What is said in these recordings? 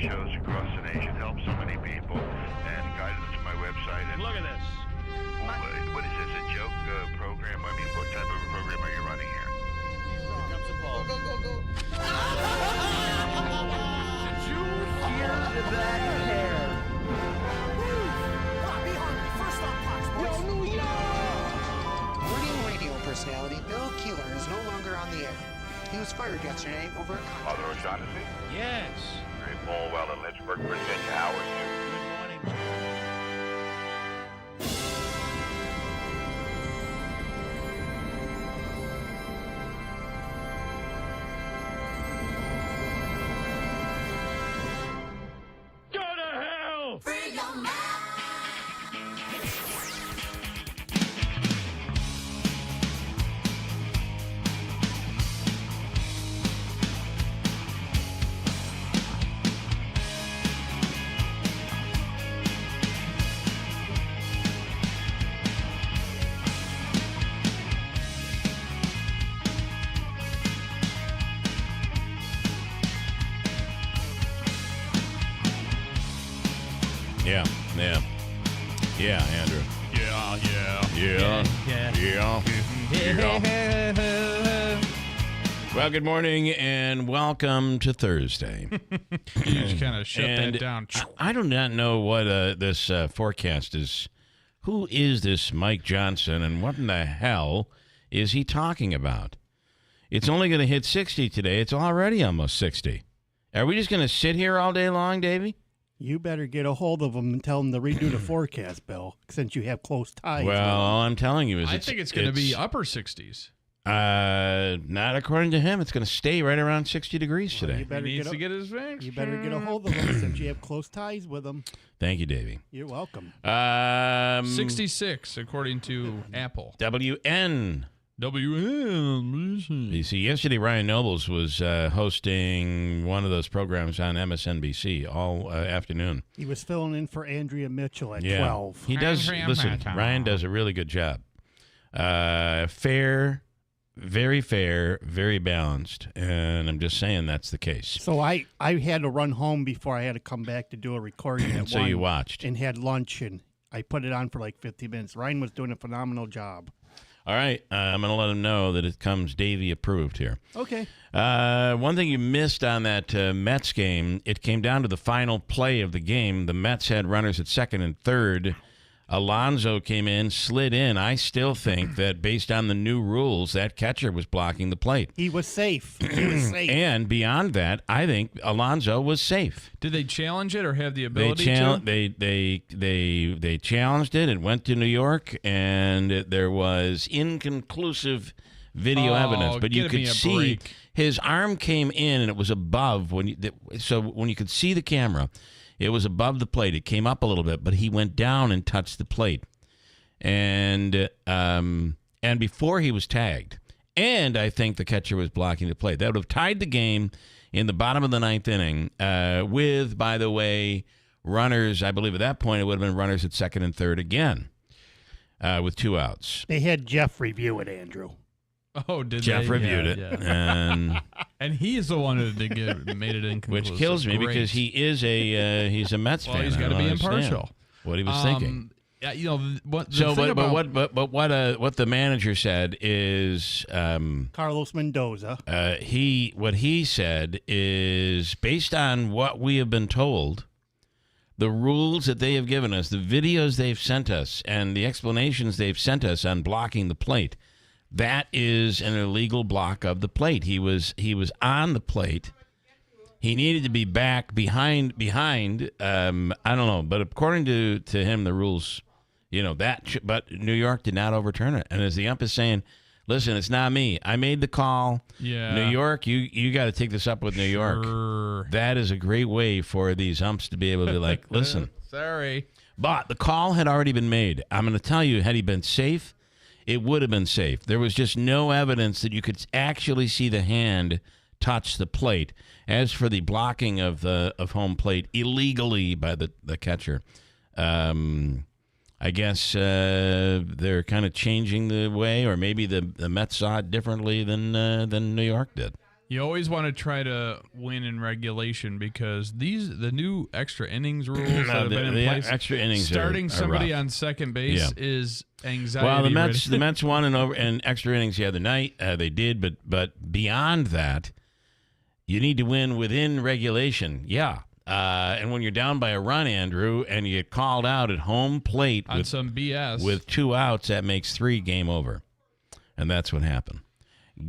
shows across the nation, helped so many people, and guided them to my website. And Look at this. what is this, a joke program? I mean, what type of a program are you running here? Here comes the ball. Go, go, go. Did you hear that hair? Be hungry. First on Fox, boys. Yo, New York! Warning radio personality Bill Keeler is no longer on the air. He was fired yesterday over a contract. Father O'Shaughnessy? Yes. Great Paul, well in Lynchburg, Virginia. How are you? Good morning. Go to hell! Yeah, Andrew. Yeah. Well, good morning and welcome to Thursday. You just kind of shut that down. I do not know what this forecast is. Who is this Mike Johnson and what in the hell is he talking about? It's only going to hit 60 today. It's already almost 60. Are we just going to sit here all day long, Davey? You better get a hold of them and tell them to redo the forecast, Bill, since you have close ties. Well, all I'm telling you is I think it's going to be upper 60s. Not according to him. It's going to stay right around 60 degrees today. You better He needs get to get his fix. You better get a hold of them since you have close ties with them. Thank you, Davey. You're welcome. 66, according to Apple. WN. WN. You see, yesterday Ryan Nobles was hosting one of those programs on MSNBC all afternoon. He was filling in for Andrea Mitchell at 12. He does. Listen, Ryan does a really good job. Fair, very balanced, and I'm just saying that's the case. So I had to run home before I had to come back to do a recording at So 1 you watched. and had lunch, and I put it on for like 50 minutes. Ryan was doing a phenomenal job. All right, I'm going to let him know that it comes Davey approved here. Okay. One thing you missed on that Mets game, it came down to the final play of the game. The Mets had runners at second and third. Alonso came in, slid in. I still think that based on the new rules, that catcher was blocking the plate. He was safe. He was safe. And beyond that, I think Alonso was safe. Did they challenge it or have the ability to? They challenged it. It went to New York, and there was inconclusive video evidence. But you give me could a see break. his arm came in, and it was above when you could see the camera. It was above the plate. It came up a little bit, but he went down and touched the plate, and before he was tagged. And I think the catcher was blocking the plate. That would have tied the game in the bottom of the ninth inning with, by the way, runners. I believe at that point it would have been runners at second and third again with 2 outs. They had Jeff review it, Andrew. Oh, did Jeff they? reviewed it, Yeah. And he's the one who made it inconclusive. which kills me Great. because he's a Mets fan. He's got to I be don't understand impartial. what he was thinking. Yeah, you know what? What the manager said is Carlos Mendoza. what he said is based on what we have been told, the rules that they have given us, the videos they've sent us, and the explanations they've sent us on blocking the plate. That is an illegal block of the plate. He was on the plate. He needed to be back behind. I don't know, but according to him, the rules, but New York did not overturn it. And as the ump is saying, listen, it's not me. I made the call. Yeah. New York, you got to take this up with New York. Sure. That is a great way for these umps to be able to be like, listen. Sorry. But the call had already been made. I'm going to tell you, had he been safe, it would have been safe. There was just no evidence that you could actually see the hand touch the plate. As for the blocking of home plate illegally by the catcher, I guess they're kind of changing the way, or maybe the Mets saw it differently than New York did. You always want to try to win in regulation because the new extra innings rules that have been in place. Extra innings starting are somebody rough. on second base is anxiety. Well, the Mets won in extra innings the other night. They did, but beyond that, you need to win within regulation. Yeah. And when you're down by a run, Andrew, and you get called out at home plate on some BS with 2 outs, that makes 3, game over. And that's what happened.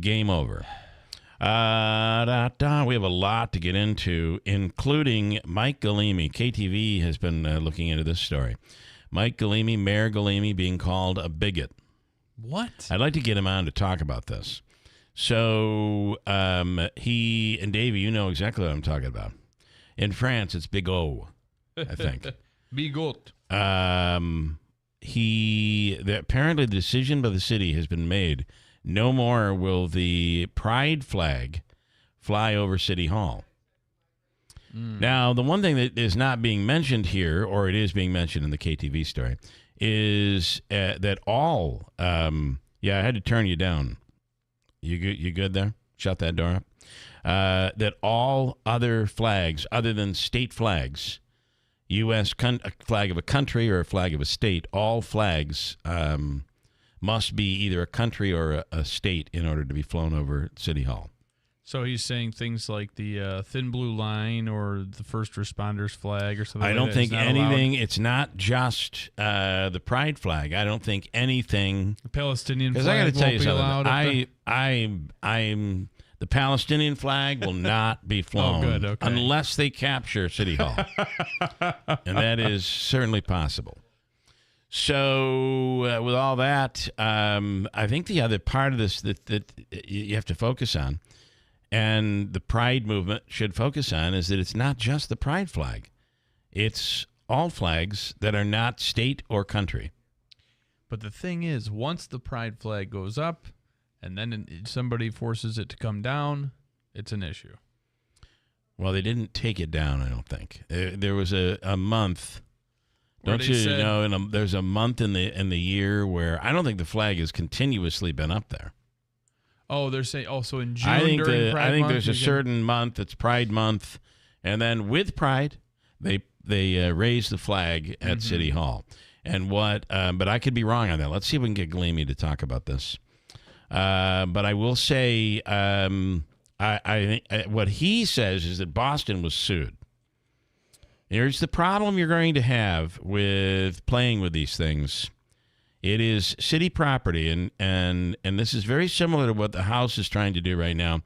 Game over. We have a lot to get into, including Mike Kilme. KTV has been looking into this story. Mike Kilme, Mayor Kilme, being called a bigot. What? I'd like to get him on to talk about this. So he and Davey, you know exactly what I'm talking about. In France, it's Big O, I think. Bigot. Apparently the decision by the city has been made. No more will the pride flag fly over City Hall. Now, the one thing that is not being mentioned here, or it is being mentioned in the KTV story, is that all I had to turn you down. You good there? Shut that door up. That all other flags, other than state flags, U.S. A flag of a country or a flag of a state, all flags must be either a country or a state in order to be flown over City Hall. So he's saying things like the thin blue line or the first responders flag or something I like don't that think is not anything, allowed? it's not just the pride flag. I don't think anything. The Palestinian flag Because I got to tell you won't be allowed something. up there? The Palestinian flag will not be flown good, okay. unless they capture City Hall. And that is certainly possible. So with all that, I think the other part of this that you have to focus on, and the pride movement should focus on, is that it's not just the pride flag. It's all flags that are not state or country. But the thing is, once the pride flag goes up and then somebody forces it to come down, it's an issue. Well, they didn't take it down, I don't think. There was a month. Where Don't they you said- know? There's a month in the year where I don't think the flag has continuously been up there. Oh, they're saying also in June I think during Pride Month, there's a you can- certain month. It's Pride Month, and then with Pride, they raise the flag at City Hall. And but I could be wrong on that. Let's see if we can get Kilme to talk about this. But I will say, I think what he says is that Boston was sued. Here's the problem you're going to have with playing with these things. It is city property, and this is very similar to what the House is trying to do right now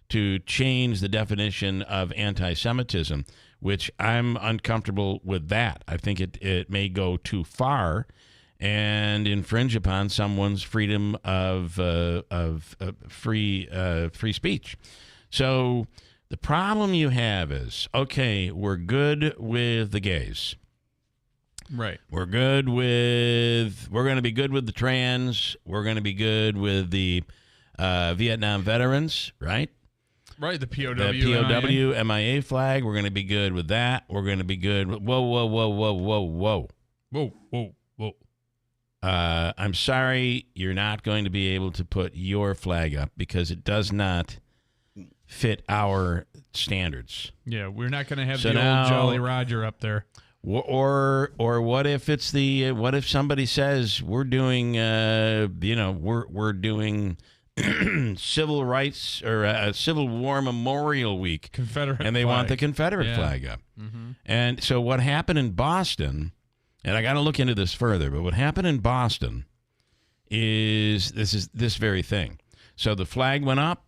to change the definition of anti-Semitism, which I'm uncomfortable with that. I think it may go too far and infringe upon someone's freedom of free speech. So the problem you have is, okay, we're good with the gays. Right. We're going to be good with the trans. We're going to be good with the Vietnam veterans, right? Right, the POW. The POW MIA flag. We're going to be good with that. We're going to be good with, whoa. I'm sorry, you're not going to be able to put your flag up because it does not fit our standards. Yeah, we're not going to have So the now- old Jolly Roger up there. Or what if it's what if somebody says we're doing we're doing civil rights or a Civil War Memorial Week, Confederate and they want the flag. Confederate Yeah. flag up. And so what happened in Boston, and I got to look into this further, but what happened in Boston is this very thing. So the flag went up.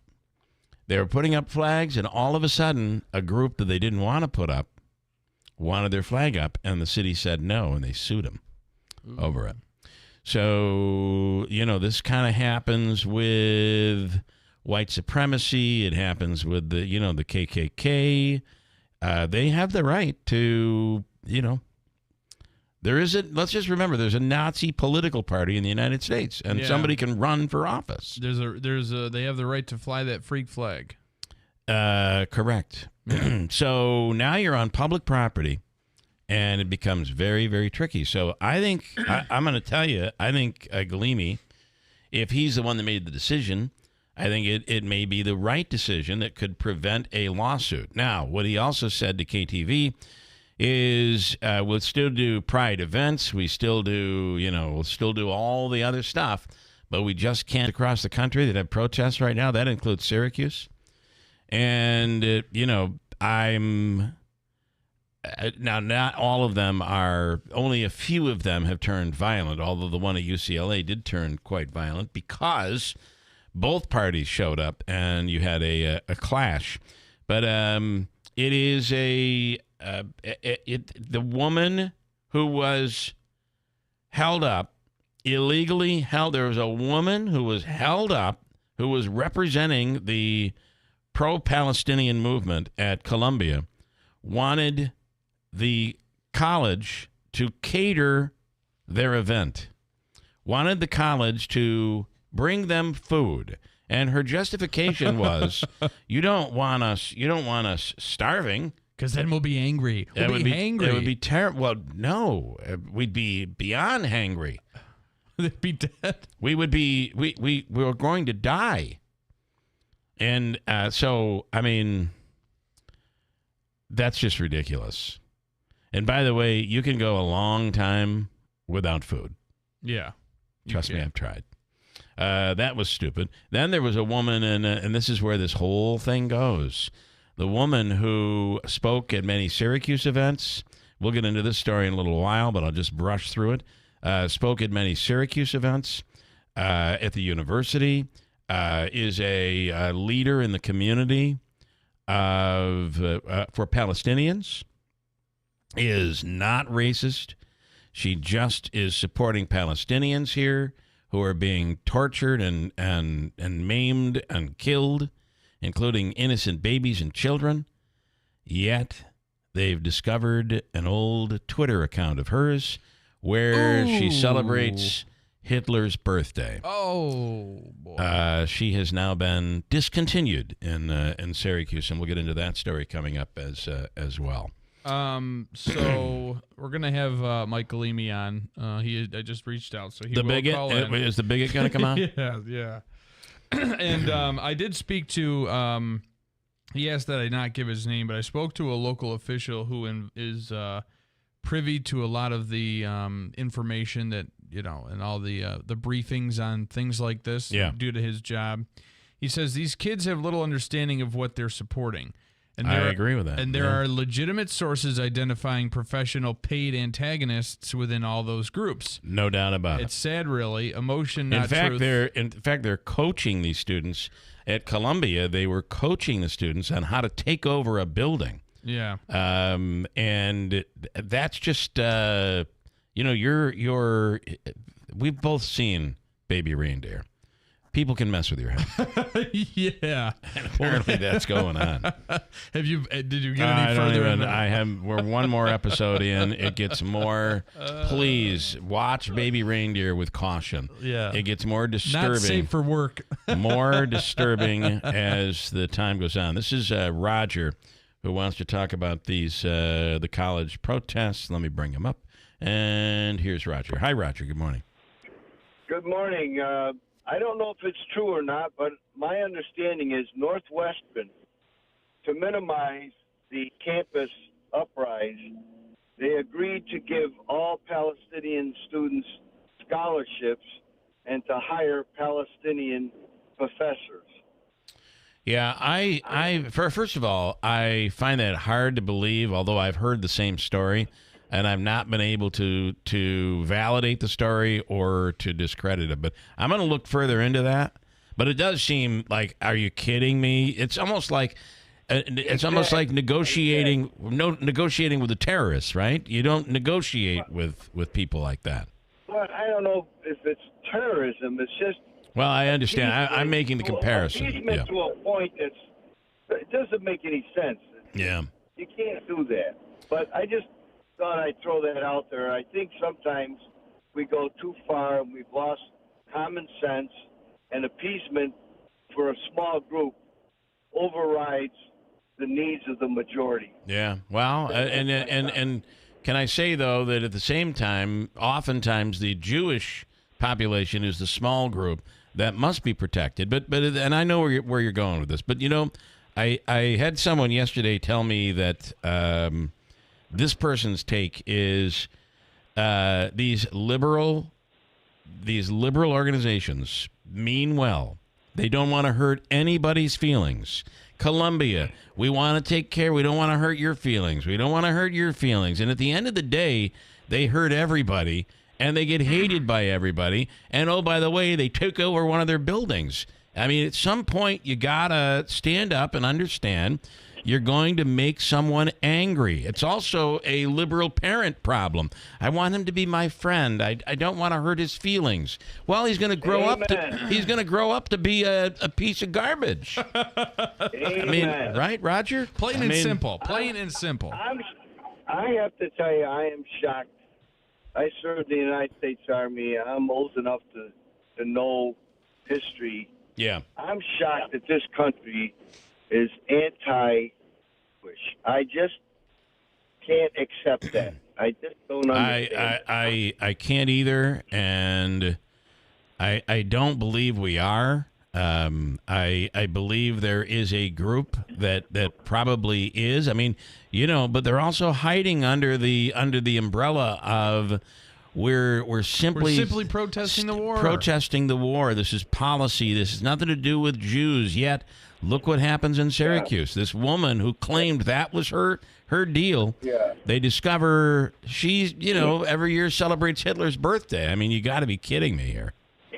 They were putting up flags, and all of a sudden, a group that they didn't want to put up wanted their flag up, and the city said no, and they sued them over it. So, this kind of happens with white supremacy. It happens with the KKK. They have the right to, let's just remember, there's a Nazi political party in the United States, and Yeah. somebody can run for office. They have the right to fly that freak flag. Correct. So now you're on public property, and it becomes very, very tricky. So I think, I'm going to tell you, I think Kilme, if he's the one that made the decision, I think it may be the right decision that could prevent a lawsuit. Now, what he also said to KTV is we'll still do pride events. We still do, we'll still do all the other stuff, but we just can't across the country that have protests right now. That includes Syracuse. And, I'm now not all of them are, only a few of them have turned violent, although the one at UCLA did turn quite violent because both parties showed up and you had a clash. But it is the woman who was held up, illegally held. There was a woman who was held up who was representing the pro-Palestinian movement at Columbia, wanted the college to cater their event, wanted the college to bring them food. And her justification was, you don't want us starving. Because then we'll be angry. We'll be hangry. It would be terrible. Well, no, we'd be beyond hangry. They'd be dead. We would be, we were going to die. And so, I mean, that's just ridiculous. And by the way, you can go a long time without food. Yeah. Trust me, I've tried. That was stupid. Then there was a woman, and this is where this whole thing goes. The woman who spoke at many Syracuse events, we'll get into this story in a little while, but I'll just brush through it, spoke at many Syracuse events at the university, is a leader in the community for Palestinians, is not racist. She just is supporting Palestinians here who are being tortured and maimed and killed, including innocent babies and children. Yet they've discovered an old Twitter account of hers where she celebrates Hitler's birthday. Oh, boy. She has now been discontinued in Syracuse, and we'll get into that story coming up as well. So we're gonna have Mike Kilme on. I just reached out, so he The will bigot call in. is the bigot going to come on? Yeah. And I did speak to. He asked that I not give his name, but I spoke to a local official who is privy to a lot of the information that and all the briefings on things like this. Yeah. Due to his job, he says these kids have little understanding of what they're supporting. And I agree with that. And there are legitimate sources identifying professional paid antagonists within all those groups. No doubt about it. It's sad, really. Emotion, not truth. In fact, they're coaching these students at Columbia. They were coaching the students on how to take over a building. Yeah. And that's just, we've both seen Baby Reindeer. People can mess with your head. Yeah. And apparently that's going on. Did you get any further? We're one more episode in. It gets more. Please watch Baby Reindeer with caution. Yeah. It gets more disturbing. Not safe for work. More disturbing as the time goes on. This is Roger, who wants to talk about the college protests. Let me bring him up. And here's Roger. Hi, Roger. Good morning. Good morning. I don't know if it's true or not, but my understanding is Northwestern, to minimize the campus uprising, they agreed to give all Palestinian students scholarships and to hire Palestinian professors. Yeah, first of all, I find that hard to believe, although I've heard the same story. And I've not been able to validate the story or to discredit it. But I'm going to look further into that. But it does seem like, are you kidding me? It's almost like almost like negotiating with the terrorists, right? You don't negotiate with people like that. But I don't know if it's terrorism. It's just. Well, I understand. I'm making the comparison. Yeah. To a point it doesn't make any sense. Yeah. You can't do that. But I just thought I'd throw that out there. I think sometimes we go too far and we've lost common sense, and appeasement for a small group overrides the needs of the majority. Yeah. Well, and can I say, though, that at the same time, oftentimes the Jewish population is the small group that must be protected. But and I know where you're going with this. But I had someone yesterday tell me that this person's take is these liberal organizations mean well. They don't want to hurt anybody's feelings. Columbia, we want to take care. We don't want to hurt your feelings. We don't want to hurt your feelings. And at the end of the day, they hurt everybody, and they get hated by everybody. And, oh, by the way, they took over one of their buildings. I mean, at some point, you got to stand up and understand you're going to make someone angry. It's also a liberal parent problem. I want him to be my friend. I don't want to hurt his feelings. Well, he's going to grow up to be a piece of garbage. I mean, right, Roger? Plain and simple. Plain and simple. I have to tell you, I am shocked. I served in the United States Army. I'm old enough to know history. Yeah. I'm shocked that this country is anti-Jewish. I just can't accept that. I just don't understand. I can't either, and I don't believe we are. I believe there is a group that probably is. I mean, but they're also hiding under the umbrella of we're simply protesting the war. Protesting the war. This is policy. This has nothing to do with Jews. Yet, look what happens in Syracuse. Yeah. This woman who claimed that was her deal. Yeah. They discover she's every year celebrates Hitler's birthday. I mean, you got to be kidding me here.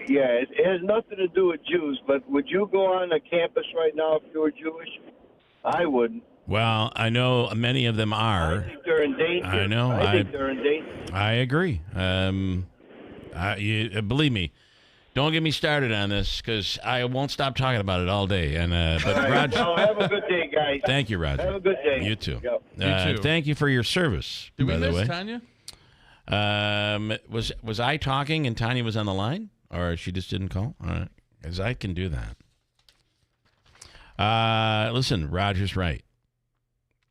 Yeah, it has nothing to do with Jews. But would you go on a campus right now if you were Jewish? I wouldn't. Well, I know many of them are. I think they're in danger. I know. I think they're in danger. I agree. Believe me, don't get me started on this because I won't stop talking about it all day. And but Roger, well, have a good day, guys. Thank you, Roger. Have a good day. You too. Yep. You too. Thank you for your service. Did we by the way. miss Tanya? Was I talking and Tanya was on the line, or she just didn't call? All right, because I can do that. Listen, Roger's right.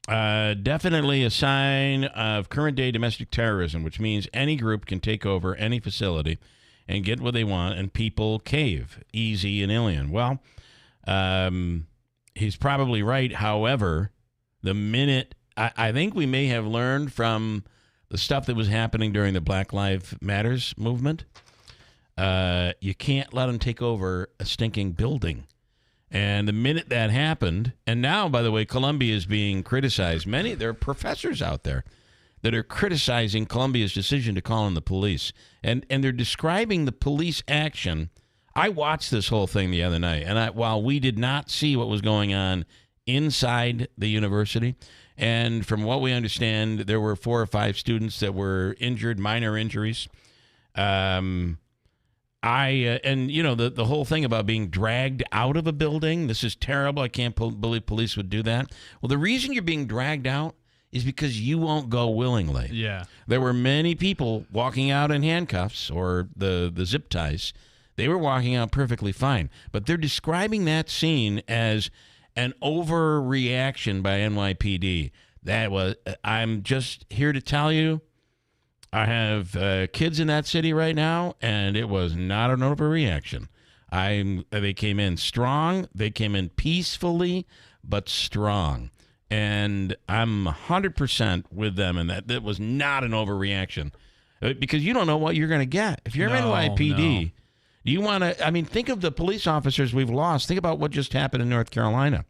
Definitely a sign of current-day domestic terrorism, which means any group can take over any facility and get what they want, and people cave. Easy and alien. Well, he's probably right. However, the minute I think we may have learned from the stuff that was happening during the Black Lives Matters movement, you can't let them take over a stinking building. And the minute that happened, and now, by the way, Columbia is being criticized. There are professors out there that are criticizing Columbia's decision to call in the police. And they're describing the police action. I watched this whole thing the other night, and while we did not see what was going on inside the university, and from what we understand, there were 4 or 5 students that were injured, minor injuries. The whole thing about being dragged out of a building, this is terrible. I can't believe police would do that. Well, the reason you're being dragged out is because you won't go willingly. Yeah. There were many people walking out in handcuffs or the zip ties. They were walking out perfectly fine. But they're describing that scene as an overreaction by NYPD. I'm just here to tell you, I have kids in that city right now, and it was not an overreaction. They came in strong. They came in peacefully, but strong. And I'm 100% with them in that. That was not an overreaction. Because you don't know what you're going to get. If you're NYPD, you want to, think of the police officers we've lost. Think about what just happened in North Carolina.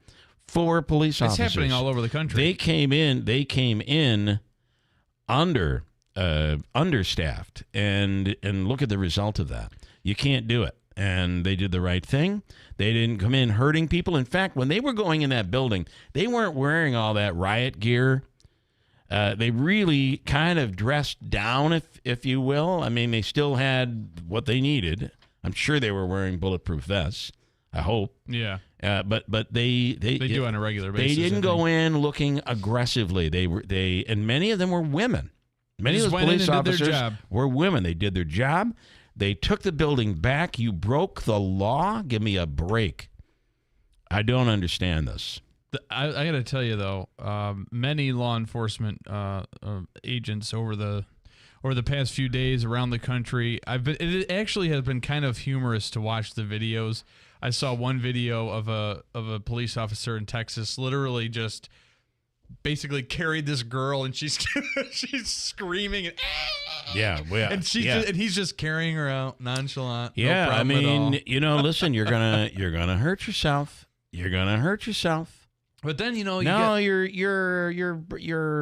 4 police officers. It's happening all over the country. They came in understaffed, and look at the result of that. You can't do it. And they did the right thing. They didn't come in hurting people. In fact, when they were going in that building, they weren't wearing all that riot gear. They really kind of dressed down, if you will. They still had what they needed. I'm sure they were wearing bulletproof vests. I hope. Yeah. But they do on a regular basis. They didn't go in looking aggressively. And many of them were women. Many of those police officers were women. They did their job. They took the building back. You broke the law? Give me a break. I don't understand this. I got to tell you, though, many law enforcement agents over over the past few days around the country. It actually has been kind of humorous to watch the videos. I saw one video of a police officer in Texas literally just basically carried this girl, and she's she's screaming and and he's just carrying her out nonchalant. Yeah, no I problem at all. mean, listen, you're gonna hurt yourself. You're gonna hurt yourself. But then you're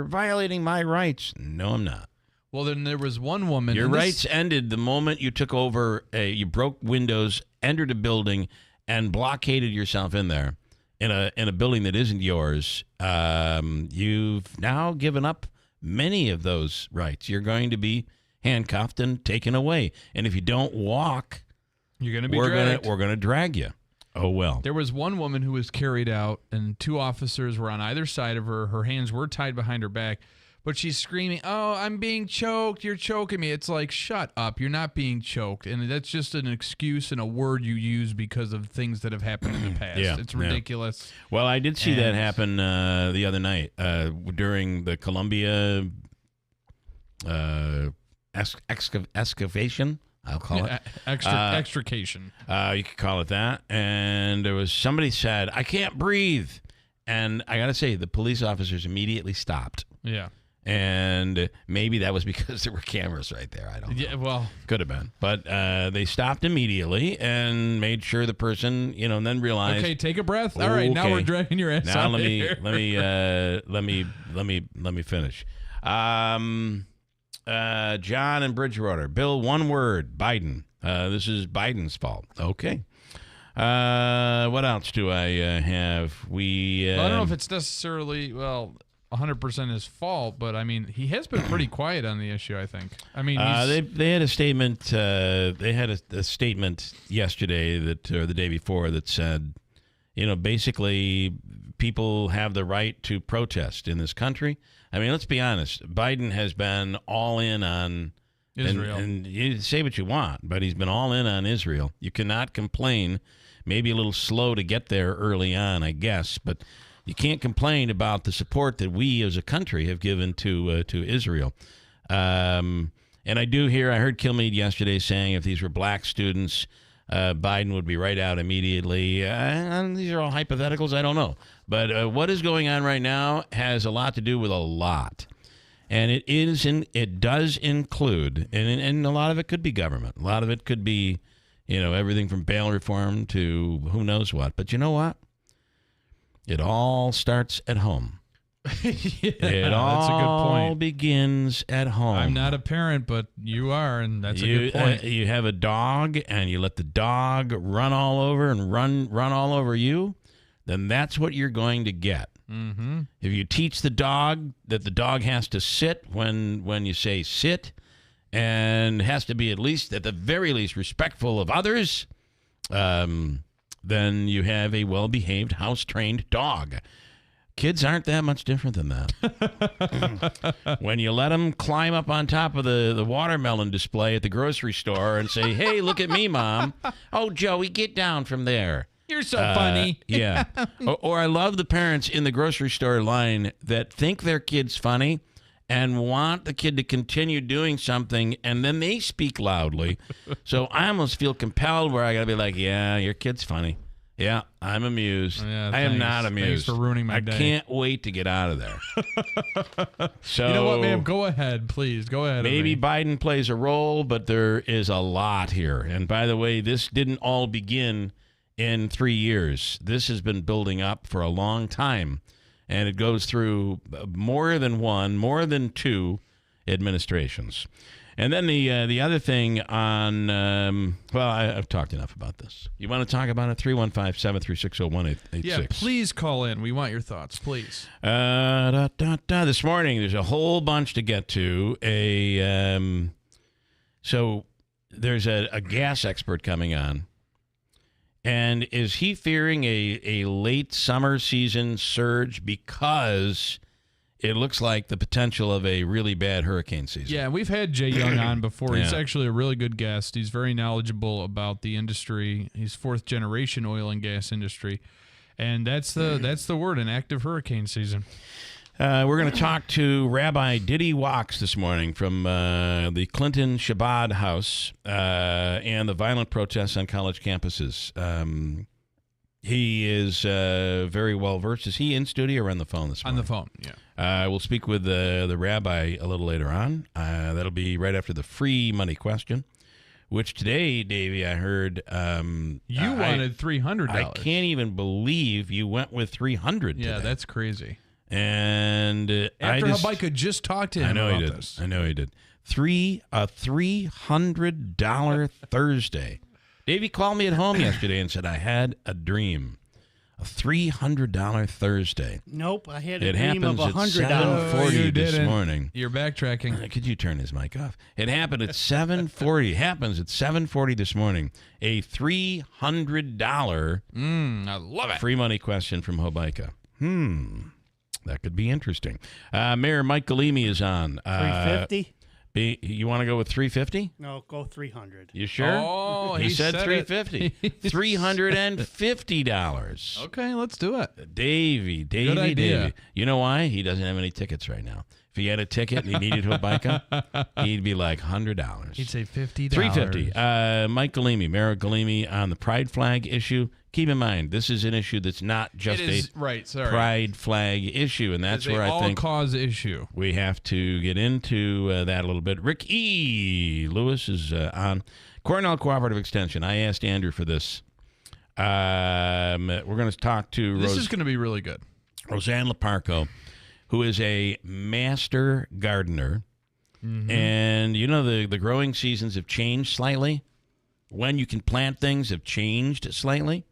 violating my rights. No, I'm not. Well, then there was one woman. Your rights ended the moment you took over. You broke windows, entered a building, and blockaded yourself in there in a building that isn't yours. You've now given up many of those rights. You're going to be handcuffed and taken away. And if you don't walk, you're going to be dragged. We're going to drag you. Oh, well. There was one woman who was carried out, and 2 officers were on either side of her. Her hands were tied behind her back, but she's screaming, "Oh, I'm being choked. You're choking me." It's like, shut up. You're not being choked. And that's just an excuse and a word you use because of things that have happened in the past. It's ridiculous. Well, I did see that happen the other night during the Columbia excavation. I'll call it. Extrication. You could call it that. And there was somebody said, "I can't breathe." And I got to say, the police officers immediately stopped. Yeah. And maybe that was because there were cameras right there. I don't know. Yeah, well. Could have been. But they stopped immediately and made sure the person, and then realized. Okay, take a breath. All right, now we're dragging your ass out here. Let me finish. John in Bridgewater. Bill, one word, Biden. This is Biden's fault. Okay. What else do I have? I don't know if it's necessarily 100% his fault, but I mean he has been pretty quiet on the issue. I think. I mean, they had a statement. They had a statement yesterday or the day before that said, basically people have the right to protest in this country. I mean, let's be honest. Biden has been all in on Israel. And you say what you want, but he's been all in on Israel. You cannot complain. Maybe a little slow to get there early on, I guess, but you can't complain about the support that we as a country have given to Israel. And I heard Kilme yesterday saying if these were black students, Biden would be right out immediately. And these are all hypotheticals. I don't know. But what is going on right now has a lot to do with a lot. And it does include, and a lot of it could be government. A lot of it could be, everything from bail reform to who knows what. But you know what? It all starts at home. It all that's a good point. Begins at home. I'm not a parent, but you are, and that's a good point. You have a dog, and you let the dog run all over and run all over you, then that's what you're going to get. Mm-hmm. If you teach the dog that the dog has to sit when you say sit, and has to be at the very least, respectful of others, then you have a well-behaved, house-trained dog. Kids aren't that much different than that. When you let them climb up on top of the watermelon display at the grocery store and say, "Hey, look at me, Mom." "Oh, Joey, get down from there. You're so funny." Yeah. Or I love the parents in the grocery store line that think their kid's funny and want the kid to continue doing something, and then they speak loudly. So I almost feel compelled where I got to be like, "Yeah, your kid's funny. Yeah, I'm amused." Yeah, I am not amused. Thanks for ruining my day. I can't wait to get out of there. So you know what, ma'am? Go ahead, please. Go ahead. Maybe Biden plays a role, but there is a lot here. And by the way, this didn't all begin in 3 years. This has been building up for a long time. And it goes through more than two administrations. And then the other thing on, I've talked enough about this. You want to talk about it? 315-736-0186. Yeah, please call in. We want your thoughts, please. This morning, there's a whole bunch to get to. So there's a gas expert coming on. And is he fearing a late summer season surge because it looks like the potential of a really bad hurricane season? Yeah, we've had Jay Young on before. Yeah. He's actually a really good guest. He's very knowledgeable about the industry. He's 4th generation oil and gas industry. And that's the word, an active hurricane season. We're going to talk to Rabbi Diddy Walks this morning from the Clinton Shabbat House and the violent protests on college campuses. He is very well versed. Is he in studio or on the phone this morning? On the phone, yeah. We'll speak with the rabbi a little later on. That'll be right after the free money question, which today, Davey, I heard you wanted $300. I can't even believe you went with $300. Yeah, today. that's crazy. And after Habakkuk just talked to him about this. I know he did. A $300 Thursday. Davey called me at home yesterday and said I had a dream. A $300 Thursday. Nope, I had a dream of $100. It happens at 7:40 this morning. You're backtracking. Could you turn his mic off? It happened at 7:40. It happens at 7:40 this morning. A $300 I love it. free money question from Habakkuk. That could be interesting. Mayor Mike Kilme is on. $350? You want to go with $350? No, go $300. You sure? Oh, he said $350. $350. Okay, let's do it. Davey. Good idea. You know why? He doesn't have any tickets right now. If he had a ticket and he needed Habakkuk, he'd be like $100. He'd say $50. $350. Mike Kilme, Mayor Kilme, on the pride flag issue. Keep in mind, this is an issue that's not just pride flag issue, and that's where I think all-cause issue. We have to get into that a little bit. Rick E. Lewis is on Cornell Cooperative Extension. I asked Andrew for this. We're going to talk to This is going to be really good. Roseanne Laparco, who is a master gardener. Mm-hmm. And you know the growing seasons have changed slightly. When you can plant things have changed slightly.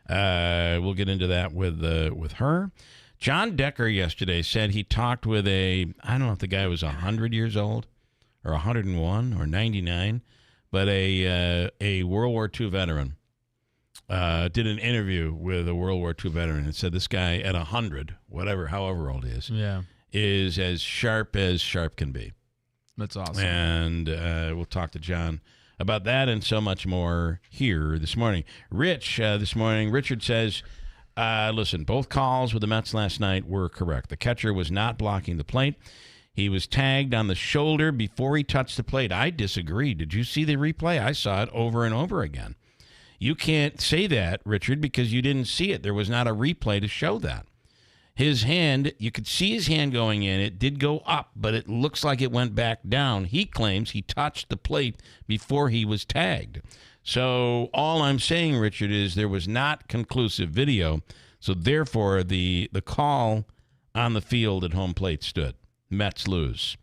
We'll get into that with her. John Decker yesterday said he talked with I don't know if the guy was 100 years old or 101 or 99, but a World War II veteran did an interview with a World War II veteran and said this guy at 100, however old he is as sharp can be. That's awesome. And we'll talk to John about that and so much more here this morning. Rich, this morning, Richard says, listen, both calls with the Mets last night were correct. The catcher was not blocking the plate. He was tagged on the shoulder before he touched the plate. I disagree. Did you see the replay? I saw it over and over again. You can't say that, Richard, because you didn't see it. There was not a replay to show that. His hand, you could see his hand going in. It did go up, but it looks like it went back down. He claims he touched the plate before he was tagged. So all I'm saying, Richard, is there was not conclusive video. So therefore, the call on the field at home plate stood. Mets lose.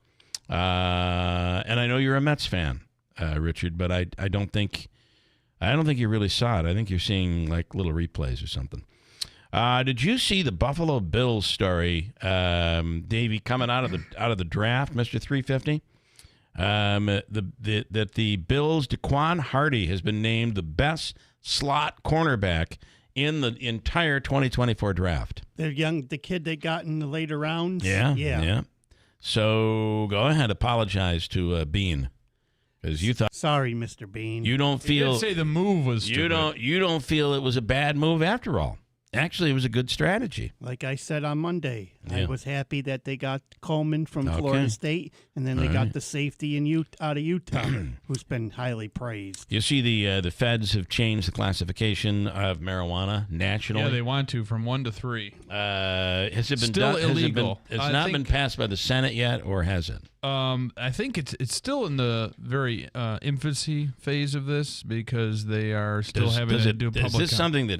And I know you're a Mets fan, Richard, but I don't think you really saw it. I think you're seeing like little replays or something. Did you see the Buffalo Bills story, Davey, coming out of the draft, Mr. 350? That the Bills' Daquan Hardy has been named the best slot cornerback in the entire 2024 draft. The kid they got in the later rounds. Yeah. So go ahead, apologize to Bean. Because you thought, sorry, Mr. Bean. You don't feel. You did say the move was stupid. You don't feel it was a bad move after all. Actually, it was a good strategy. Like I said on Monday, I was happy that they got Coleman from Florida State, and then they got the safety out of Utah, who's been highly praised. You see, the feds have changed the classification of marijuana nationally. Yeah, they want to from 1 to 3. Has it been still illegal? It's not been passed by the Senate yet, or has it? I think it's still in the very infancy phase of this because they are still having to do public. Is this something that?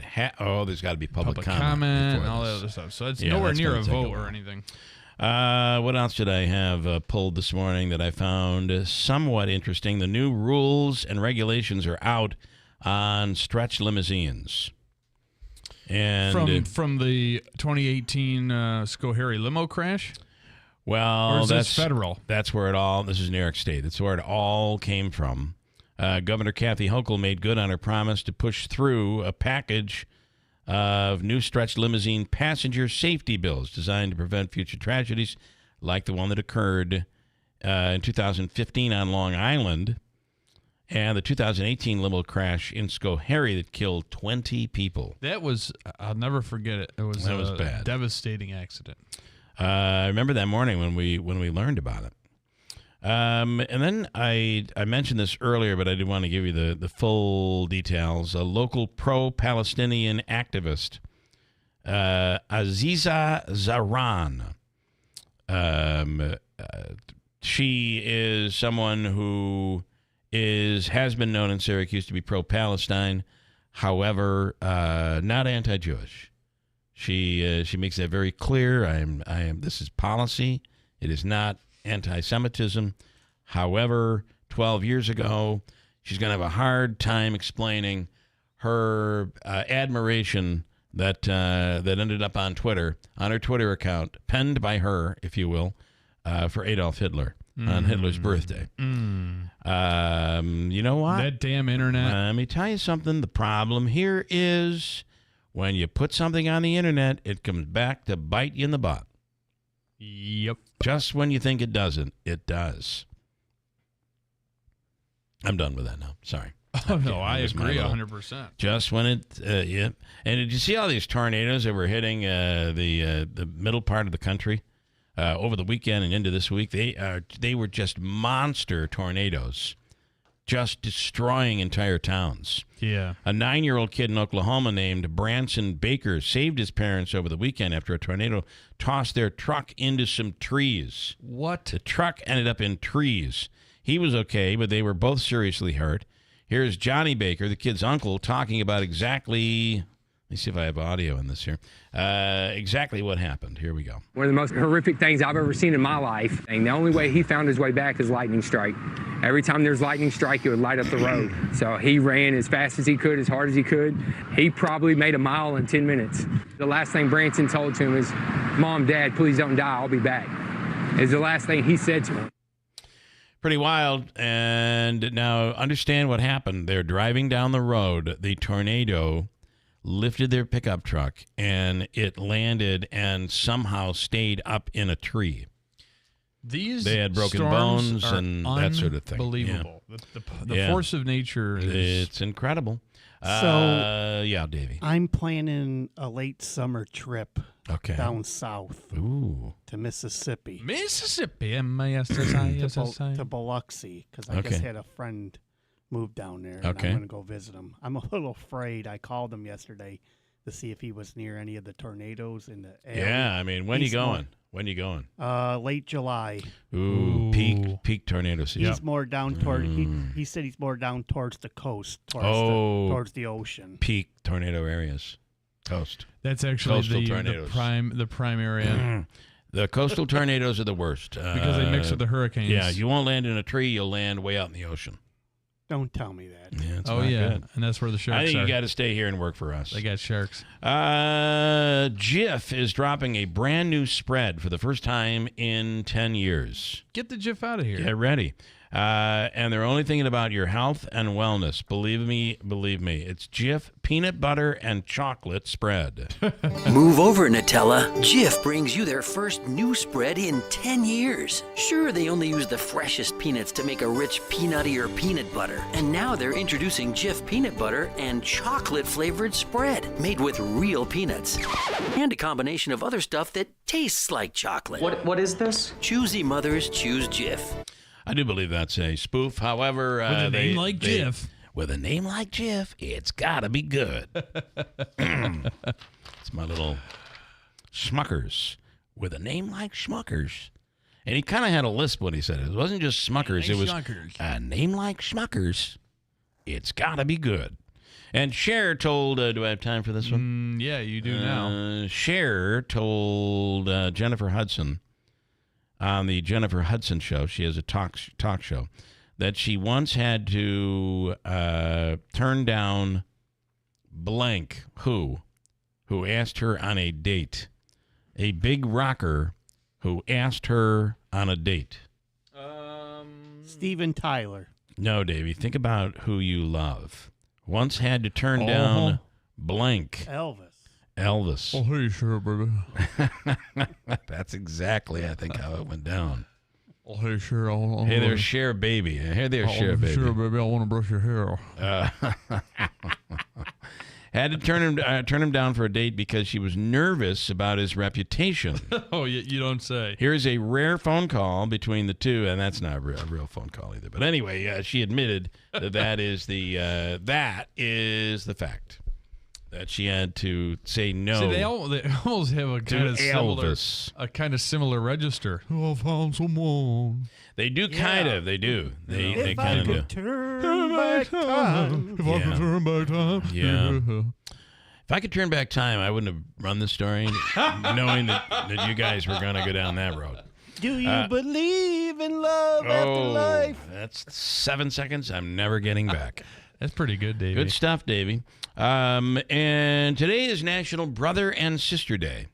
There's got to be public comment and all that other stuff. So it's nowhere near a vote or anything. What else did I have pulled this morning that I found somewhat interesting? The new rules and regulations are out on stretch limousines. And from the 2018 Schoharie limo crash. Well, that's federal. That's where this is New York State. That's where it all came from. Governor Kathy Hochul made good on her promise to push through a package of new stretch limousine passenger safety bills designed to prevent future tragedies like the one that occurred in 2015 on Long Island and the 2018 limo crash in Schoharie that killed 20 people. That was, I'll never forget it. That was bad. Devastating accident. I remember that morning when we learned about it. And then I mentioned this earlier, but I did want to give you the full details. A local pro-Palestinian activist, Aziza Zahran. She is someone who has been known in Syracuse to be pro-Palestine, however, not anti-Jewish. She makes that very clear. This is policy. It is not anti-Semitism. However, 12 years ago, she's going to have a hard time explaining her admiration that ended up on Twitter, on her Twitter account, penned by her, if you will, for Adolf Hitler on Hitler's birthday. You know what? That damn internet. Let me tell you something. The problem here is when you put something on the internet, it comes back to bite you in the butt. Yep. Just when you think it doesn't, it does. I'm done with that now. Sorry. Oh, no, I agree 100%. Just when it, yeah. And did you see all these tornadoes that were hitting the middle part of the country over the weekend and into this week? They were just monster tornadoes, just destroying entire towns. Yeah. A 9-year-old kid in Oklahoma named Branson Baker saved his parents over the weekend after a tornado tossed their truck into some trees. What? The truck ended up in trees. He was okay, but they were both seriously hurt. Here's Johnny Baker, the kid's uncle, talking about exactly, let me see if I have audio in this here, exactly what happened. Here we go. One of the most horrific things I've ever seen in my life. And the only way he found his way back is lightning strike. Every time there's lightning strike, it would light up the road. So he ran as fast as he could, as hard as he could. He probably made a mile in 10 minutes. The last thing Branson told to him is, "Mom, Dad, please don't die, I'll be back." Is the last thing he said to him. Pretty wild. And now understand what happened. They're driving down the road. The tornado lifted their pickup truck, and it landed and somehow stayed up in a tree. They had broken bones and that sort of thing. Unbelievable. Yeah. The force of nature is... It's incredible. So, yeah, Davey. I'm planning a late summer trip down south to Mississippi. Mississippi, M-I-S-S-I-S-S-I. To Biloxi, because I just had a friend move down there, and I'm going to go visit him. I'm a little afraid. I called him yesterday to see if he was near any of the tornadoes in the area. Yeah, I mean, when are you going? When are you going? Late July. Ooh. Peak tornado season. He's more down toward. He said he's more down towards the coast, towards the ocean. Peak tornado areas, coast. That's actually the prime area. The coastal tornadoes are the worst because they mix with the hurricanes. Yeah, you won't land in a tree. You'll land way out in the ocean. Don't tell me that. Yeah, oh, yeah. Good. And that's where the sharks are. I think you got to stay here and work for us. They got sharks. Jif is dropping a brand new spread for the first time in 10 years. Get the Jif out of here. Get ready. And they're only thinking about your health and wellness. Believe me. It's Jif peanut butter and chocolate spread. Move over, Nutella. Jif brings you their first new spread in 10 years. Sure, they only use the freshest peanuts to make a rich peanuttier peanut butter. And now they're introducing Jif peanut butter and chocolate-flavored spread made with real peanuts. And a combination of other stuff that tastes like chocolate. What is this? Choosy mothers choose Jif. I do believe that's a spoof. However, with a name like Jif. With a name like Jif, it's got to be good. It's my little Schmuckers. With a name like Schmuckers. And he kind of had a lisp when he said it. It wasn't just Schmuckers. It was a name like Schmuckers. It's got to be good. And Cher told, do I have time for this one? Yeah, you do now. Cher told Jennifer Hudson on the Jennifer Hudson show, she has a talk show, that she once had to turn down blank who asked her on a date. A big rocker who asked her on a date. Steven Tyler. No, Davey. Think about who you love. Once had to turn down blank. Elvis. Oh, hey, sure, baby. That's exactly, I think, how it went down. Oh, hey, sure. Hey there, Cher, baby. Hey there, Cher, baby. Sure, baby. I want to brush your hair. Had to turn him down for a date because she was nervous about his reputation. Oh, you don't say. Here's a rare phone call between the two, and that's not a real phone call either. But anyway, she admitted that is the fact. That she had to say no. See, they almost have a kind of similar register. Oh, I found someone. They do kind of. They do. They kind of do. Turn back time. If I could turn back time. Yeah. If I could turn back time, I wouldn't have run the story, knowing that you guys were going to go down that road. Do you believe in love after life? That's 7 seconds I'm never getting back. That's pretty good, Davey. Good stuff, Davey. And today is National Brother and Sister Day.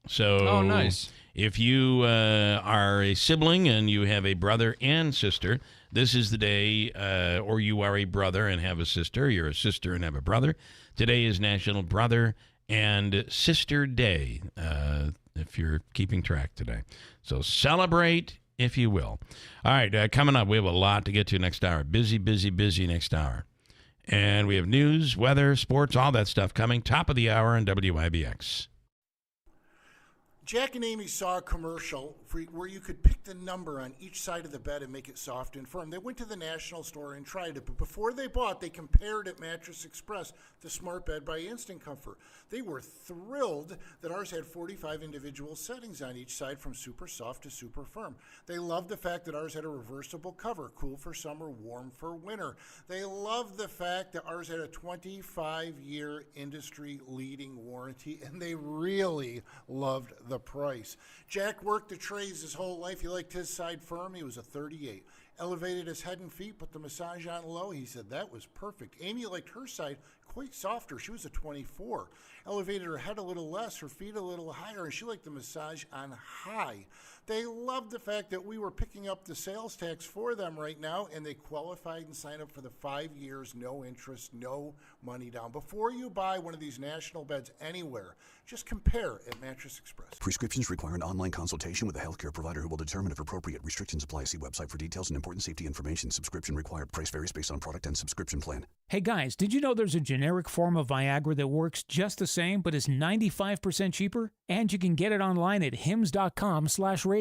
So, nice. If you are a sibling and you have a brother and sister, this is the day, or you are a brother and have a sister, you're a sister and have a brother. Today is National Brother and Sister Day, if you're keeping track today. So celebrate, if you will. All right, coming up, we have a lot to get to next hour. Busy next hour. And we have news, weather, sports, all that stuff coming. Top of the hour on WIBX. Jack and Amy saw a commercial where you could pick the number on each side of the bed and make it soft and firm. They went to the National store and tried it, but before they bought, they compared at Mattress Express the Smart Bed by Instant Comfort. They were thrilled that ours had 45 individual settings on each side from super soft to super firm. They loved the fact that ours had a reversible cover, cool for summer, warm for winter. They loved the fact that ours had a 25-year industry-leading warranty, and they really loved the price. Jack worked the trades his whole life. He liked his side firm. He was a 38. Elevated his head and feet, put the massage on low. He said that was perfect. Amy liked her side quite softer. She was a 24. Elevated her head a little less, her feet a little higher, and she liked the massage on high. They loved the fact that we were picking up the sales tax for them right now, and they qualified and signed up for the 5 years, no interest, no money down. Before you buy one of these national beds anywhere, just compare at Mattress Express. Prescriptions require an online consultation with a healthcare provider who will determine if appropriate. Restrictions apply. See website for details and important safety information. Subscription required. Price varies based on product and subscription plan. Hey guys, did you know there's a generic form of Viagra that works just the same but is 95% cheaper? And you can get it online at hims.com/radio.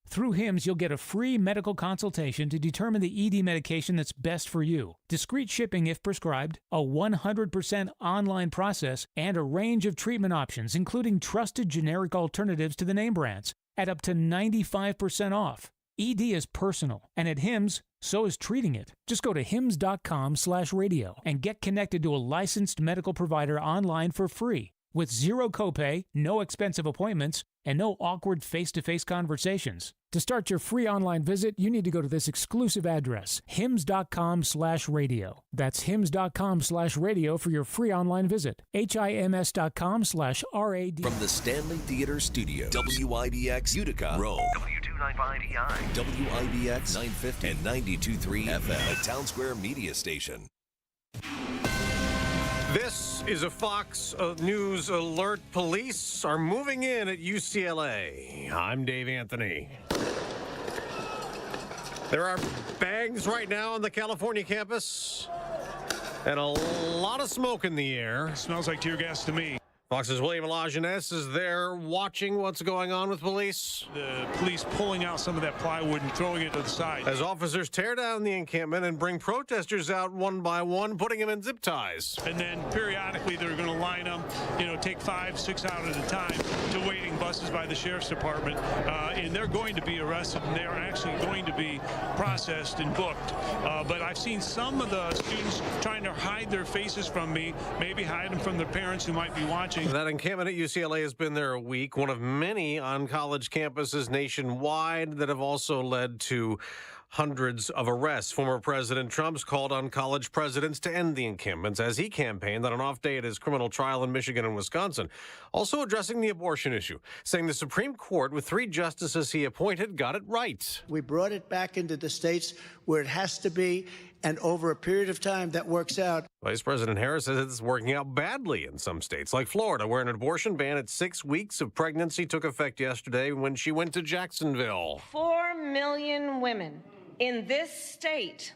Through HIMS, you'll get a free medical consultation to determine the ED medication that's best for you, discreet shipping if prescribed, a 100% online process, and a range of treatment options, including trusted generic alternatives to the name brands, at up to 95% off. ED is personal, and at HIMS, so is treating it. Just go to hims.com/radio and get connected to a licensed medical provider online for free, with zero copay, no expensive appointments, and no awkward face-to-face conversations. To start your free online visit, you need to go to this exclusive address, hims.com/radio. That's hims.com/radio for your free online visit. hims.com/RAD. From the Stanley Theater Studio, WIBX Utica, Rome. W295EI. WIBX 950 and 92.3 FM, a Town Square media station. This is a Fox News alert. Police are moving in at UCLA. I'm Dave Anthony. There are bangs right now on the California campus and a lot of smoke in the air. It smells like tear gas to me. Fox's William Lajeunesse is there watching what's going on with police. The police pulling out some of that plywood and throwing it to the side. As officers tear down the encampment and bring protesters out one by one, putting them in zip ties. And then periodically they're going to line them, take 5, 6 out at a time to waiting buses by the sheriff's department. And they're going to be arrested and they are actually going to be processed and booked. But I've seen some of the students trying to hide their faces from me, maybe hide them from their parents who might be watching. That encampment at UCLA has been there a week, one of many on college campuses nationwide that have also led to hundreds of arrests. Former President Trump's called on college presidents to end the encampments as he campaigned on an off day at his criminal trial in Michigan and Wisconsin. Also addressing the abortion issue, saying the Supreme Court, with 3 justices he appointed, got it right. We brought it back into the states where it has to be, and over a period of time that works out. Vice President Harris says it's working out badly in some states, like Florida, where an abortion ban at 6 weeks of pregnancy took effect yesterday when she went to Jacksonville. 4 million women in this state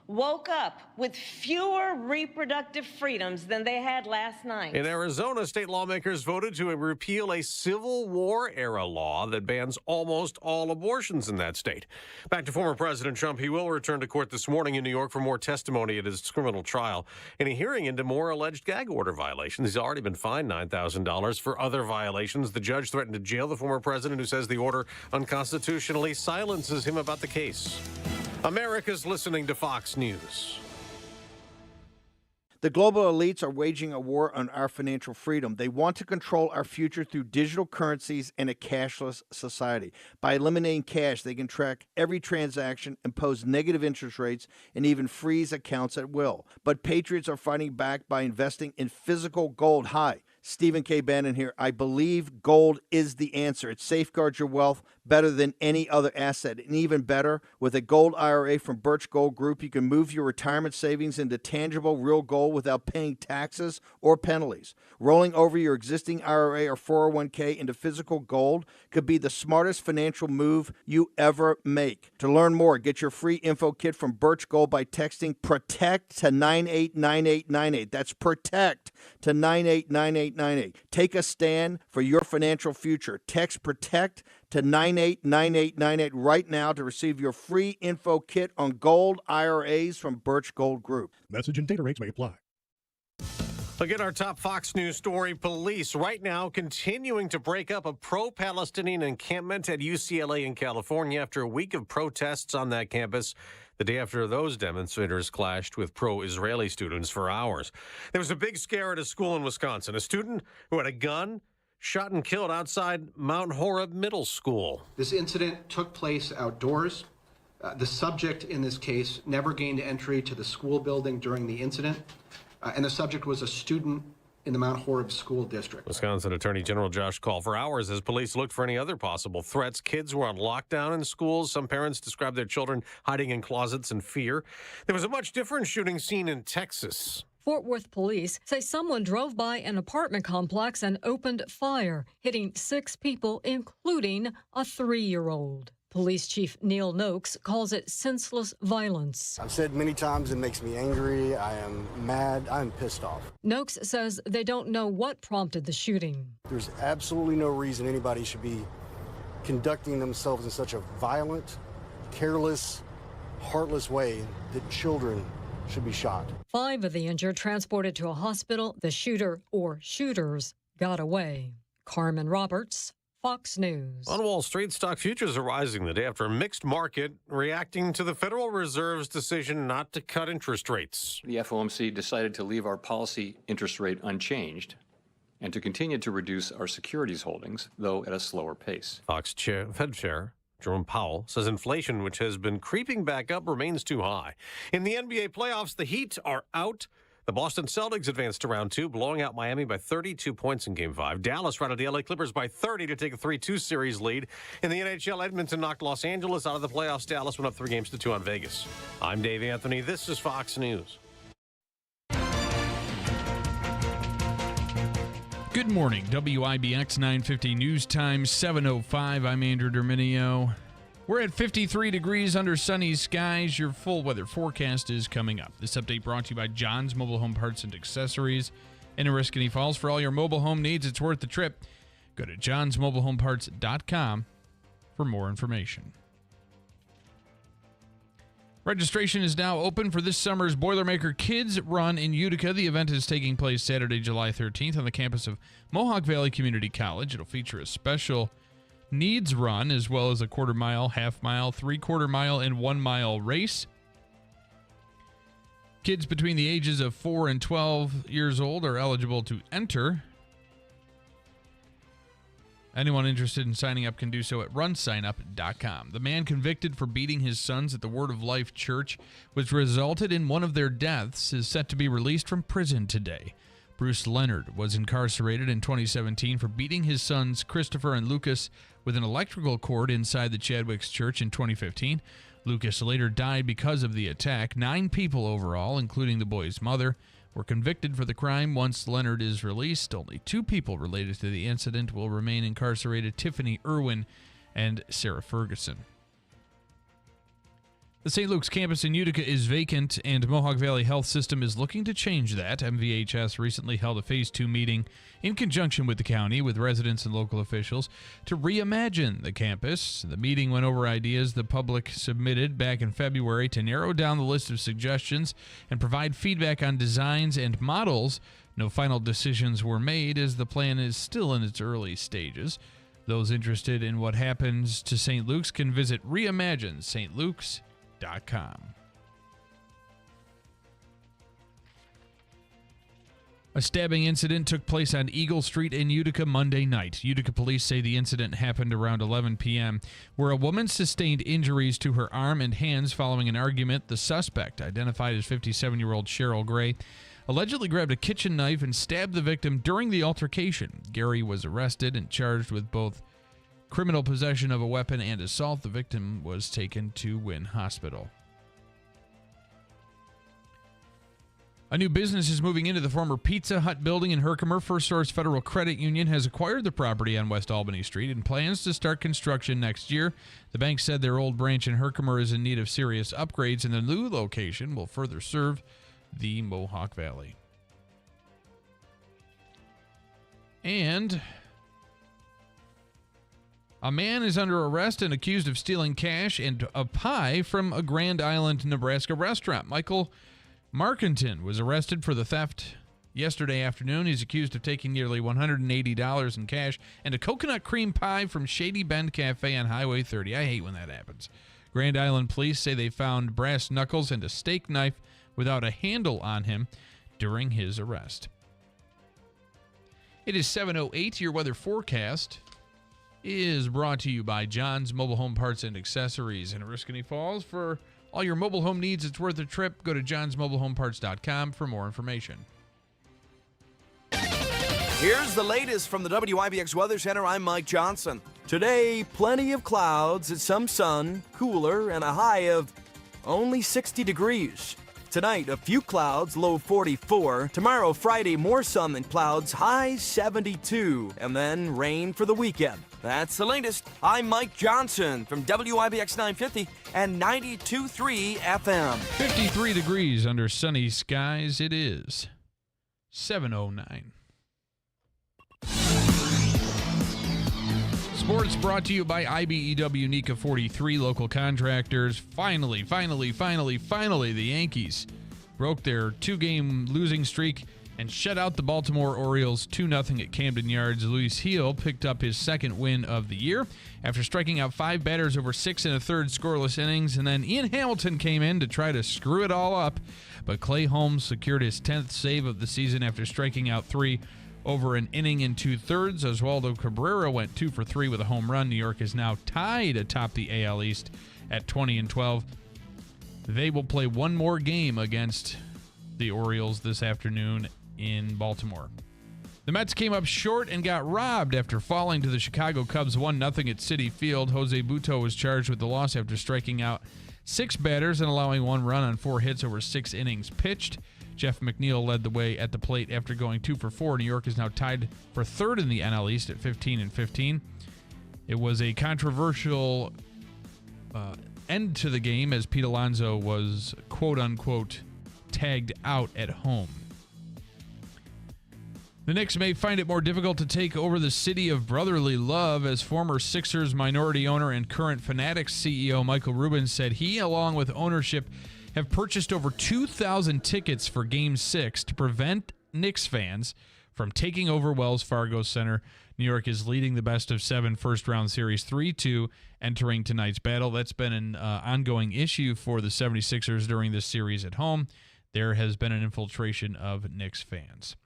woke up with fewer reproductive freedoms than they had last night. In Arizona, state lawmakers voted to repeal a Civil War-era law that bans almost all abortions in that state. Back to former President Trump. He will return to court this morning in New York for more testimony at his criminal trial. In a hearing into more alleged gag order violations, he's already been fined $9,000 for other violations. The judge threatened to jail the former president, who says the order unconstitutionally silences him about the case. America's listening to Fox News. The global elites are waging a war on our financial freedom. They want to control our future through digital currencies and a cashless society. By eliminating cash, they can track every transaction, impose negative interest rates, and even freeze accounts at will. But patriots are fighting back by investing in physical gold. Hi, Stephen K. Bannon here. I believe gold is the answer. It safeguards your wealth better than any other asset. And even better, with a gold IRA from Birch Gold Group, you can move your retirement savings into tangible real gold without paying taxes or penalties. Rolling over your existing IRA or 401k into physical gold could be the smartest financial move you ever make. To learn more, get your free info kit from Birch Gold by texting PROTECT to 989898. That's PROTECT to 989898. Take a stand for your financial future. Text PROTECT to 989898 right now to receive your free info kit on gold IRAs from Birch Gold Group. Message and data rates may apply. Again, our top Fox News story. Police right now continuing to break up a pro-Palestinian encampment at UCLA in California after a week of protests on that campus. The day after those demonstrators clashed with pro-Israeli students for hours. There was a big scare at a school in Wisconsin. A student who had a gun shot and killed outside Mount Horeb Middle School. This incident took place outdoors. The subject in this case never gained entry to the school building during the incident. And the subject was a student in the Mount Horeb School District. Wisconsin Attorney General Josh called for hours as police looked for any other possible threats. Kids were on lockdown in schools. Some parents described their children hiding in closets in fear. There was a much different shooting scene in Texas. Fort Worth police say someone drove by an apartment complex and opened fire, hitting 6 people, including a 3-year-old. Police Chief Neil Noakes calls it senseless violence. I've said many times it makes me angry. I am mad. I'm pissed off. Noakes says they don't know what prompted the shooting. There's absolutely no reason anybody should be conducting themselves in such a violent, careless, heartless way that children should be shot. 5 of the injured transported to a hospital. The shooter or shooters got away. Carmen Roberts, Fox News. On Wall Street, stock futures are rising the day after a mixed market reacting to the Federal Reserve's decision not to cut interest rates. The FOMC decided to leave our policy interest rate unchanged and to continue to reduce our securities holdings, though at a slower pace. Fed Chair Jerome Powell says inflation, which has been creeping back up, remains too high. In the NBA playoffs, the Heat are out. The Boston Celtics advanced to round 2, blowing out Miami by 32 points in Game 5. Dallas routed the LA Clippers by 30 to take a 3-2 series lead. In the NHL, Edmonton knocked Los Angeles out of the playoffs. Dallas went up 3-2 on Vegas. I'm Dave Anthony. This is Fox News. Good morning. WIBX 950 News Time 7:05. I'm Andrew Derminio. We're at 53 degrees under sunny skies. Your full weather forecast is coming up. This update brought to you by John's Mobile Home Parts and Accessories in Oriskany Falls. For all your mobile home needs, it's worth the trip. Go to johnsmobilehomeparts.com for more information. Registration is now open for this summer's Boilermaker Kids Run in Utica. The event is taking place Saturday, July 13th on the campus of Mohawk Valley Community College. It'll feature a special needs run as well as a quarter-mile, half-mile, three-quarter-mile, and 1-mile race. Kids between the ages of 4 and 12 years old are eligible to enter. Anyone interested in signing up can do so at runsignup.com. The man convicted for beating his sons at the Word of Life Church, which resulted in one of their deaths, is set to be released from prison today. Bruce Leonard was incarcerated in 2017 for beating his sons Christopher and Lucas with an electrical cord inside the Chadwick's church in 2015. Lucas later died because of the attack. 9 people overall, including the boy's mother, were convicted for the crime. Once Leonard is released, only 2 people related to the incident will remain incarcerated: Tiffany Irwin and Sarah Ferguson. The St. Luke's campus in Utica is vacant, and Mohawk Valley Health System is looking to change that. MVHS recently held a Phase 2 meeting in conjunction with the county, with residents and local officials, to reimagine the campus. The meeting went over ideas the public submitted back in February to narrow down the list of suggestions and provide feedback on designs and models. No final decisions were made, as the plan is still in its early stages. Those interested in what happens to St. Luke's can visit reimaginestluke's.com. A stabbing incident took place on Eagle Street in Utica Monday night. Utica police say the incident happened around 11 p.m., where a woman sustained injuries to her arm and hands following an argument. The suspect, identified as 57-year-old Cheryl Gray, allegedly grabbed a kitchen knife and stabbed the victim during the altercation. Gary was arrested and charged with both criminal possession of a weapon and assault. The victim was taken to Wynn Hospital. A new business is moving into the former Pizza Hut building in Herkimer. First Source Federal Credit Union has acquired the property on West Albany Street and plans to start construction next year. The bank said their old branch in Herkimer is in need of serious upgrades, and the new location will further serve the Mohawk Valley. And a man is under arrest and accused of stealing cash and a pie from a Grand Island, Nebraska restaurant. Michael Markinton was arrested for the theft yesterday afternoon. He's accused of taking nearly $180 in cash and a coconut cream pie from Shady Bend Cafe on Highway 30. I hate when that happens. Grand Island police say they found brass knuckles and a steak knife without a handle on him during his arrest. It is 7:08. Your weather forecast is brought to you by John's Mobile Home Parts and Accessories in Oriskany Falls. For all your mobile home needs, it's worth a trip. Go to johnsmobilehomeparts.com for more information. Here's the latest from the WIBX Weather Center. I'm Mike Johnson. Today, plenty of clouds, some sun, cooler, and a high of only 60 degrees. Tonight, a few clouds, low 44. Tomorrow, Friday, more sun than clouds, high 72. And then rain for the weekend. That's the latest. I'm Mike Johnson from WIBX 950 and 92.3 FM. 53 degrees under sunny skies. It is 7:09. Sports brought to you by IBEW NECA 43 local contractors. Finally, the Yankees broke their two-game losing streak and shut out the Baltimore Orioles 2-0 at Camden Yards. Luis Gil picked up his second win of the year after striking out 5 batters over 6 1/3 scoreless innings, and then Ian Hamilton came in to try to screw it all up, but Clay Holmes secured his 10th save of the season after striking out 3 over an inning and 2/3. Oswaldo Cabrera went 2 for 3 with a home run. New York is now tied atop the AL East at 20-12. They will play one more game against the Orioles this afternoon in Baltimore. The Mets came up short and got robbed after falling to the Chicago Cubs 1-0 at Citi Field. Jose Butto was charged with the loss after striking out 6 batters and allowing 1 run on 4 hits over 6 innings pitched. Jeff McNeil led the way at the plate after going 2 for 4. New York is now tied for third in the NL East at 15-15. It was a controversial end to the game as Pete Alonso was quote-unquote tagged out at home. The Knicks may find it more difficult to take over the city of brotherly love, as former Sixers minority owner and current Fanatics CEO Michael Rubin said he, along with ownership, have purchased over 2,000 tickets for Game 6 to prevent Knicks fans from taking over Wells Fargo Center. New York is leading the best-of-7 first-round series 3-2 entering tonight's battle. That's been an ongoing issue for the 76ers during this series at home. There has been an infiltration of Knicks fans.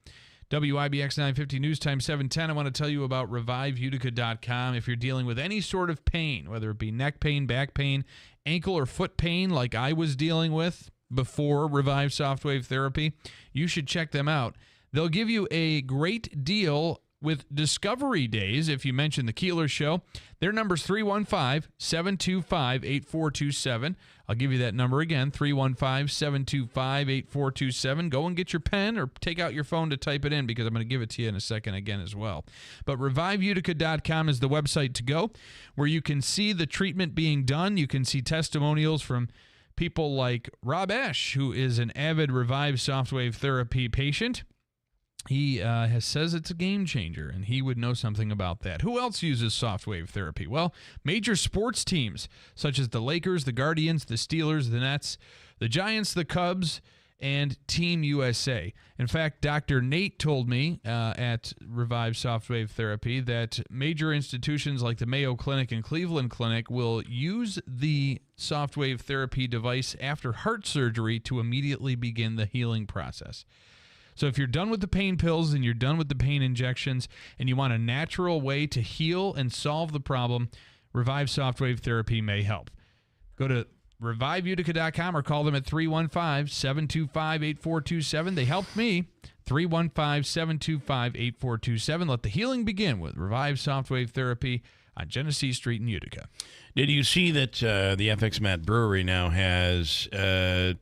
WIBX 950 News Time 710. I want to tell you about ReviveUtica.com. If you're dealing with any sort of pain, whether it be neck pain, back pain, ankle or foot pain like I was dealing with before Revive Softwave Therapy, you should check them out. They'll give you a great deal with Discovery Days if you mention the Keeler Show. Their number's 315-725-8427. I'll give you that number again, 315-725-8427. Go and get your pen or take out your phone to type it in, because I'm going to give it to you in a second again as well. But ReviveUtica.com is the website to go, where you can see the treatment being done. You can see testimonials from people like Rob Esch, who is an avid Revive Softwave therapy patient. He says it's a game changer, and he would know something about that. Who else uses Softwave therapy? Well, major sports teams such as the Lakers, the Guardians, the Steelers, the Nets, the Giants, the Cubs, and Team USA. In fact, Dr. Nate told me at Revive Softwave Therapy that major institutions like the Mayo Clinic and Cleveland Clinic will use the Softwave therapy device after heart surgery to immediately begin the healing process. So if you're done with the pain pills and you're done with the pain injections and you want a natural way to heal and solve the problem, Revive Softwave Therapy may help. Go to ReviveUtica.com or call them at 315-725-8427. They helped me. 315-725-8427. Let the healing begin with Revive Softwave Therapy on Genesee Street in Utica. Did you see that the FX Matt Brewery now has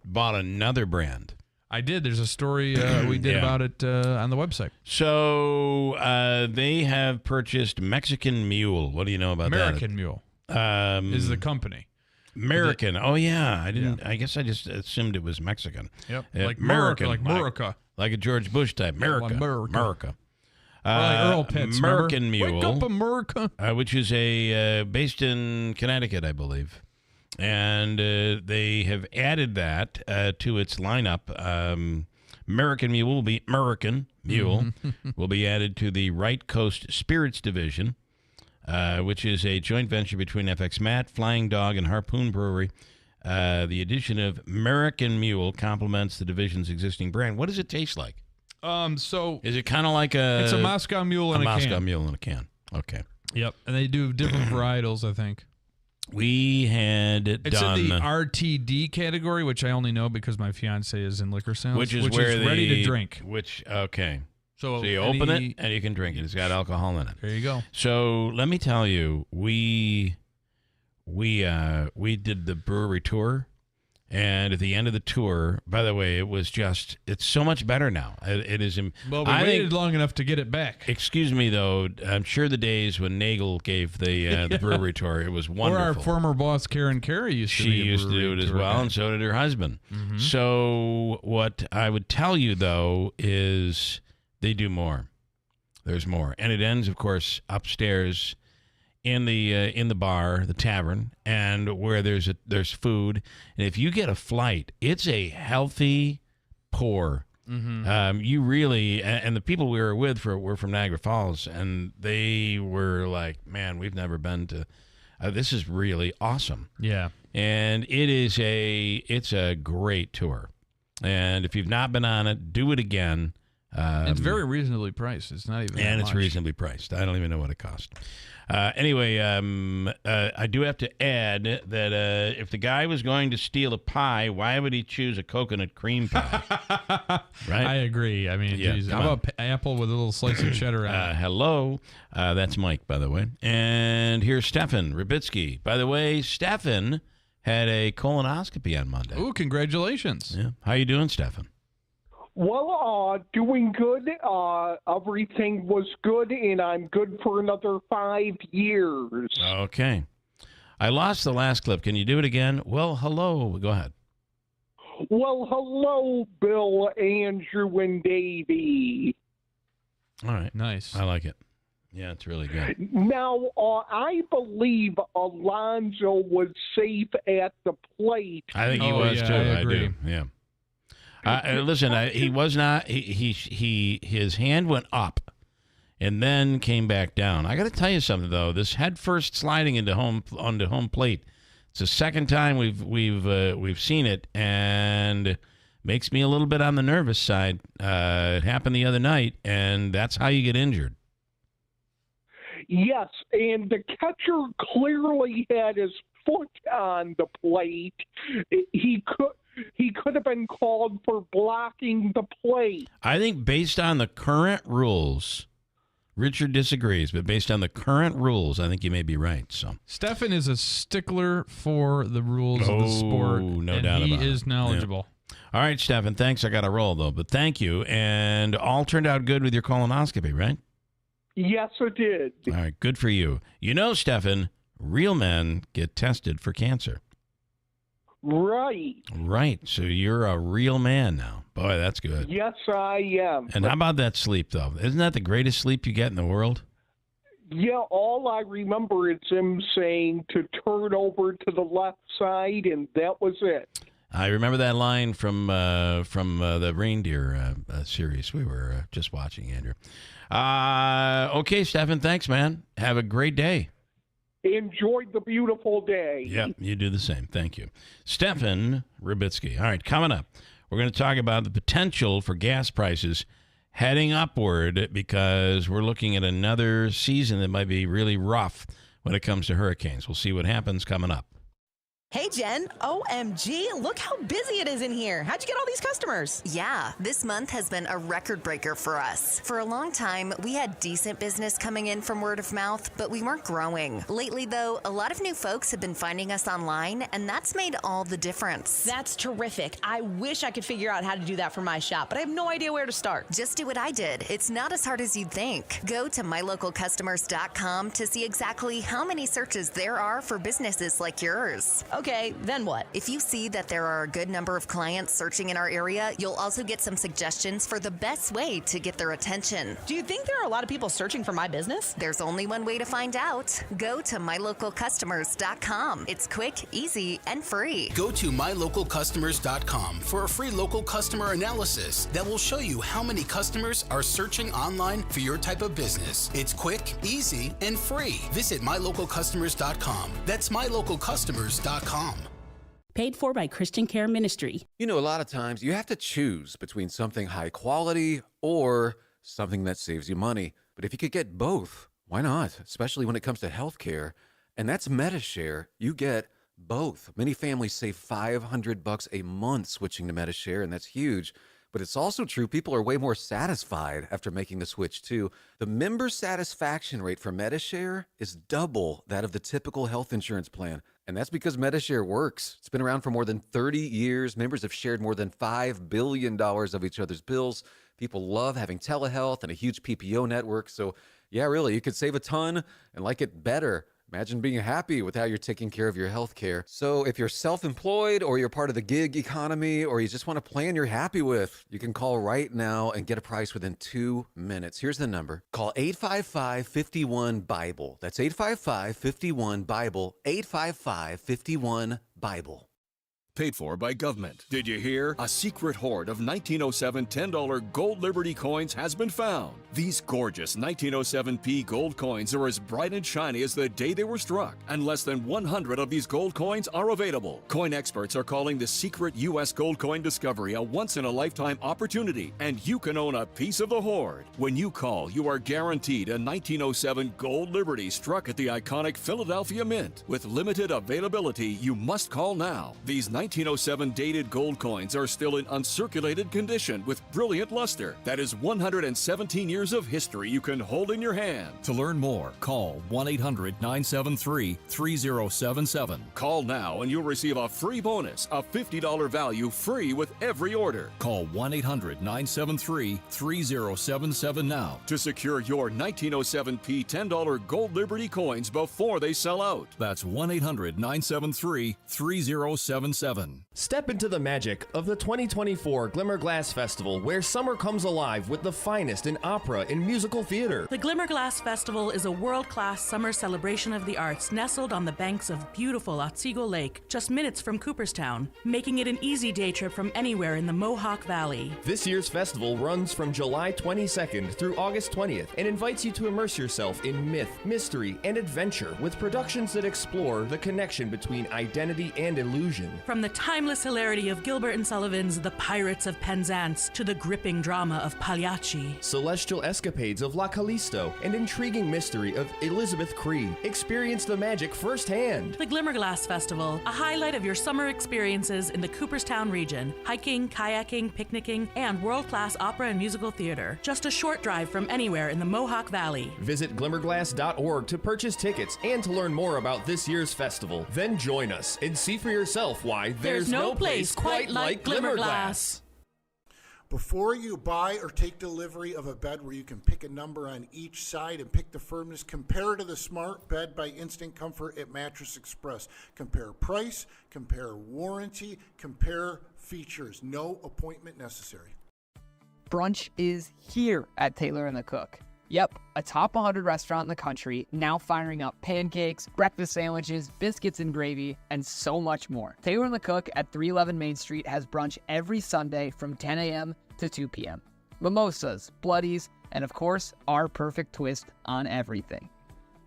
bought another brand? I did. There's a story we did about it on the website. So they have purchased Mexican Mule. What do you know about American that? Mule is the company. American. Oh, yeah. I didn't. Yeah. I guess I just assumed it was Mexican. Yep. Like American. Like Murica. Like a George Bush type. America. America. Like Earl Pitts, American remember? Mule. Wake up, America. Which is based in Connecticut, I believe. And they have added that to its lineup. American Mule will be will be added to the Right Coast Spirits division, which is a joint venture between FX Matt, Flying Dog, and Harpoon Brewery. The addition of American Mule complements the division's existing brand. What does it taste like? So is it kind of like it's a Moscow Mule in a can? Moscow Mule in a can. Okay. Yep, and they do different varietals, I think. We had it's done in the RTD category, which I only know because my fiance is in liquor sales, which is ready to drink. Okay. So you open it and you can drink it. It's got alcohol in it. There you go. So let me tell you, we did the brewery tour, and at the end of the tour, by the way, it's so much better now. It is. Well, we waited long enough to get it back. Excuse me, though. I'm sure the days when Nagel gave the brewery tour, it was wonderful. Or our former boss Karen Carey used to. She used to do it as well, and so did her husband. Mm-hmm. So what I would tell you though is they do more. There's more, and it ends, of course, upstairs in the bar, the tavern, and where there's food. And if you get a flight, it's a healthy pour. Mm-hmm. You really, and the people we were with were from Niagara Falls, and they were like, "Man, we've never been to. This is really awesome." Yeah, and it's a great tour. And if you've not been on it, do it again. It's very reasonably priced. It's not even that it's much. reasonably priced. I don't even know what it cost. Anyway, I do have to add that if the guy was going to steal a pie, why would he choose a coconut cream pie? Right? I agree. I mean, geez, how about apple with a little slice of cheddar on it? Hello. That's Mike, by the way. And here's Stefan Rabitsky. By the way, Stefan had a colonoscopy on Monday. Ooh, congratulations. Yeah. How you doing, Stefan? Well, doing good. Everything was good, and I'm good for another 5 years. Okay. I lost the last clip. Can you do it again? Well, hello. Go ahead. Well, hello, Bill, Andrew, and Davey. All right. Nice. I like it. Yeah, it's really good. Now, I believe Alonzo was safe at the plate. I think he was, too. I agree. Yeah. Listen, he was not. His hand went up, and then came back down. I got to tell you something though. This head first sliding onto home plate. It's the second time we've seen it, and makes me a little bit on the nervous side. It happened the other night, and that's how you get injured. Yes, and the catcher clearly had his foot on the plate. He could have been called for blocking the plate. I think based on the current rules, Richard disagrees, but based on the current rules, I think you may be right. So Stefan is a stickler for the rules of the sport. No doubt about it. He is knowledgeable. Yeah. All right, Stefan, thanks. I got to roll, though, but thank you. And all turned out good with your colonoscopy, right? Yes, it did. All right, good for you. You know, Stefan, real men get tested for cancer. Right. Right. So you're a real man now. Boy, that's good. Yes, I am. And how about that sleep, though? Isn't that the greatest sleep you get in the world? Yeah, all I remember is him saying to turn over to the left side, and that was it. I remember that line from the reindeer series we were just watching, Andrew. Okay, Stefan, thanks, man. Have a great day. Enjoyed the beautiful day. Yep, you do the same. Thank you. Stefan Rabitsky. All right, coming up, we're going to talk about the potential for gas prices heading upward because we're looking at another season that might be really rough when it comes to hurricanes. We'll see what happens coming up. Hey, Jen. OMG, look how busy it is in here. How'd you get all these customers? Yeah, this month has been a record breaker for us. For a long time, we had decent business coming in from word of mouth, but we weren't growing. Lately, though, a lot of new folks have been finding us online, and that's made all the difference. That's terrific. I wish I could figure out how to do that for my shop, but I have no idea where to start. Just do what I did. It's not as hard as you'd think. Go to mylocalcustomers.com to see exactly how many searches there are for businesses like yours. Okay, then what? If you see that there are a good number of clients searching in our area, you'll also get some suggestions for the best way to get their attention. Do you think there are a lot of people searching for my business? There's only one way to find out. Go to mylocalcustomers.com. It's quick, easy, and free. Go to mylocalcustomers.com for a free local customer analysis that will show you how many customers are searching online for your type of business. It's quick, easy, and free. Visit mylocalcustomers.com. That's mylocalcustomers.com. Paid for by Christian Care Ministry. You know, a lot of times you have to choose between something high quality or something that saves you money. But if you could get both, why not? Especially when it comes to healthcare. And that's MediShare. You get both. Many families save $500 a month switching to MediShare, and that's huge. But it's also true people are way more satisfied after making the switch, too. The member satisfaction rate for MediShare is double that of the typical health insurance plan. And that's because MediShare works. It's been around for more than 30 years. Members have shared more than $5 billion of each other's bills. People love having telehealth and a huge PPO network. So, yeah, really, you could save a ton and like it better. Imagine being happy with how you're taking care of your health care. So if you're self-employed or you're part of the gig economy or you just want a plan you're happy with, you can call right now and get a price within 2 minutes. Here's the number. Call 855-51-BIBLE. That's 855-51-BIBLE. 855-51-BIBLE. Paid for by government. Did you hear? A secret hoard of 1907 $10 gold Liberty coins has been found. These gorgeous 1907p gold coins are as bright and shiny as the day they were struck, and less than 100 of these gold coins are available. Coin experts are calling the secret U.S. gold coin discovery a once-in-a-lifetime opportunity, and you can own a piece of the hoard. When you call, you are guaranteed a 1907 gold Liberty struck at the iconic Philadelphia Mint. With limited availability, you must call now. These 1907 dated gold coins are still in uncirculated condition with brilliant luster. That is 117 years of history you can hold in your hand. To learn more, call 1-800-973-3077. Call now and you'll receive a free bonus, a $50 value free with every order. Call 1-800-973-3077 now to secure your 1907p $10 gold Liberty coins before they sell out. That's 1-800-973-3077. Step into the magic of the 2024 Glimmerglass Festival, where summer comes alive with the finest in opera and musical theater. The Glimmerglass Festival is a world-class summer celebration of the arts nestled on the banks of beautiful Otsego Lake, just minutes from Cooperstown, making it an easy day trip from anywhere in the Mohawk Valley. This year's festival runs from July 22nd through August 20th and invites you to immerse yourself in myth, mystery, and adventure with productions that explore the connection between identity and illusion. From the timeless hilarity of Gilbert and Sullivan's The Pirates of Penzance to the gripping drama of Pagliacci. Celestial escapades of La Callisto and intriguing mystery of Elizabeth Cree. Experience the magic firsthand. The Glimmerglass Festival, a highlight of your summer experiences in the Cooperstown region. Hiking, kayaking, picnicking, and world-class opera and musical theater. Just a short drive from anywhere in the Mohawk Valley. Visit glimmerglass.org to purchase tickets and to learn more about this year's festival. Then join us and see for yourself why there's no place quite like Glimmerglass. Before you buy or take delivery of a bed where you can pick a number on each side and pick the firmness, compare to the Smart Bed by Instant Comfort at Mattress Express. Compare price, compare warranty, compare features. No appointment necessary. Brunch is here at Taylor & the Cook. Yep, a top 100 restaurant in the country, now firing up pancakes, breakfast sandwiches, biscuits and gravy, and so much more. Taylor & the Cook at 311 Main Street has brunch every Sunday from 10 a.m. to 2 p.m. Mimosas, bloodies, and of course, our perfect twist on everything.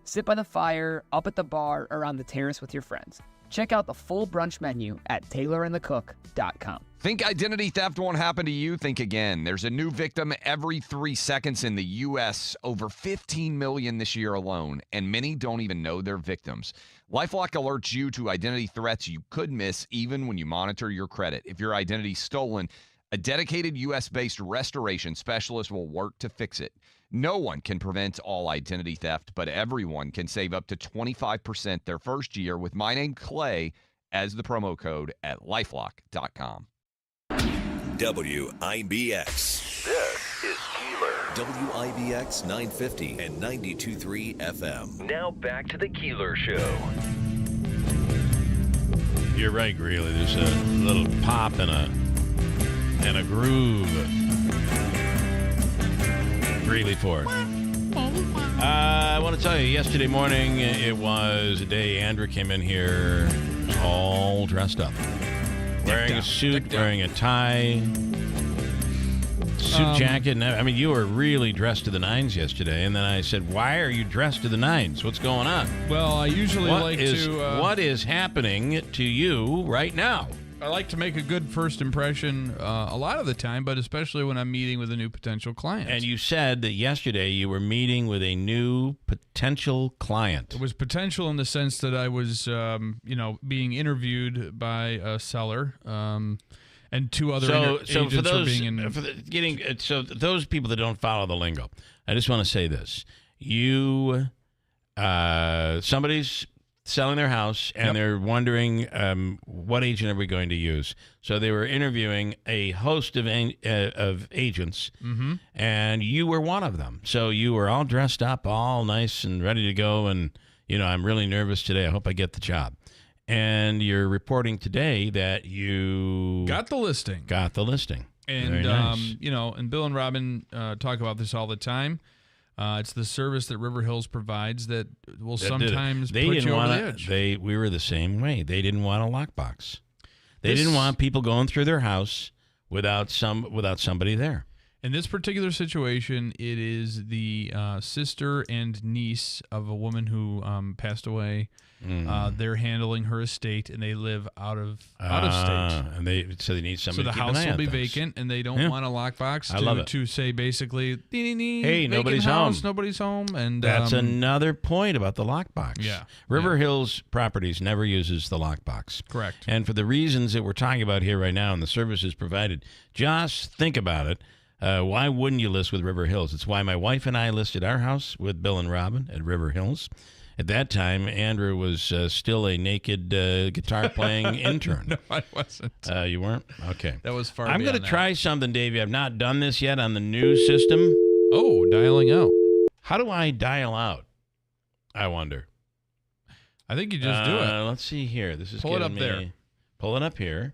Sit by the fire, up at the bar, or on the terrace with your friends. Check out the full brunch menu at taylorandthecook.com. Think identity theft won't happen to you? Think again. There's a new victim every 3 seconds in the U.S., over 15 million this year alone, and many don't even know they're victims. LifeLock alerts you to identity threats you could miss even when you monitor your credit. If your identity's stolen, a dedicated U.S.-based restoration specialist will work to fix it. No one can prevent all identity theft, but everyone can save up to 25% their first year with my name, Clay, as the promo code at LifeLock.com. WIBX. This is Keeler. WIBX 950 and 92.3 FM. Now back to the Keeler Show. You're right, Greeley. There's a little pop and a groove. Greeley for it. I want to tell you, yesterday morning, it was a day Andrew came in here all dressed up. Wearing a suit, wearing a tie, suit jacket. I mean, you were really dressed to the nines yesterday. And then I said, why are you dressed to the nines? What's going on? Well, I usually what is happening to you right now? I like to make a good first impression a lot of the time, but especially when I'm meeting with a new potential client. And you said that yesterday you were meeting with a new potential client. It was potential in the sense that I was, being interviewed by a seller, and two other agents for those, were being in. So those people that don't follow the lingo, I just want to say this: somebody's selling their house, and they're wondering what agent are we going to use. So they were interviewing a host of agents, and you were one of them. So you were all dressed up, all nice and ready to go, and, I'm really nervous today. I hope I get the job. And you're reporting today that you got the listing. And, Very nice. And Bill and Robin talk about this all the time. It's the service that River Hills provides that will sometimes put you over the edge. We were the same way. They didn't want a lockbox. They didn't want people going through their house without somebody there. In this particular situation, it is the sister and niece of a woman who passed away. They're handling her estate, and they live out of state. And they need somebody. So to the keep house an eye will on be things. vacant, and they don't want a lockbox to say basically, hey, nobody's house, home. Nobody's home, and that's another point about the lockbox. Yeah, River Hills Properties never uses the lockbox. Correct. And for the reasons that we're talking about here right now, and the services provided, just think about it. Why wouldn't you list with River Hills? It's why my wife and I listed our house with Bill and Robin at River Hills. At that time, Andrew was still a naked guitar-playing intern. No, I wasn't. You weren't? Okay. That was far I'm going to try something, Davey. I've not done this yet on the new system. Oh, dialing out. How do I dial out? I wonder. I think you just do it. Let's see here. This is Pull it up there. Pull it up here.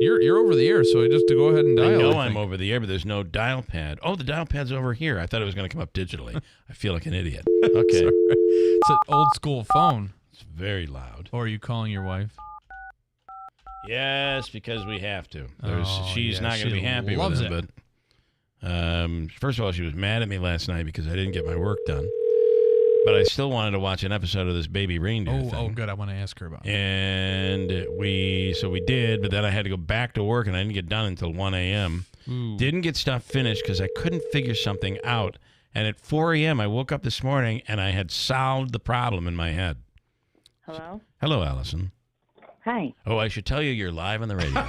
You're over the air, so just to go ahead and dial. I know I'm over the air, but there's no dial pad. Oh, the dial pad's over here. I thought it was going to come up digitally. I feel like an idiot. Okay. It's an old school phone. It's very loud. Or are you calling your wife? Yes, because we have to. She's not going to she be happy loves with it. But first of all, she was mad at me last night because I didn't get my work done. But I still wanted to watch an episode of this baby reindeer thing. Oh, good. I want to ask her about it. And we did, but then I had to go back to work, and I didn't get done until 1 a.m. Didn't get stuff finished because I couldn't figure something out. And at 4 a.m., I woke up this morning, and I had solved the problem in my head. Hello? Hello, Allison. Hi. Oh, I should tell you you're live on the radio.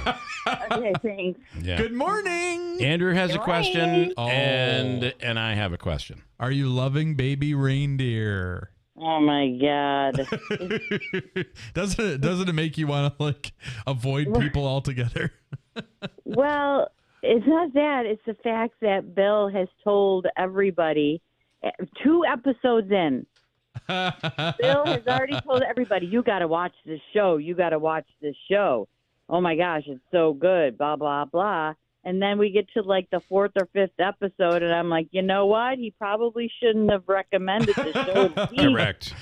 Okay, thanks. Yeah. Good morning. Andrew has a question, morning. and I have a question. Are you loving baby reindeer? Oh my God. Doesn't it make you want to avoid people altogether? Well, It's not that. It's the fact that Bill has told everybody 2 episodes in. Bill has already told everybody, you got to watch this show. You got to watch this show. Oh, my gosh, it's so good, blah, blah, blah. And then we get to like the 4th or 5th episode, and I'm like, you know what? He probably shouldn't have recommended the show to Correct.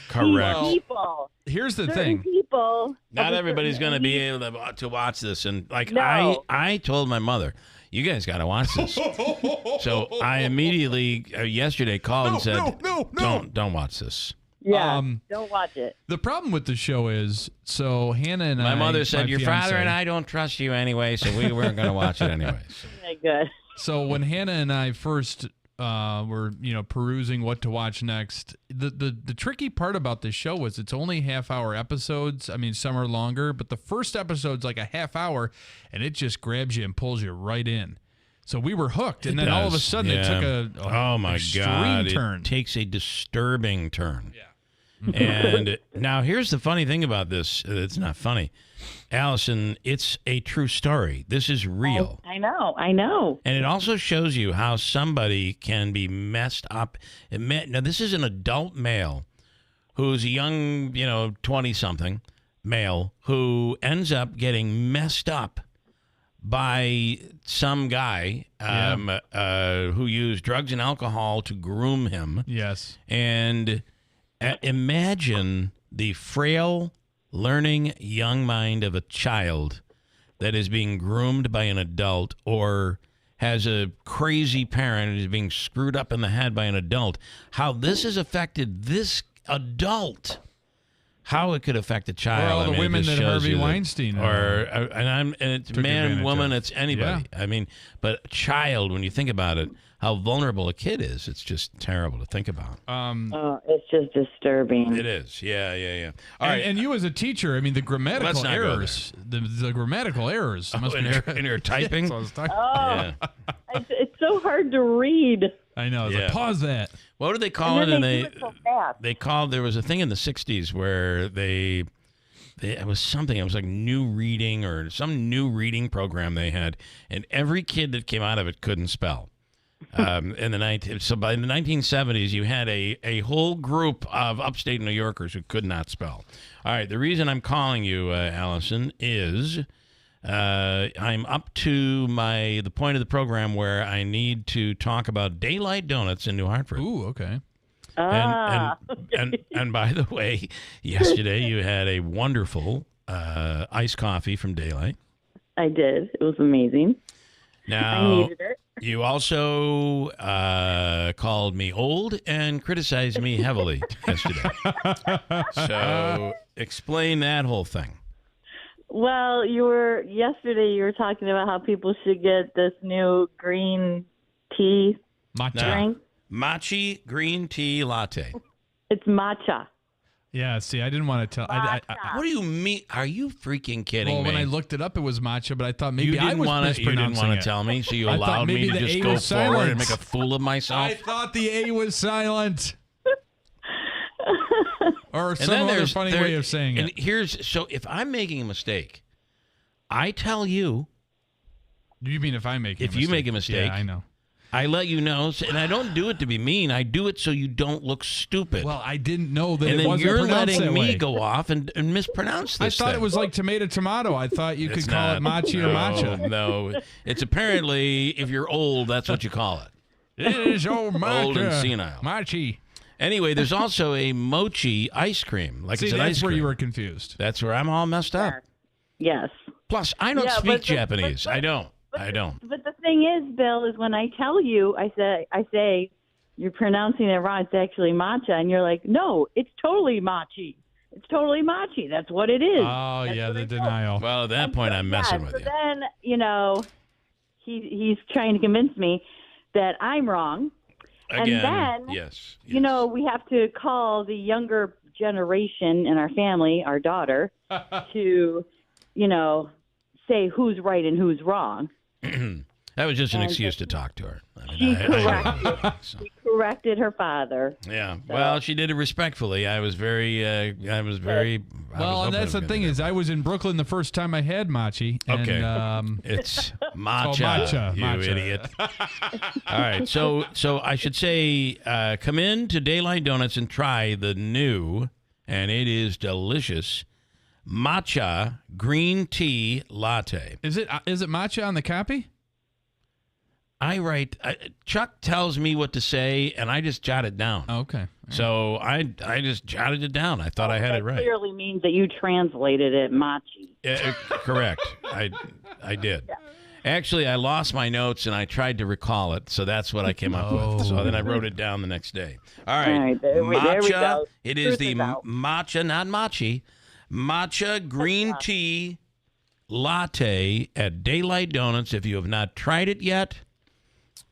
people. Here's the Certain thing. people. Not everybody's going to be able to watch this. And like No. I told my mother, you guys got to watch this. So I immediately yesterday called and said, don't watch this. Yeah, don't watch it. The problem with the show is, so Hannah and My mother said, your fiance, father and I don't trust you anyway, so we weren't going to watch it anyway. Okay, good. So when Hannah and I first were, perusing what to watch next, the tricky part about this show was it's only half-hour episodes. I mean, some are longer, but the first episode's like a half hour, and it just grabs you and pulls you right in. So we were hooked, and then all of a sudden it took a oh my God, turn. It takes a disturbing turn. Yeah. And now here's the funny thing about this. It's not funny. Allison, it's a true story. This is real. I know. And it also shows you how somebody can be messed up. Now, this is an adult male who's a young, 20-something male who ends up getting messed up by some guy who used drugs and alcohol to groom him. Yes. And imagine the frail, learning young mind of a child that is being groomed by an adult or has a crazy parent and is being screwed up in the head by an adult. How this has affected this adult. How it could affect a child. Or all the women that Harvey Weinstein. And it's man, woman, it's anybody. Yeah. I mean, but a child, when you think about it, how vulnerable a kid is, it's just terrible to think about. It's just disturbing. It is. Yeah. All right. And you as a teacher, I mean, the grammatical errors. The grammatical errors. Must in her typing? It's so hard to read. I know. Like, pause that. What do they call it? And they do it so fast. They called, there was a thing in the 60s where it was something, it was like new reading or some new reading program they had, and every kid that came out of it couldn't spell. So by the 1970s, you had a whole group of upstate New Yorkers who could not spell. All right, the reason I'm calling you, Allison, is I'm up to the point of the program where I need to talk about Daylight Donuts in New Hartford. Ooh, okay. And by the way, yesterday you had a wonderful iced coffee from Daylight. I did. It was amazing. Now, I needed it. You also called me old and criticized me heavily yesterday. So explain that whole thing. Well, yesterday you were talking about how people should get this new green tea drink. Matcha green tea latte. It's matcha. Yeah, see, I didn't want to tell. What do you mean? Are you freaking kidding me? Well, when I looked it up, it was matcha, but I thought maybe I was mispronouncing You didn't want it. to tell me, so you allowed me to just go forward and make a fool of myself? I thought the A was silent. Or some other funny way of saying it. So if I'm making a mistake, I tell you. You mean if I make a mistake? If you make a mistake. Yeah, I know. I let you know, and I don't do it to be mean. I do it so you don't look stupid. Well, I didn't know that and it wasn't then you're letting me way. go off and mispronounce this I thought thing. it was like tomato. I thought you could call it machi or matcha. No, it's apparently, if you're old, that's what you call it. It is old matcha. Old and senile. Machi. Anyway, there's also a mochi ice cream. Like See, it's an that's ice cream. where you were confused. That's where I'm all messed up. Yes. Plus, I don't speak Japanese. I don't. But the thing is, Bill, is when I tell you, I say, you're pronouncing it wrong. It's actually matcha, and you're like, no, it's totally machi. It's totally machi. That's what it is. Oh, yeah, the denial. Well, at that point, I'm messing with you. Then, he's trying to convince me that I'm wrong. Again, and then, yes. We have to call the younger generation in our family, our daughter, to, say who's right and who's wrong. That was just an And excuse to talk to her. I mean, She corrected her father. Yeah. So- Well, she did it respectfully. I was very. Well, and that's the thing is, I was in Brooklyn the first time I had matcha. Okay. And, it's matcha. matcha, you matcha. idiot. All right. So I should say, come in to Daylight Donuts and try the new, and it is delicious, matcha green tea latte. Is it matcha on the copy? Chuck tells me what to say, and I just jot it down. Okay. So I just jotted it down. I thought I had it right. Clearly means that you translated it machi. Correct. I did. Yeah. Actually, I lost my notes, and I tried to recall it, so that's what I came up with. So then I wrote it down the next day. All right. There we matcha. go. It is the matcha, not machi, matcha green tea latte at Daylight Donuts. If you have not tried it yet,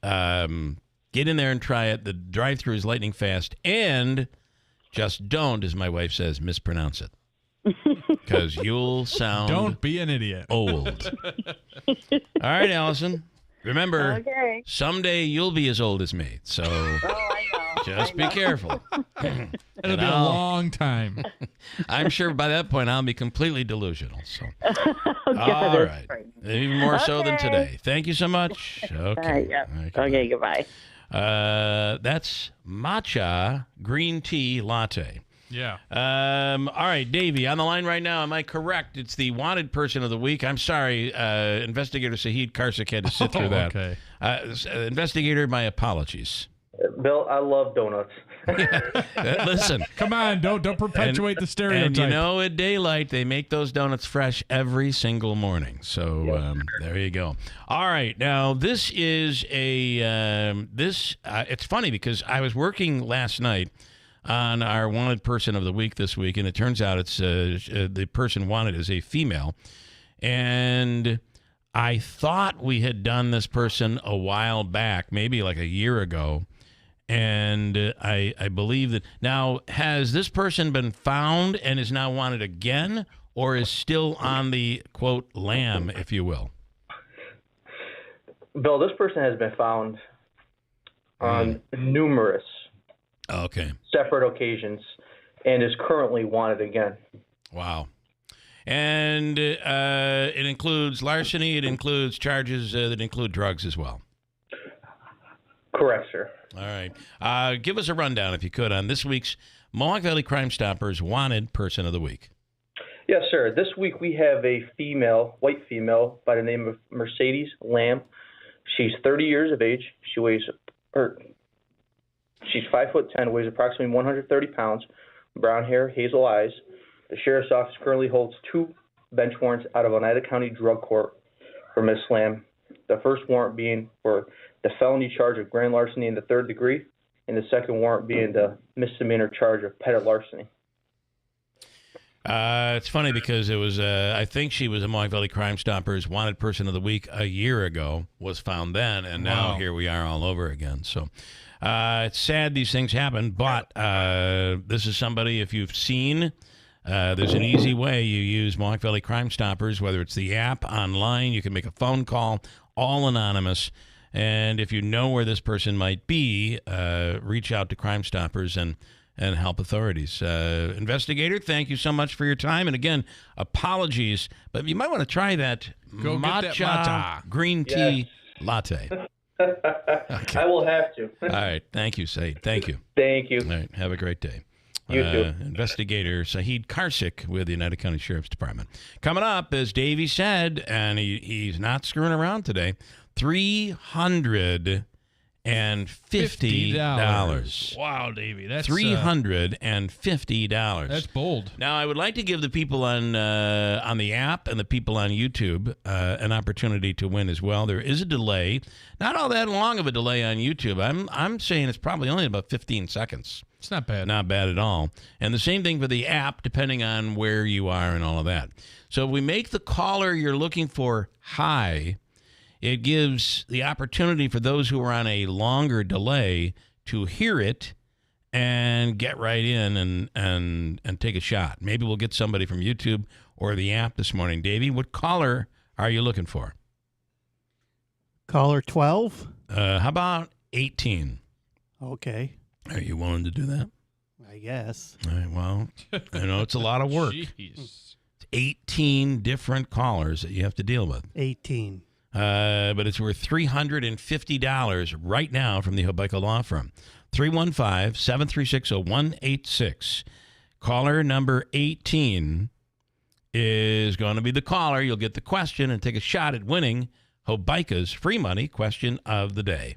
get in there and try it. The drive-thru is lightning fast, and just don't, as my wife says, mispronounce it, because you'll sound Don't be an idiot. Old. All right, Allison. Remember, someday you'll be as old as me, so just be careful. It'll be a long time. I'm sure by that point I'll be completely delusional. So, God, all right, even more so than today. Thank you so much. Okay. Okay, goodbye. That's matcha green tea latte. Yeah. All right, Davey, on the line right now. Am I correct? It's the wanted person of the week. I'm sorry, Investigator Sahid Karsik had to sit through that. Okay. Investigator, my apologies. Bill, I love donuts. Listen. Come on, don't perpetuate the stereotype. And you know, at Daylight, they make those donuts fresh every single morning. So there you go. All right. Now, this is it's funny because I was working last night on our wanted person of the week this week, and it turns out it's the person wanted is a female. And I thought we had done this person a while back, maybe like a year ago. And I believe that now, has this person been found and is now wanted again, or is still on the, quote, lam, if you will? Bill, this person has been found on numerous separate occasions and is currently wanted again. Wow. And it includes larceny. It includes charges that include drugs as well. Correct, sir. All right. Give us a rundown, if you could, on this week's Mohawk Valley Crimestoppers Wanted Person of the Week. Yes, sir. This week we have a white female by the name of Mercedes Lamb. She's 30 years of age. She's 5'10", weighs approximately 130 pounds, brown hair, hazel eyes. The sheriff's office currently holds 2 bench warrants out of Oneida County Drug Court for Ms. Lamb. The first warrant being for the felony charge of grand larceny in the 3rd degree, and the second warrant being the misdemeanor charge of petty larceny. It's funny because it was, I think she was a Mohawk Valley Crimestoppers Wanted Person of the Week a year ago, was found then, and now here we are all over again. So it's sad these things happen, but this is somebody, if you've seen, there's an easy way. You use Mohawk Valley Crimestoppers, whether it's the app, online, you can make a phone call, all anonymous. And if you know where this person might be, reach out to Crimestoppers and help authorities. Investigator, thank you so much for your time. And again, apologies, but you might want to try that matcha green tea latte. Okay. I will have to. All right. Thank you, Said. Thank you. Thank you. All right. Have a great day. You too. Investigator Sahid Karsik with the United County Sheriff's Department. Coming up, as Davey said, and he's not screwing around today, $350. Wow, Davey, that's $350. That's bold. Now, I would like to give the people on the app and the people on YouTube an opportunity to win as well. There is a delay, not all that long of a delay on YouTube. I'm saying it's probably only about 15 seconds. It's not bad. Not bad at all. And the same thing for the app, depending on where you are and all of that. So if we make the caller you're looking for high, it gives the opportunity for those who are on a longer delay to hear it and get right in and take a shot. Maybe we'll get somebody from YouTube or the app this morning. Davey, what caller are you looking for? Caller 12? How about 18? Okay. Are you willing to do that? I guess. All right, well, I know it's a lot of work. Jeez. 18 different callers that you have to deal with. 18. But it's worth $350 right now from the Hobeika Law Firm. 315-736-0186. Caller number 18 is going to be the caller. You'll get the question and take a shot at winning Hobeika's free money question of the day.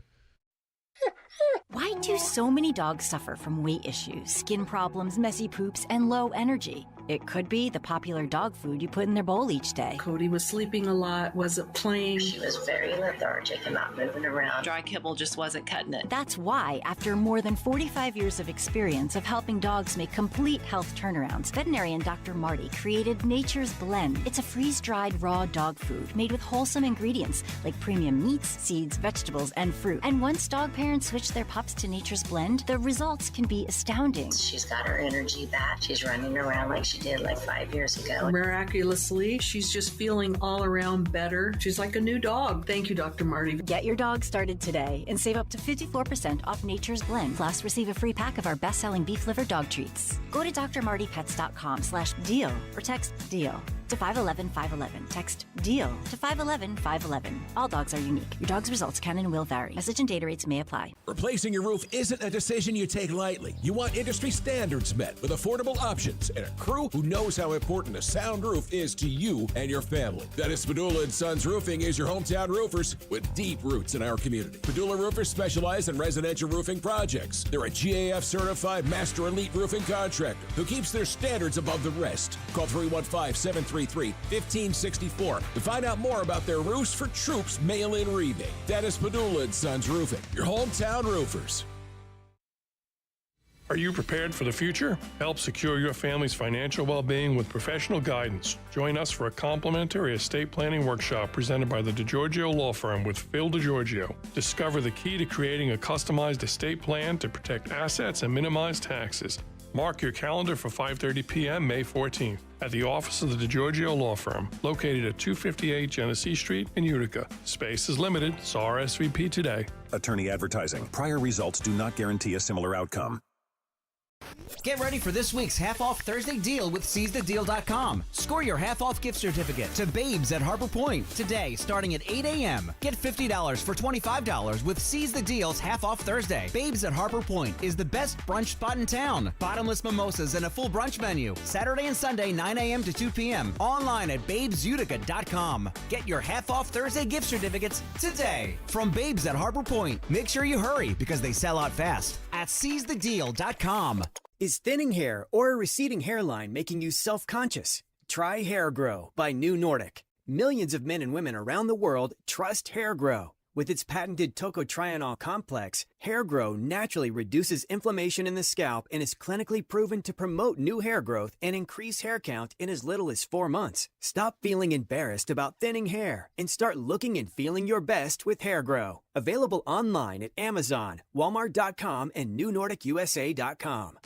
Why do so many dogs suffer from weight issues, skin problems, messy poops, and low energy? It could be the popular dog food you put in their bowl each day. Cody was sleeping a lot, wasn't playing. She was very lethargic and not moving around. Dry kibble just wasn't cutting it. That's why, after more than 45 years of experience of helping dogs make complete health turnarounds, veterinarian Dr. Marty created Nature's Blend. It's a freeze-dried raw dog food made with wholesome ingredients like premium meats, seeds, vegetables, and fruit. And once dog parents switch their pups to Nature's Blend, the results can be astounding. She's got her energy back. She's running around like she did like 5 years ago. Miraculously, she's just feeling all around better. She's like a new dog. Thank you, Dr. Marty. Get your dog started today and save up to 54% off Nature's Blend. Plus, receive a free pack of our best-selling beef liver dog treats. Go to drmartypets.com/deal or text DEAL to 511-511. Text DEAL to 511-511. All dogs are unique. Your dog's results can and will vary. Message and data rates may apply. Replacing your roof isn't a decision you take lightly. You want industry standards met with affordable options and a crew who knows how important a sound roof is to you and your family. That is Padula & Sons Roofing is your hometown roofers with deep roots in our community. Padula Roofers specialize in residential roofing projects. They're a GAF certified master elite roofing contractor who keeps their standards above the rest. Call 315-733-1564 to find out more about their roofs for troops mail-in rebate. That is Padula & Sons Roofing, your hometown roofers. Are you prepared for the future? Help secure your family's financial well-being with professional guidance. Join us for a complimentary estate planning workshop presented by the DiGiorgio Law Firm with Phil DiGiorgio. Discover the key to creating a customized estate plan to protect assets and minimize taxes. Mark your calendar for 5:30 p.m. May 14th at the office of the DiGiorgio Law Firm, located at 258 Genesee Street in Utica. Space is limited, so RSVP today. Attorney advertising. Prior results do not guarantee a similar outcome. Get ready for this week's half-off Thursday deal with SeizeTheDeal.com. Score your half-off gift certificate to Babes at Harbor Point today, starting at 8 a.m. Get $50 for $25 with Seize the Deal's half-off Thursday. Babes at Harbor Point is the best brunch spot in town. Bottomless mimosas and a full brunch menu. Saturday and Sunday, 9 a.m. to 2 p.m. Online at BabesUtica.com. Get your half-off Thursday gift certificates today from Babes at Harbor Point. Make sure you hurry because they sell out fast at SeizeTheDeal.com. Is thinning hair or a receding hairline making you self-conscious? Try Hair Grow by New Nordic. Millions of men and women around the world trust Hair Grow. With its patented tocotrienol complex, Hair Grow naturally reduces inflammation in the scalp and is clinically proven to promote new hair growth and increase hair count in as little as 4 months. Stop feeling embarrassed about thinning hair and start looking and feeling your best with Hair Grow. Available online at Amazon, Walmart.com, and NewNordicUSA.com.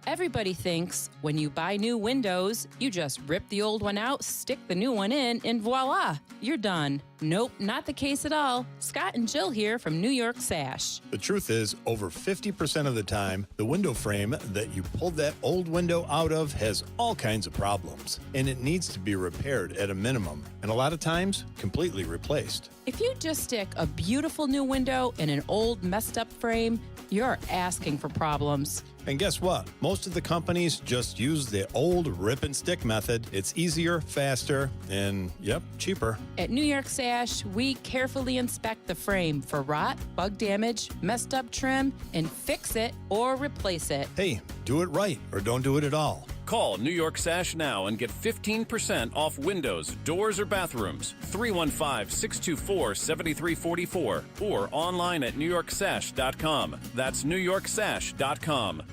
Everybody thinks when you buy new windows, you just rip the old one out, stick the new one in, and voila, you're done. Nope, not the case at all. Scott and Jill here from New York Sash. The truth is, over 50% of the time, the window frame that you pulled that old window out of has all kinds of problems, and it needs to be repaired at a minimum, and a lot of times, completely replaced. If you just stick a beautiful new window in an old, messed up frame, you're asking for problems. And guess what? Most of the companies just use the old rip and stick method. It's easier, faster, and yep, cheaper. At New York Sash, we carefully inspect the frame for rot, bug damage, messed up trim, and fix it or replace it. Hey, do it right or don't do it at all. Call New York Sash now and get 15% off windows, doors, or bathrooms. 315-624-7344 or online at NewYorkSash.com. That's NewYorkSash.com.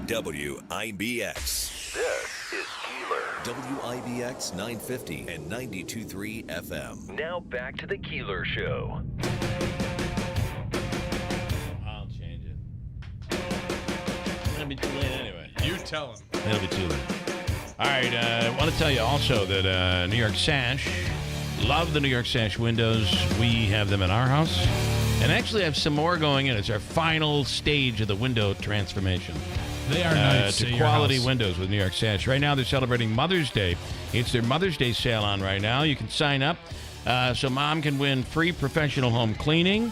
WIBX. This is Keeler. WIBX 950 and 92.3 FM. Now back to the Keeler Show. I'll change it. It'll be too late anyway. You tell him. It'll be too late. All right, I want to tell you also that New York Sash Love the New York Sash windows. We have them in our house. And actually have some more going in. It's our final stage of the window transformation. They are nice to at your quality house. windows with New York Sash. Right now, they're celebrating Mother's Day. It's their Mother's Day sale on right now. You can sign up so Mom can win free professional home cleaning.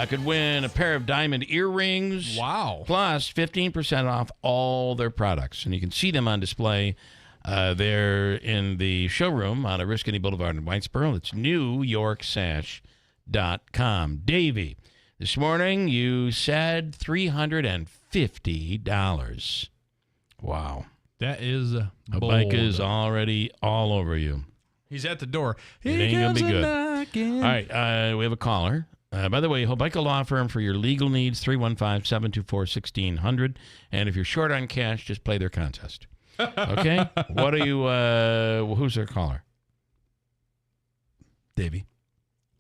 Could win a pair of diamond earrings. Wow. Plus 15% off all their products. And you can see them on display there in the showroom on Oriskany Boulevard in Whitesboro. It's NewYorkSash.com. Davey, this morning you said $350. Wow. That is A bold. bike is already all over you. He's at the door. It ain't going to be good. Knocking. All right, we have a caller. By the way, Hobica Law Firm for your legal needs, 315-724-1600. And if you're short on cash, just play their contest. Okay? What are you, who's their caller? Davey.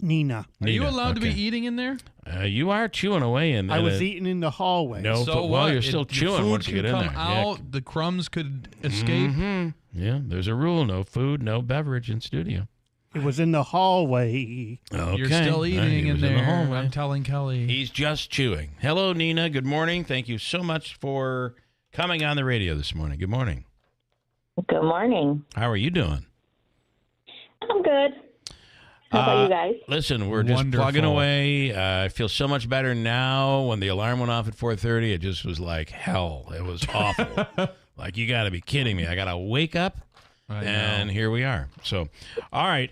Nina. Are you allowed to be eating in there? You are chewing away in there. I was eating in the hallway. No, So but, well, what? you're still The chewing food once you could get in come there. out, the crumbs could escape. Mhm. Yeah, there's a rule. No food, no beverage in studio. It was in the hallway. Okay. You're still He eating in was there. the hallway. I'm telling Kelly. He's just chewing. Hello, Nina. Good morning. Thank you so much for coming on the radio this morning. Good morning. Good morning. How are you doing? I'm good. How about you guys? Listen, we're just Wonderful. plugging away. I feel so much better now. When the alarm went off at 4:30, it just was like hell. It was awful. Like, you got to be kidding me. I got to wake up, and here we are. So, all right.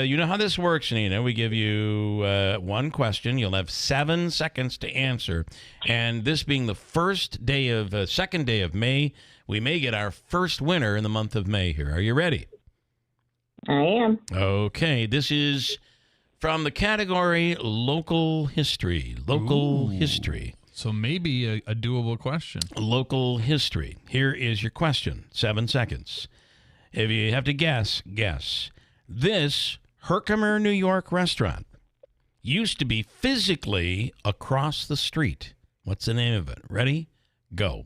You know how this works, Nina. We give you one question. You'll have 7 seconds to answer. And this being the second day of May, we may get our first winner in the month of May here. Are you ready? I am. Okay, this is from the category local history. Local history. So maybe a doable question. Local history. Here is your question. 7 seconds. If you have to guess. This Herkimer, New York restaurant used to be physically across the street. What's the name of it? Ready? Go.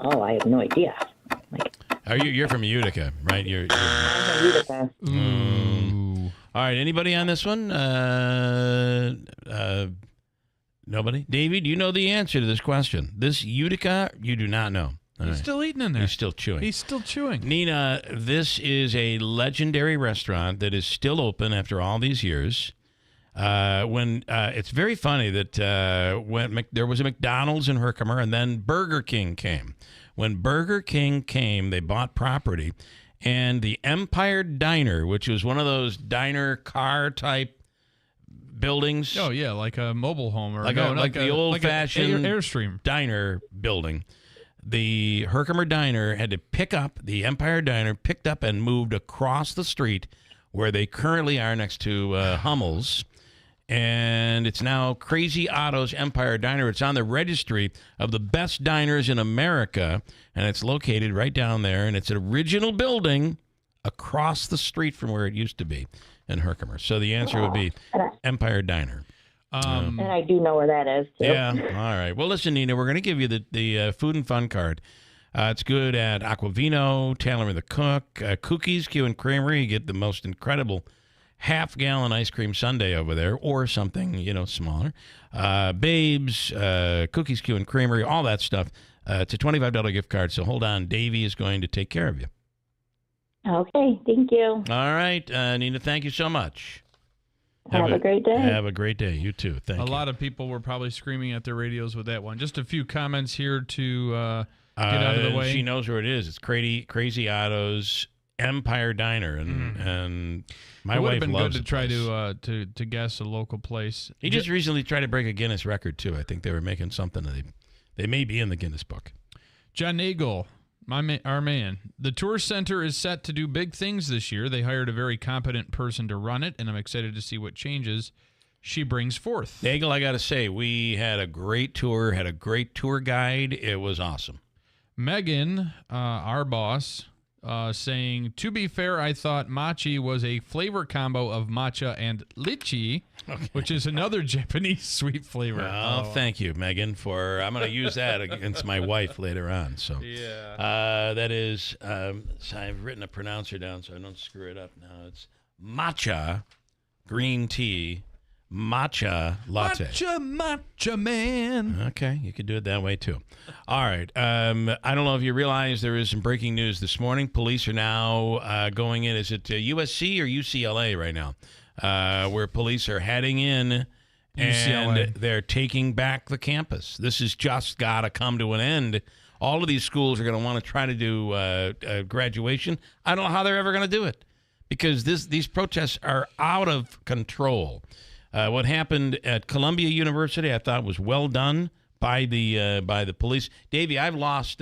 Oh, I have no idea. You're from Utica, right? You're Utica. All right. Anybody on this one? Nobody? Davey, do you know the answer to this question? This Utica, you do not know. All He's right. still eating in there. He's still chewing. He's still chewing. Nina, this is a legendary restaurant that is still open after all these years. It's very funny that when there was a McDonald's in Herkimer and then Burger King came. When Burger King came, they bought property, and the Empire Diner, which was one of those diner car type buildings. Oh yeah, like a mobile home or like the old-fashioned Airstream diner building. The Herkimer Diner had to the Empire Diner picked up and moved across the street where they currently are next to Hummel's. And it's now Crazy Otto's Empire Diner. It's on the registry of the best diners in America, and it's located right down there. And it's an original building across the street from where it used to be in Herkimer. So the answer would be Empire Diner. And I do know where that is, too. Yeah. All right. Well, listen, Nina, we're going to give you the food and fun card. It's good at Aquavino, Taylor and the Cook, Cookies, Q and Creamery. You get the most incredible half-gallon ice cream sundae over there, or something, smaller. Babes, Cookies, Q and Creamery, all that stuff. It's a $25 gift card, so hold on. Davey is going to take care of you. Okay, thank you. All right, Nina, thank you so much. Have a great day. Have a great day. You too. Thank you. A lot of people were probably screaming at their radios with that one. Just a few comments here to get out of the way. She knows where it is. It's Crazy Otto's Empire Diner, and my wife loves it. It would have been good to try to guess a local place. He just recently tried to break a Guinness record too. I think they were making something. They may be in the Guinness book. John Nagel, our man. The tour center is set to do big things this year. They hired a very competent person to run it, and I'm excited to see what changes she brings forth. Nagel, I got to say, we had a great tour, had a great tour guide. It was awesome. Megan, our boss, saying, to be fair, I thought matcha was a flavor combo of matcha and lychee, which is another Japanese sweet flavor. Well, thank you, Megan, for I'm going to use that against my wife later on. So that is, so I've written a pronouncer down so I don't screw it up now. It's matcha green tea matcha latte. Matcha man. Okay, you could do it that way too. All right. I don't know if you realize there is some breaking news this morning. Police are now going in. Is it USC or UCLA right now? Where police are heading in and UCLA. they're taking back the campus. This has just got to come to an end. All of these schools are going to want to try to do graduation. I don't know how they're ever going to do it because these protests are out of control. What happened at Columbia University, I thought was well done by the police. Davey, I've lost.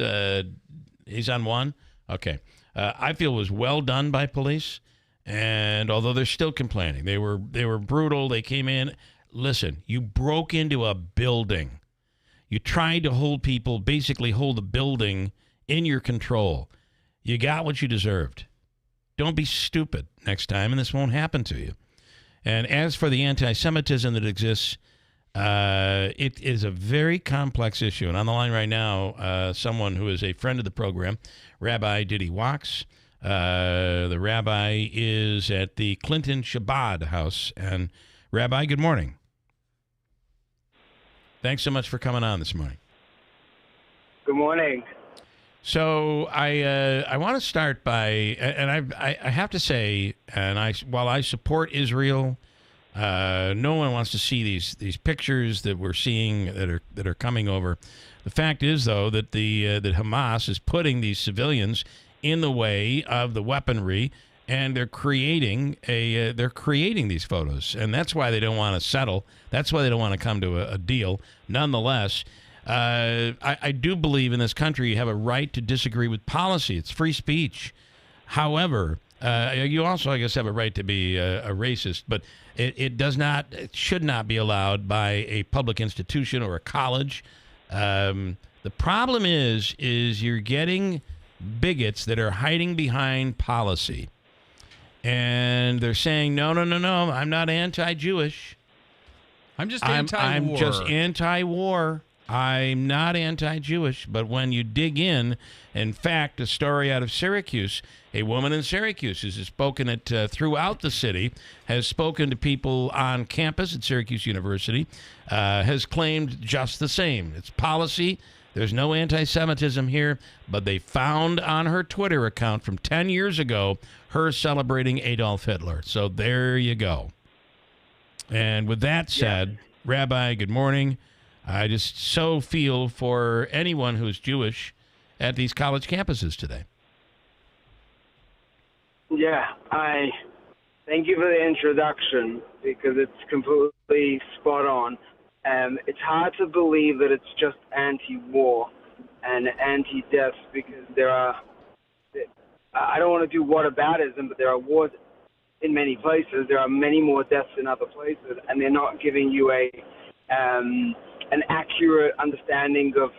He's on one. Okay, I feel it was well done by police, and although they're still complaining, they were brutal. They came in. Listen, you broke into a building. You tried to hold people, basically hold the building in your control. You got what you deserved. Don't be stupid next time, and this won't happen to you. And as for the anti-Semitism that exists, it is a very complex issue. And on the line right now, someone who is a friend of the program, Rabbi Diddy Wax. The rabbi is at the Clinton Shabbat House. And Rabbi, good morning. Thanks so much for coming on this morning. Good morning. So I want to start by, and I have to say, and while I support Israel, no one wants to see these pictures that we're seeing that are coming over. The fact is, though, that that Hamas is putting these civilians in the way of the weaponry, and they're creating these photos, and that's why they don't want to settle. That's why they don't want to come to a deal. Nonetheless. I do believe in this country you have a right to disagree with policy. It's free speech. However, you also, I guess, have a right to be a racist, but it should not be allowed by a public institution or a college. The problem is you're getting bigots that are hiding behind policy. And they're saying, no, I'm not anti-Jewish. I'm just anti-war. I'm just anti-war. I'm not anti-Jewish, but when you dig in fact, a story out of Syracuse, a woman in Syracuse has spoken throughout the city, has spoken to people on campus at Syracuse University, has claimed just the same. It's policy. There's no anti-Semitism here, but they found on her Twitter account from 10 years ago her celebrating Adolf Hitler. So there you go. And with that said, Rabbi, good morning. I just so feel for anyone who's Jewish at these college campuses today. Yeah, I thank you for the introduction because it's completely spot on. It's hard to believe that it's just anti-war and anti-death because I don't want to do whataboutism, but there are wars in many places. There are many more deaths in other places, and they're not giving you an accurate understanding of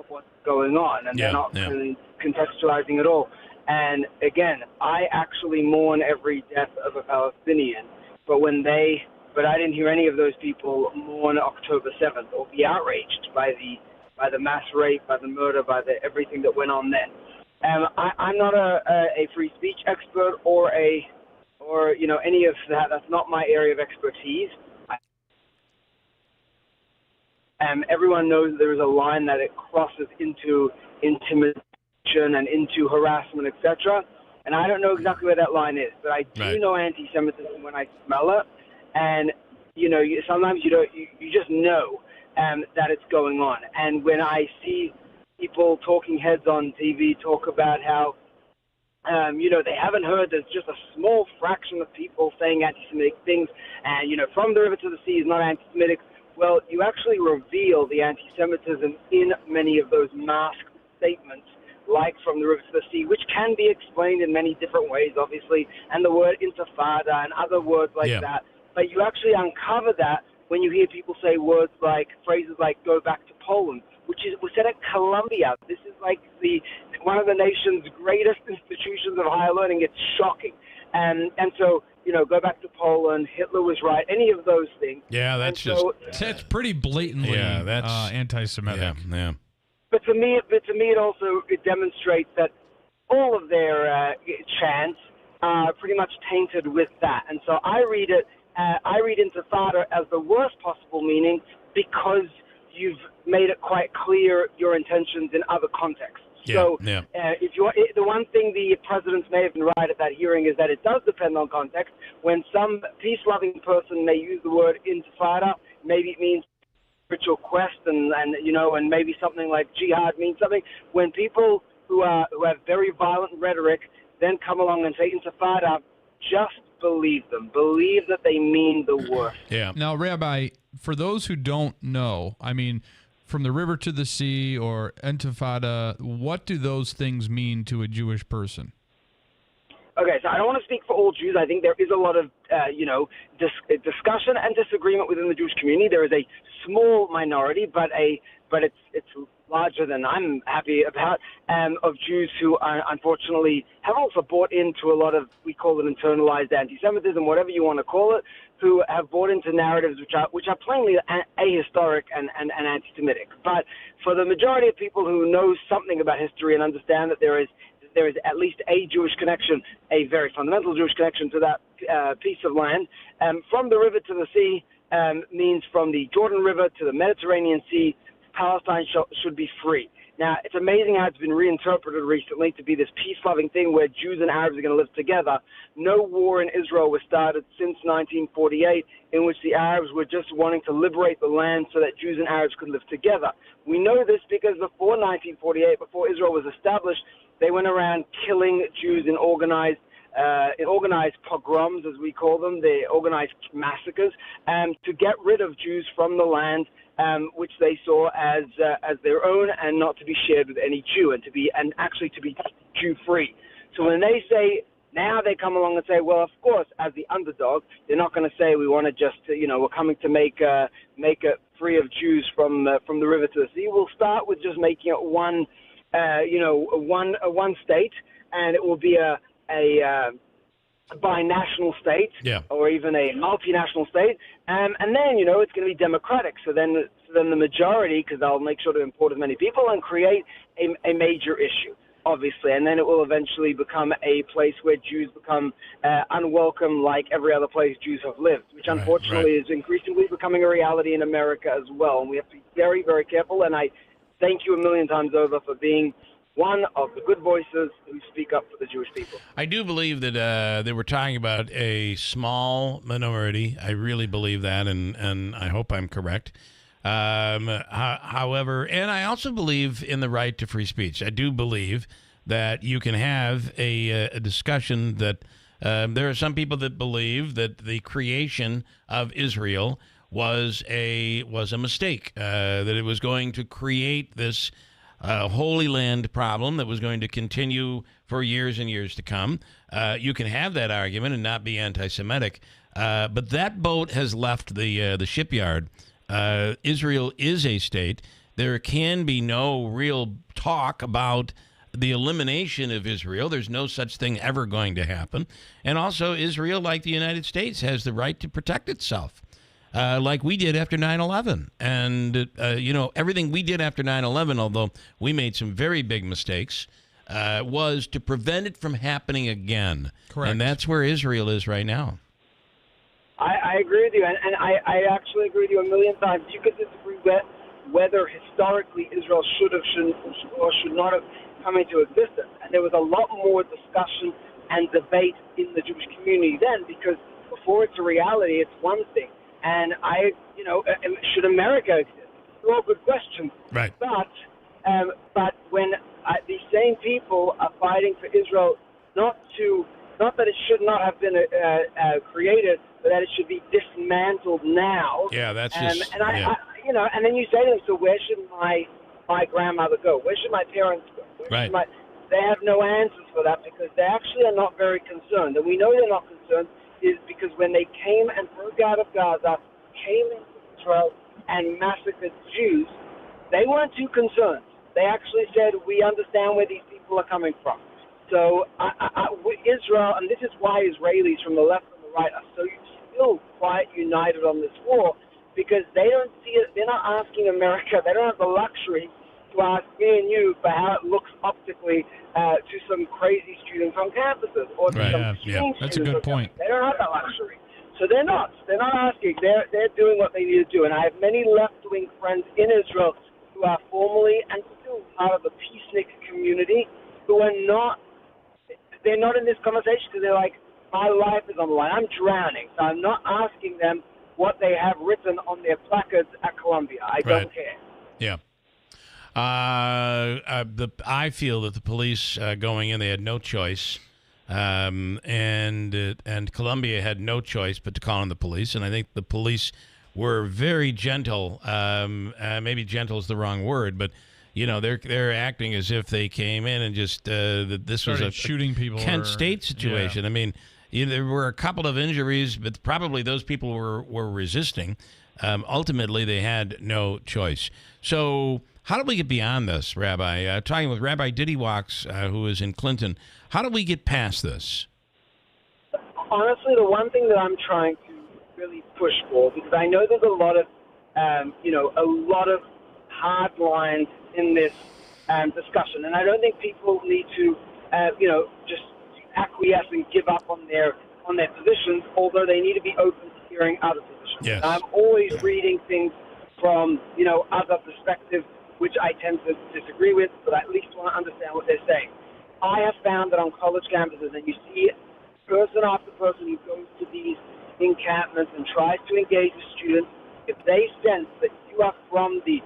what's going on, and they're not contextualizing at all. And again, I actually mourn every death of a Palestinian, but I didn't hear any of those people mourn October 7th or be outraged by the mass rape, by the murder, by everything that went on then. I'm not a free speech expert or any of that. That's not my area of expertise. Everyone knows there is a line that it crosses into intimidation and into harassment, etc. And I don't know exactly where that line is, but I do know anti-Semitism when I smell it. And sometimes you just know that it's going on. And when I see people, talking heads on TV, talk about how they haven't heard there's just a small fraction of people saying anti-Semitic things, and from the river to the sea is not anti-Semitic. Well, you actually reveal the anti-Semitism in many of those masked statements, like from the river to the sea, which can be explained in many different ways, obviously, and the word intifada and other words like that. But you actually uncover that when you hear people say phrases like go back to Poland, which was set at Columbia. This is like one of the nation's greatest institutions of higher learning. It's shocking. And so, go back to Poland, Hitler was right, any of those things. Yeah, that's that's pretty blatantly anti-Semitic. Yeah. But to me, it demonstrates that all of their chants are pretty much tainted with that. And so I read intifada as the worst possible meaning because you've made it quite clear your intentions in other contexts. So the one thing the presidents may have been right at that hearing is that it does depend on context. When some peace-loving person may use the word intifada, maybe it means spiritual quest and maybe something like jihad means something. When people who have very violent rhetoric then come along and say intifada, just believe them. Believe that they mean the worst. Yeah. Now, Rabbi, for those who don't know, from the river to the sea or intifada, what do those things mean to a Jewish person? Okay, so I don't want to speak for all Jews. I think there is a lot of, discussion and disagreement within the Jewish community. There is a small minority, but it's larger than I'm happy about, of Jews who unfortunately have also bought into a lot of, we call it internalized anti-Semitism, whatever you want to call it, who have bought into narratives which are plainly ahistoric and anti-Semitic. But for the majority of people who know something about history and understand that there is at least a Jewish connection, a very fundamental Jewish connection to that piece of land, from the river to the sea means from the Jordan River to the Mediterranean Sea, Palestine should be free. Now, it's amazing how it's been reinterpreted recently to be this peace-loving thing where Jews and Arabs are going to live together. No war in Israel was started since 1948 in which the Arabs were just wanting to liberate the land so that Jews and Arabs could live together. We know this because before 1948, before Israel was established, they went around killing Jews in organized pogroms, as we call them, the organized massacres, to get rid of Jews from the land, which they saw as their own and not to be shared with any Jew, and actually to be Jew-free. So when they say, now they come along and say, well, of course, as the underdog, they're not going to say we want to just, we're coming to make it free of Jews from the river to the sea. We'll start with just making it one state, and it will be a binational state, or even a multinational state, and then it's going to be democratic. So then the majority, because they'll make sure to import as many people and create a major issue, obviously, and then it will eventually become a place where Jews become unwelcome, like every other place Jews have lived, which unfortunately is increasingly becoming a reality in America as well. And we have to be very, very careful. And I thank you a million times over for being one of the good voices who speak up for the Jewish people. I do believe that they were talking about a small minority. I really believe that, and I hope I'm correct. However, and I also believe in the right to free speech. I do believe that you can have a discussion that there are some people that believe that the creation of Israel was a mistake, that it was going to create this Holy Land problem that was going to continue for years and years to come. You can have that argument and not be anti-Semitic, but that boat has left the shipyard. Israel is a state. There can be no real talk about the elimination of Israel. There's no such thing ever going to happen. And also, Israel, like the United States, has the right to protect itself. Like we did after 9/11. And, everything we did after 9/11, although we made some very big mistakes, was to prevent it from happening again. Correct. And that's where Israel is right now. I agree with you, and I actually agree with you a million times. You could disagree with whether historically Israel should or should not have come into existence. And there was a lot more discussion and debate in the Jewish community then, because before it's a reality, it's one thing. And should America exist? They're all good questions. Right. But when these same people are fighting for Israel, not that it should not have been created, but that it should be dismantled now. Yeah, that's just. And then you say to them, so where should my grandmother go? Where should my parents go? Right. They have no answers for that because they actually are not very concerned. And we know they're not concerned is because when they came and broke out of Gaza, came into Israel and massacred Jews, they weren't too concerned. They actually said, we understand where these people are coming from. So Israel, and this is why Israelis from the left and the right are so still quite united on this war, because they don't see it. They're not asking America. They don't have the luxury to ask me and you for how it looks optically to some crazy students on campuses or to some teen That's a students good point. They don't have that luxury. So they're not asking. They're doing what they need to do. And I have many left-wing friends in Israel who are formally and still part of the peacenik community who are not. They're not in this conversation because they're like, my life is on the line. I'm drowning. So I'm not asking them what they have written on their placards at Columbia. I don't care. Yeah. I feel that the police going in, they had no choice, and Columbia had no choice but to call in the police. And I think the police were very gentle. Maybe gentle is the wrong word, but they're acting as if they came in and just this was a shooting people, Kent State situation. Yeah. I mean, there were a couple of injuries, but probably those people were resisting. Ultimately, they had no choice. So how do we get beyond this, Rabbi? Talking with Rabbi Diddy-Walks, who is in Clinton, how do we get past this? Honestly, the one thing that I'm trying to really push for, because I know there's a lot of hard lines in this discussion, and I don't think people need to, just acquiesce and give up on their positions, although they need to be open to hearing other positions. Yes. I'm always reading things from, other perspectives, which I tend to disagree with, but I at least want to understand what they're saying. I have found that on college campuses, and you see person after person who goes to these encampments and tries to engage with students, if they sense that you are from the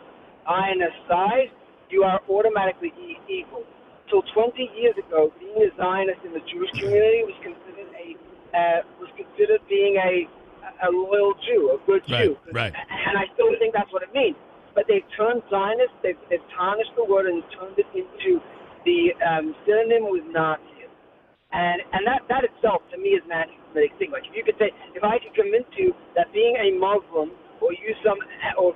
Zionist side, you are automatically equal. Till 20 years ago, being a Zionist in the Jewish community was considered being a loyal Jew, a good Jew. Right. And I still think that's what it means. But they've turned Zionist, they've tarnished the word and turned it into the synonym with Nazism. And that itself, to me, is an anti-Semitic thing. Like, if I could convince you that being a Muslim or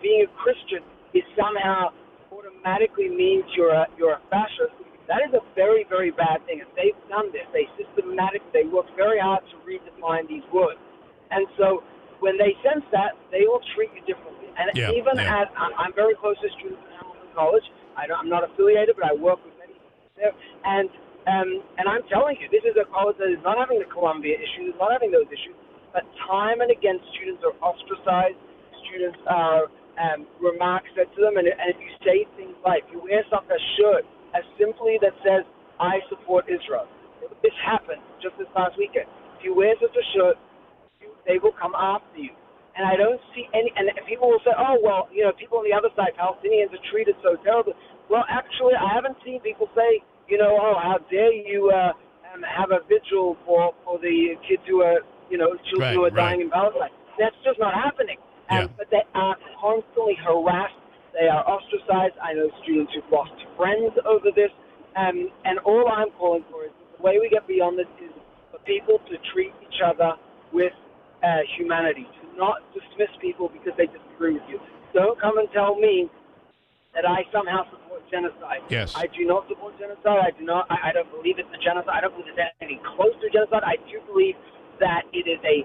being a Christian is somehow automatically means you're a fascist, that is a very, very bad thing. And they've done this. They work very hard to redefine these words. And so when they sense that, they will treat you differently. And I'm very close to students in Hamilton College. I'm not affiliated, but I work with many students there. And I'm telling you, this is a college that is not having the Columbia issue, is not having those issues. But time and again, students are ostracized. Students are remarks said to them. And if you say things like, you wear a shirt as simply that says, I support Israel. This happened just this past weekend. If you wear such a shirt, they will come after you. And I don't see any, and people will say, oh, well, people on the other side, Palestinians are treated so terribly. Well, actually, I haven't seen people say, oh, how dare you have a vigil for the kids who are, children who are dying in Palestine. That's just not happening. But they are constantly harassed. They are ostracized. I know students who've lost friends over this. And all I'm calling for is the way we get beyond this is for people to treat each other with humanity, to not dismiss people because they disagree with you. Don't come and tell me that I somehow support genocide. Yes. I do not support genocide. I don't believe it's a genocide. I don't believe it's anything close to genocide. I do believe that it is a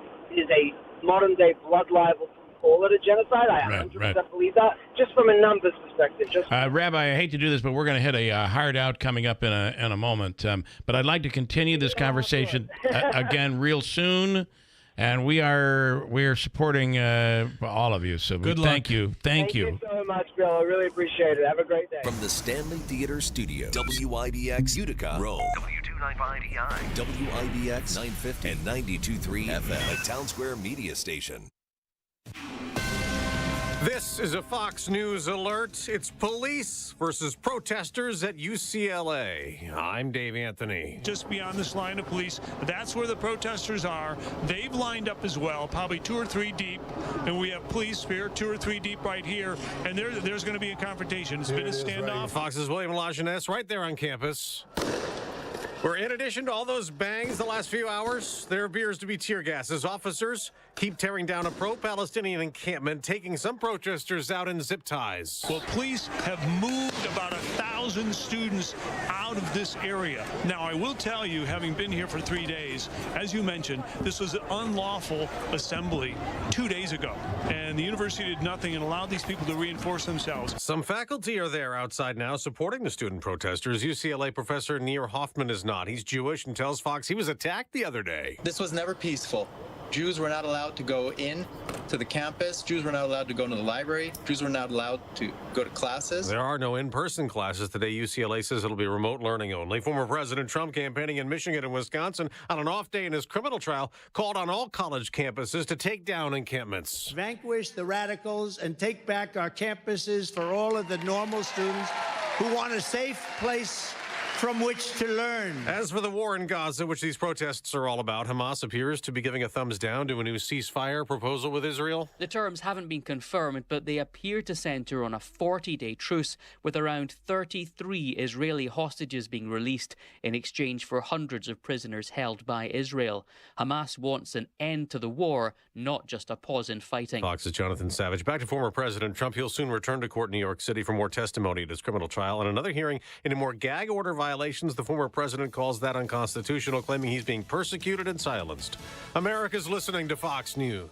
modern day blood libel. Call it a genocide. I 100% believe that, just from a numbers perspective. Rabbi, I hate to do this, but we're going to hit a hard out coming up in a moment. But I'd like to continue this conversation again real soon, and we are supporting all of you. So thank you. Thank you so much, Bill. I really appreciate it. Have a great day. From the Stanley Theater Studios, WIBX Utica, Rome, W295EI, WIBX 950 and 92.3 FM, a Town Square media station. This is a Fox News alert. It's police versus protesters at UCLA. I'm Dave Anthony. Just beyond this line of police, that's where the protesters are. They've lined up as well, probably 2 or 3 deep, and we have police here 2 or 3 deep right here, and there's going to be a confrontation. It's been a standoff. Right. Fox's William Lajeunesse right there on campus. Where in addition to all those bangs the last few hours, there appears to be tear gas as officers keep tearing down a pro-Palestinian encampment, taking some protesters out in zip ties. Well, police have moved about 1,000 students out of this area. Now, I will tell you, having been here for 3 days, as you mentioned, this was an unlawful assembly 2 days ago, and the university did nothing and allowed these people to reinforce themselves. Some faculty are there outside now supporting the student protesters. UCLA professor Nir Hoffman is not. He's Jewish and tells Fox he was attacked the other day. This was never peaceful. Jews were not allowed to go in to the campus. Jews were not allowed to go into the library. Jews were not allowed to go to classes. There are no in-person classes today. UCLA says it'll be remote learning only. Former President Trump, campaigning in Michigan and Wisconsin on an off day in his criminal trial, called on all college campuses to take down encampments. Vanquish the radicals and take back our campuses for all of the normal students who want a safe place from which to learn. As for the war in Gaza, which these protests are all about, Hamas appears to be giving a thumbs down to a new ceasefire proposal with Israel. The terms haven't been confirmed, but they appear to center on a 40-day truce with around 33 Israeli hostages being released in exchange for hundreds of prisoners held by Israel. Hamas wants an end to the war, not just a pause in fighting. Fox's Jonathan Savage. Back to former President Trump. He'll soon return to court in New York City for more testimony at his criminal trial and another hearing into more gag order violations. The former president calls that unconstitutional, claiming he's being persecuted and silenced. America's listening to Fox News.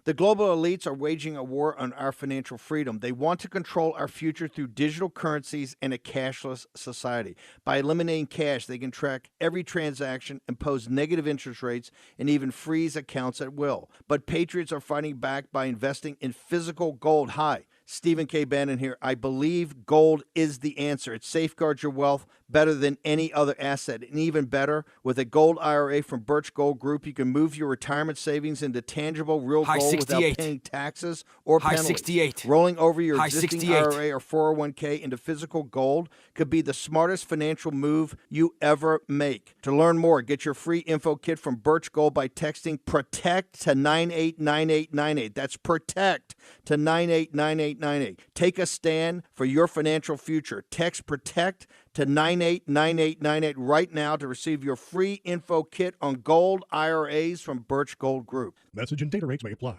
The global elites are waging a war on our financial freedom. They want to control our future through digital currencies and a cashless society. By eliminating cash, they can track every transaction, impose negative interest rates, and even freeze accounts at will. But patriots are fighting back by investing in physical gold. Hi, Stephen K. Bannon here. I believe gold is the answer. It safeguards your wealth better than any other asset. And even better, with a gold IRA from Birch Gold Group, you can move your retirement savings into tangible, real gold without paying taxes or penalties. 68. Rolling over your existing 68. IRA or 401k into physical gold could be the smartest financial move you ever make. To learn more, get your free info kit from Birch Gold by texting PROTECT to 989898. That's PROTECT to 989898. Take a stand for your financial future. Text PROTECT to 989898 right now to receive your free info kit on gold IRAs from Birch Gold Group. Message and data rates may apply.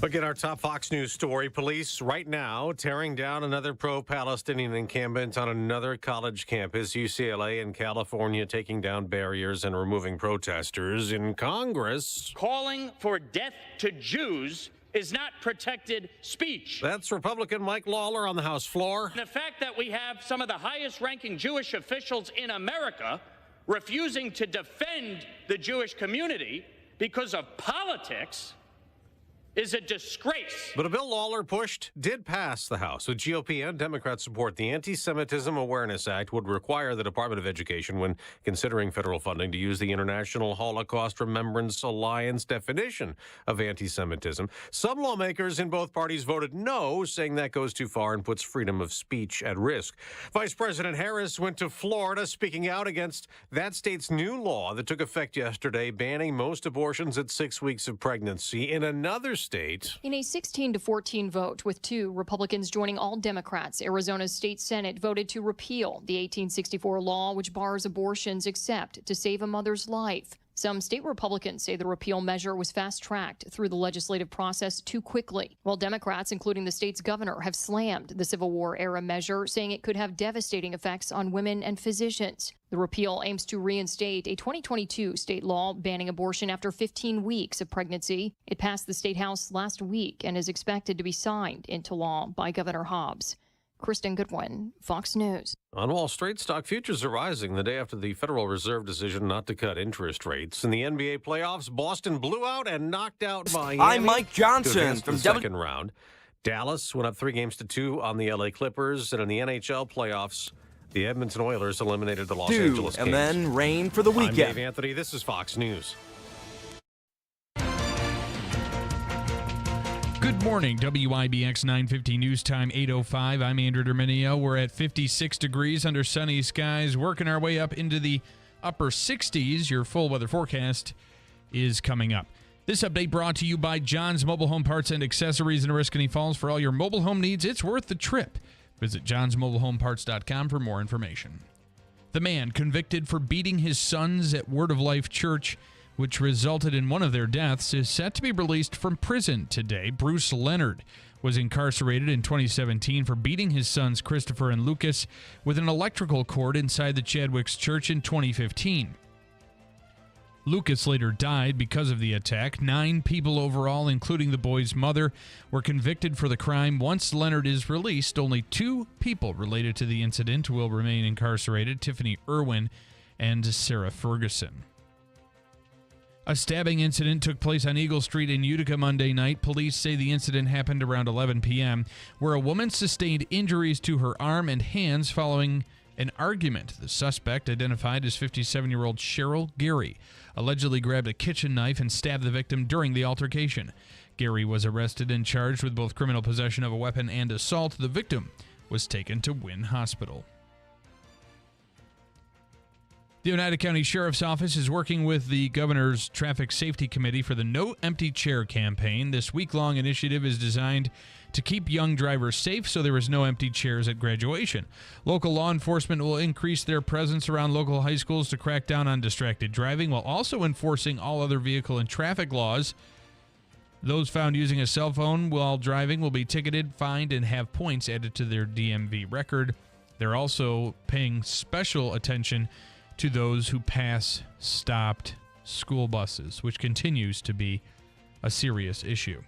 Again, our top Fox News story. Police right now tearing down another pro-Palestinian encampment on another college campus. UCLA in California taking down barriers and removing protesters. In Congress, calling for death to Jews is not protected speech. That's Republican Mike Lawler on the House floor. The fact that we have some of the highest-ranking Jewish officials in America refusing to defend the Jewish community because of politics is a disgrace. But a bill Lawler pushed did pass the House. With GOP and Democrat support, the Anti-Semitism Awareness Act would require the Department of Education, when considering federal funding, to use the International Holocaust Remembrance Alliance definition of anti-Semitism. Some lawmakers in both parties voted no, saying that goes too far and puts freedom of speech at risk. Vice President Harris went to Florida, speaking out against that state's new law that took effect yesterday, banning most abortions at 6 weeks of pregnancy. In another state, in a 16-14 vote, with 2 Republicans joining all Democrats, Arizona's state Senate voted to repeal the 1864 law, which bars abortions except to save a mother's life. Some state Republicans say the repeal measure was fast-tracked through the legislative process too quickly, while Democrats, including the state's governor, have slammed the Civil War-era measure, saying it could have devastating effects on women and physicians. The repeal aims to reinstate a 2022 state law banning abortion after 15 weeks of pregnancy. It passed the state house last week and is expected to be signed into law by Governor Hobbs. Kristen Goodwin, Fox News. On Wall Street, stock futures are rising the day after the Federal Reserve decision not to cut interest rates. In the NBA playoffs, Boston blew out and knocked out Miami. I'm Mike Johnson from the second round. Dallas went up 3-2 on the LA Clippers, and in the NHL playoffs, the Edmonton Oilers eliminated the Los Angeles Kings. And then rain for the weekend. I'm Dave Anthony. This is Fox News. Good morning, WIBX 950 News Time 8:05. I'm Andrew Derminio. We're at 56 degrees under sunny skies, working our way up into the upper 60s. Your full weather forecast is coming up. This update brought to you by John's Mobile Home Parts and Accessories in Oriskany Falls. For all your mobile home needs, it's worth the trip. Visit johnsmobilehomeparts.com for more information. The man convicted for beating his sons at Word of Life Church, which resulted in one of their deaths, is set to be released from prison today. Bruce Leonard was incarcerated in 2017 for beating his sons Christopher and Lucas with an electrical cord inside the Chadwick's church in 2015. Lucas later died because of the attack. 9 people overall, including the boy's mother, were convicted for the crime. Once Leonard is released, only 2 people related to the incident will remain incarcerated: Tiffany Irwin and Sarah Ferguson. A stabbing incident took place on Eagle Street in Utica Monday night. Police say the incident happened around 11 p.m., where a woman sustained injuries to her arm and hands following an argument. The suspect, identified as 57-year-old Cheryl Gary, allegedly grabbed a kitchen knife and stabbed the victim during the altercation. Gary was arrested and charged with both criminal possession of a weapon and assault. The victim was taken to Wynn Hospital. The Oneida County Sheriff's Office is working with the Governor's Traffic Safety Committee for the No Empty Chair campaign. This week-long initiative is designed to keep young drivers safe so there is no empty chairs at graduation. Local law enforcement will increase their presence around local high schools to crack down on distracted driving while also enforcing all other vehicle and traffic laws. Those found using a cell phone while driving will be ticketed, fined, and have points added to their DMV record. They're also paying special attention to those who pass stopped school buses, which continues to be a serious issue.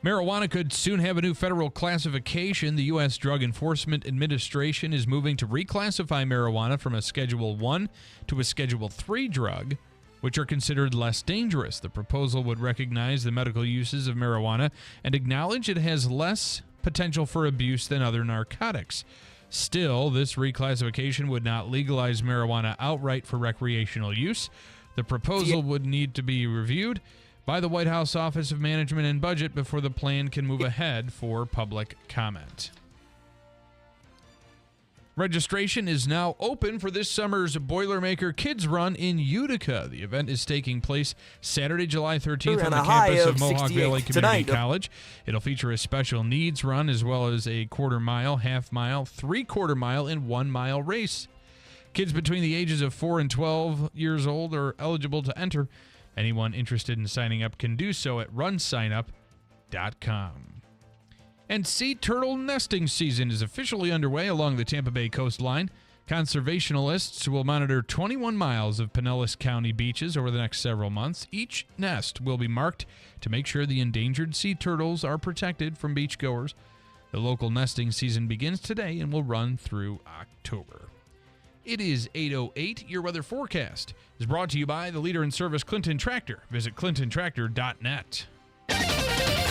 Marijuana could soon have a new federal classification. The U.S. Drug Enforcement Administration is moving to reclassify marijuana from a Schedule 1 to a Schedule 3 drug, which are considered less dangerous. The proposal would recognize the medical uses of marijuana and acknowledge it has less potential for abuse than other narcotics. Still, this reclassification would not legalize marijuana outright for recreational use. The proposal would need to be reviewed by the White House Office of Management and Budget before the plan can move ahead for public comment. Registration is now open for this summer's Boilermaker Kids Run in Utica. The event is taking place Saturday, July 13th on the campus of Mohawk Valley Community College. It'll feature a special needs run as well as a quarter-mile, half-mile, three-quarter-mile, and 1-mile race. Kids between the ages of 4 and 12 years old are eligible to enter. Anyone interested in signing up can do so at runsignup.com. And sea turtle nesting season is officially underway along the Tampa Bay coastline. Conservationists will monitor 21 miles of Pinellas County beaches over the next several months. Each nest will be marked to make sure the endangered sea turtles are protected from beachgoers. The local nesting season begins today and will run through October. It is 8:08. Your weather forecast is brought to you by the leader in service, Clinton Tractor. Visit clintontractor.net.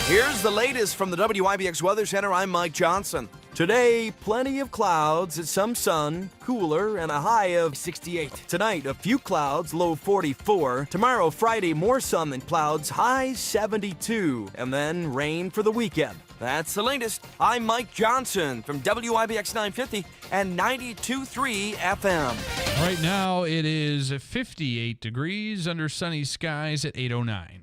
Here's the latest from the WIBX Weather Center. I'm Mike Johnson. Today, plenty of clouds, some sun, cooler, and a high of 68. Tonight, a few clouds, low 44. Tomorrow, Friday, more sun than clouds, high 72. And then rain for the weekend. That's the latest. I'm Mike Johnson from WIBX 950 and 92.3 FM. Right now, it is 58 degrees under sunny skies at 8:09.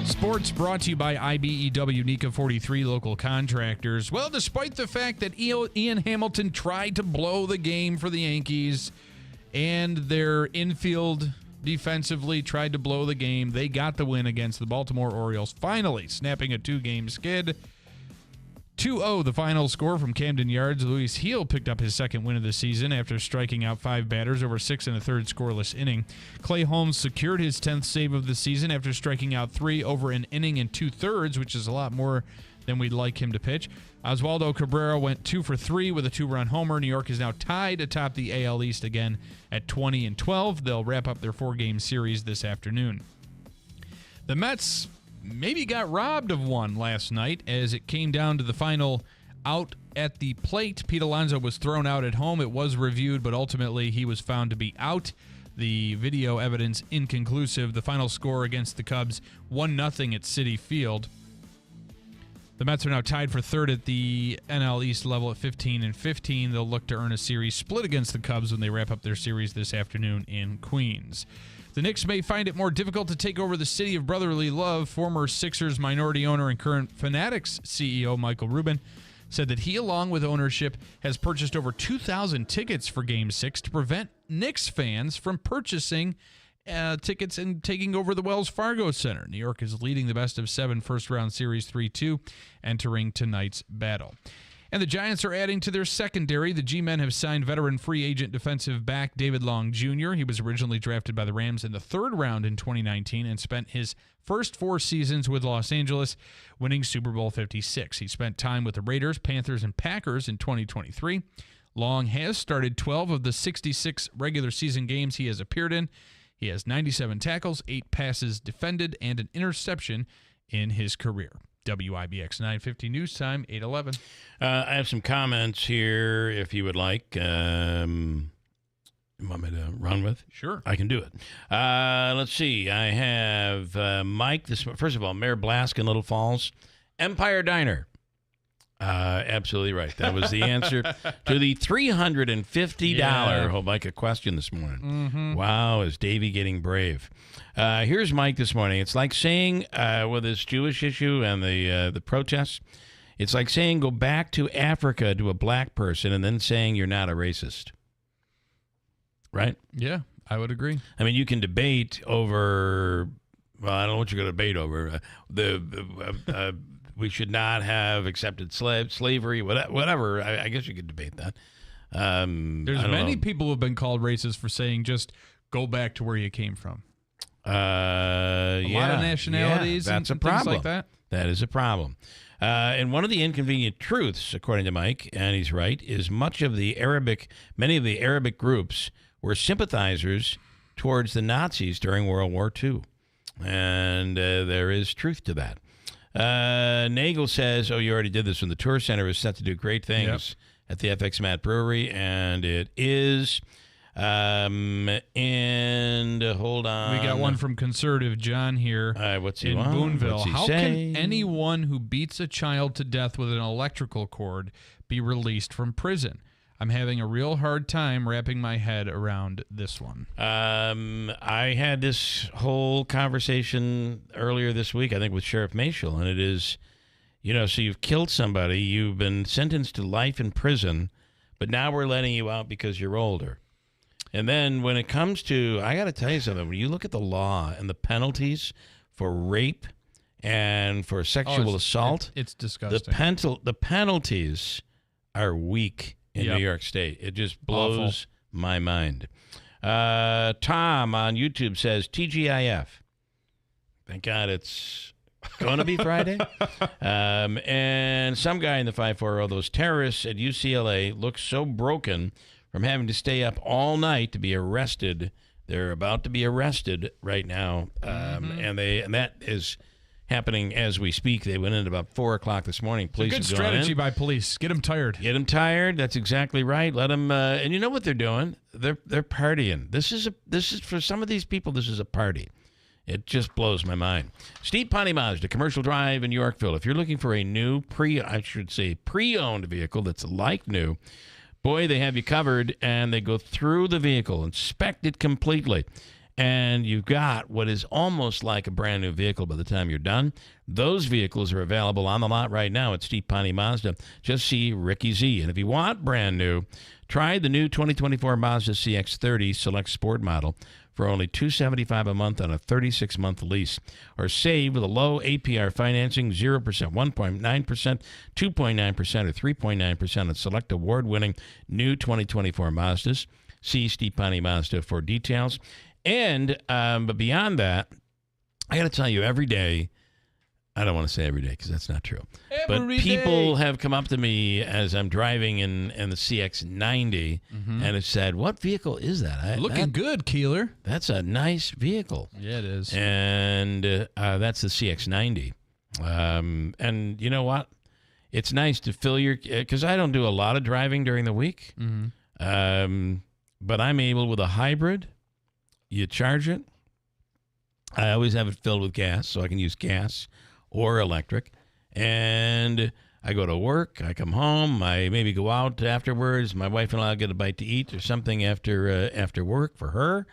Sports brought to you by IBEW NECA 43 local contractors. Well, despite the fact that Ian Hamilton tried to blow the game for the Yankees and their infield defensively tried to blow the game, they got the win against the Baltimore Orioles, finally snapping a 2-game skid. 2-0 the final score from Camden Yards. Luis Heel picked up his second win of the season after striking out 5 batters over 6 in the third scoreless inning. Clay Holmes secured his 10th save of the season after striking out 3 over an inning and 2/3, which is a lot more than we'd like him to pitch. Oswaldo Cabrera went 2 for 3 with a 2-run homer. New York is now tied atop the AL East again at 20-12. They'll wrap up their 4-game series this afternoon. The Mets maybe got robbed of one last night as it came down to the final out at the plate. Pete Alonso was thrown out at home. It was reviewed, but ultimately he was found to be out. The video evidence inconclusive. The final score against the Cubs, 1-0 at Citi Field. The Mets are now tied for third at the NL East level at 15-15. They'll look to earn a series split against the Cubs when they wrap up their series this afternoon in Queens. The Knicks may find it more difficult to take over the city of brotherly love. Former Sixers minority owner and current Fanatics CEO Michael Rubin said that he, along with ownership, has purchased over 2,000 tickets for Game 6 to prevent Knicks fans from purchasing tickets and taking over the Wells Fargo Center. New York is leading the best-of-7 first-round series 3-2, entering tonight's battle. And the Giants are adding to their secondary. The G-Men have signed veteran free agent defensive back David Long Jr. He was originally drafted by the Rams in the 3rd round in 2019 and spent his first 4 seasons with Los Angeles, winning Super Bowl 56. He spent time with the Raiders, Panthers, and Packers in 2023. Long has started 12 of the 66 regular season games he has appeared in. He has 97 tackles, 8 passes defended, and an interception in his career. WIBX 950 News Time, 8:11. I have some comments here if you would like. You want me to run with? Sure. I can do it. Let's see. I have Mike. First of all, Mayor Blask in Little Falls. Empire Diner. Absolutely right. That was the answer to the $350 Hobica question this morning. Mm-hmm. Wow, is Davey getting brave? Here's Mike this morning. It's like saying, with this Jewish issue and the protests, it's like saying go back to Africa to a black person and then saying you're not a racist. Right? Yeah, I would agree. I mean, you can debate over, well, I don't know what you're going to debate over. We should not have accepted slavery, whatever. I guess you could debate that. There's many people who have been called racist for saying just go back to where you came from. A lot of nationalities that's and a problem. things like that. That is a problem. And one of the inconvenient truths, according to Mike, and he's right, is many of the Arabic groups were sympathizers towards the Nazis during World War II. And there is truth to that. Nagel says, you already did this when the Tour Center is set to do great things at the FX Matt Brewery, and it is. And hold on. We got one from Conservative John here what's he in want? Boonville. What's he How say? can anyone who beats a child to death with an electrical cord be released from prison? I'm having a real hard time wrapping my head around this one. I had this whole conversation earlier this week, I think, with Sheriff Mashel, and it is, so you've killed somebody, you've been sentenced to life in prison, but now we're letting you out because you're older. And then when it comes to, I got to tell you something, when you look at the law and the penalties for rape and for sexual assault, it's disgusting. The penalties are weak in New York State. It just blows my mind. Tom on YouTube says, TGIF. Thank God it's going to be Friday. And some guy in the 540, those terrorists at UCLA look so broken from having to stay up all night to be arrested. They're about to be arrested right now. And that is happening as we speak. They went in at about 4 o'clock this morning. Police It's a good strategy by police. Get them tired. Get them tired. That's exactly right. Let them. And you know what they're doing? They're partying. This is for some of these people. This is a party. It just blows my mind. Steve Ponte Mazda, Commercial Drive in Yorkville. If you're looking for a new pre-owned vehicle that's like new, boy, they have you covered, and they go through the vehicle, inspect it completely. And you've got what is almost like a brand new vehicle by the time you're done. Those vehicles are available on the lot right now at Steve Ponte Mazda. Just see Ricky Z. And if you want brand new, try the new 2024 Mazda CX-30 Select Sport model for only $275 a month on a 36-month lease. Or save with a low APR financing, 0%, 1.9%, 2.9%, or 3.9% on select award-winning new 2024 Mazdas. See Steve Ponte Mazda for details. And, but beyond that, I got to tell you, every day, I don't want to say every day because that's not true. But people have come up to me as I'm driving in the CX-90 and have said, what vehicle is that? Looking good, Keeler. That's a nice vehicle. Yeah, it is. And that's the CX-90. And you know what? It's nice to fill your, because I don't do a lot of driving during the week. But I'm able with a hybrid. You charge it. I always have it filled with gas, so I can use gas or electric. And I go to work. I come home. I maybe go out afterwards. My wife and I get a bite to eat or something after work for her.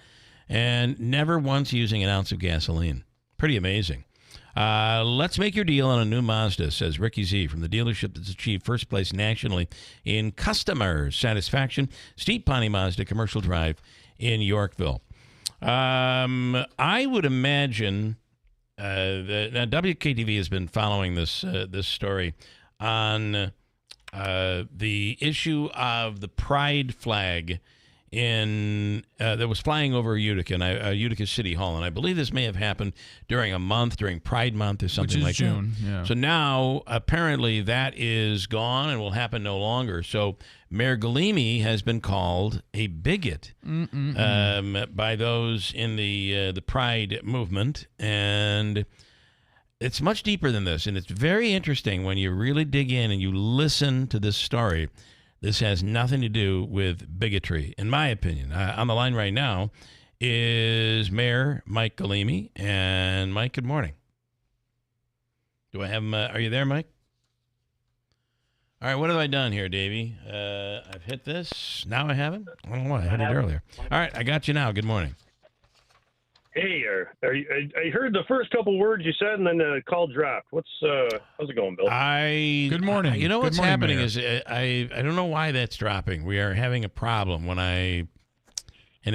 and never once using an ounce of gasoline. Pretty amazing. Let's make your deal on a new Mazda, says Ricky Z from the dealership that's achieved first place nationally in customer satisfaction. Steve Pawnee Mazda, Commercial Drive in Yorkville. I would imagine that WKTV has been following this story on the issue of the pride flag that was flying over Utica, Utica City Hall, and I believe this may have happened during Pride Month or something like June, that. yeah. So now apparently that is gone and will happen no longer. So Mayor Kilme has been called a bigot by those in the Pride movement, and it's much deeper than this, and it's very interesting when you really dig in and you listen to this story. This has nothing to do with bigotry, in my opinion. On the line right now is Mayor Mike Kilme. And Mike, good morning. Do I have him? Are you there, Mike? All right, what have I done here, Davey? I've hit this. Now I have him? I don't know why. I hit it earlier. All right, I got you now. Good morning. Hey, I heard the first couple words you said, and then the call dropped. How's it going, Bill? Good morning. You know Good what's morning, happening Mayor. is I don't know why that's dropping. We are having a problem and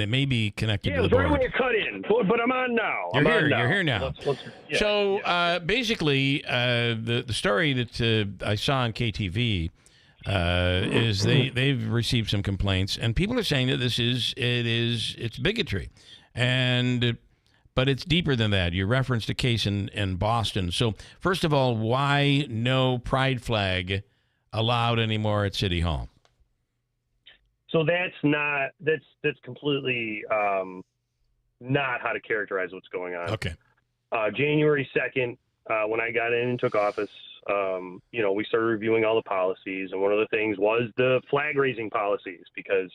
it may be connected Yeah, to it the was right board. when you cut in, but I'm on now. You're here now. Yeah. So basically, the story that I saw on KTV is they've received some complaints, and people are saying that it's bigotry, but it's deeper than that. You referenced a case in Boston. So first of all, why no pride flag allowed anymore at City Hall? So that's completely not how to characterize what's going on. Okay. January 2nd, when I got in and took office, we started reviewing all the policies, and one of the things was the flag raising policies, because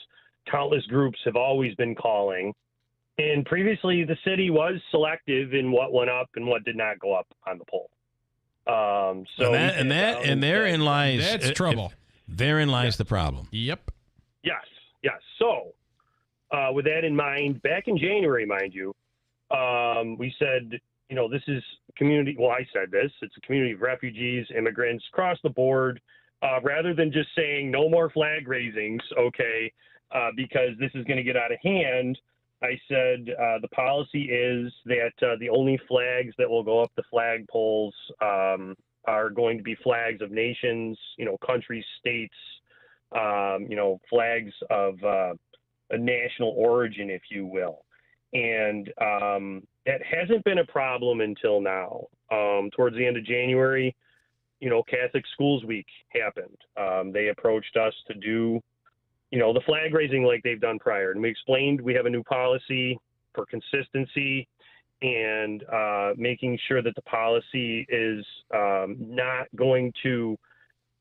countless groups have always been calling. And previously, the city was selective in what went up and what did not go up on the poll. Therein lies That's trouble. Therein lies the problem. Yep. Yes. So, with that in mind, back in January, mind you, we said, this is community. Well, I said this. It's a community of refugees, immigrants across the board. Rather than just saying no more flag raisings, okay, because this is going to get out of hand. I said the policy is that the only flags that will go up the flag poles are going to be flags of nations, countries, states, flags of a national origin, if you will. And that hasn't been a problem until now. Towards the end of January, Catholic Schools Week happened. They approached us to do the flag raising like they've done prior. And we explained we have a new policy for consistency and making sure that the policy is not going to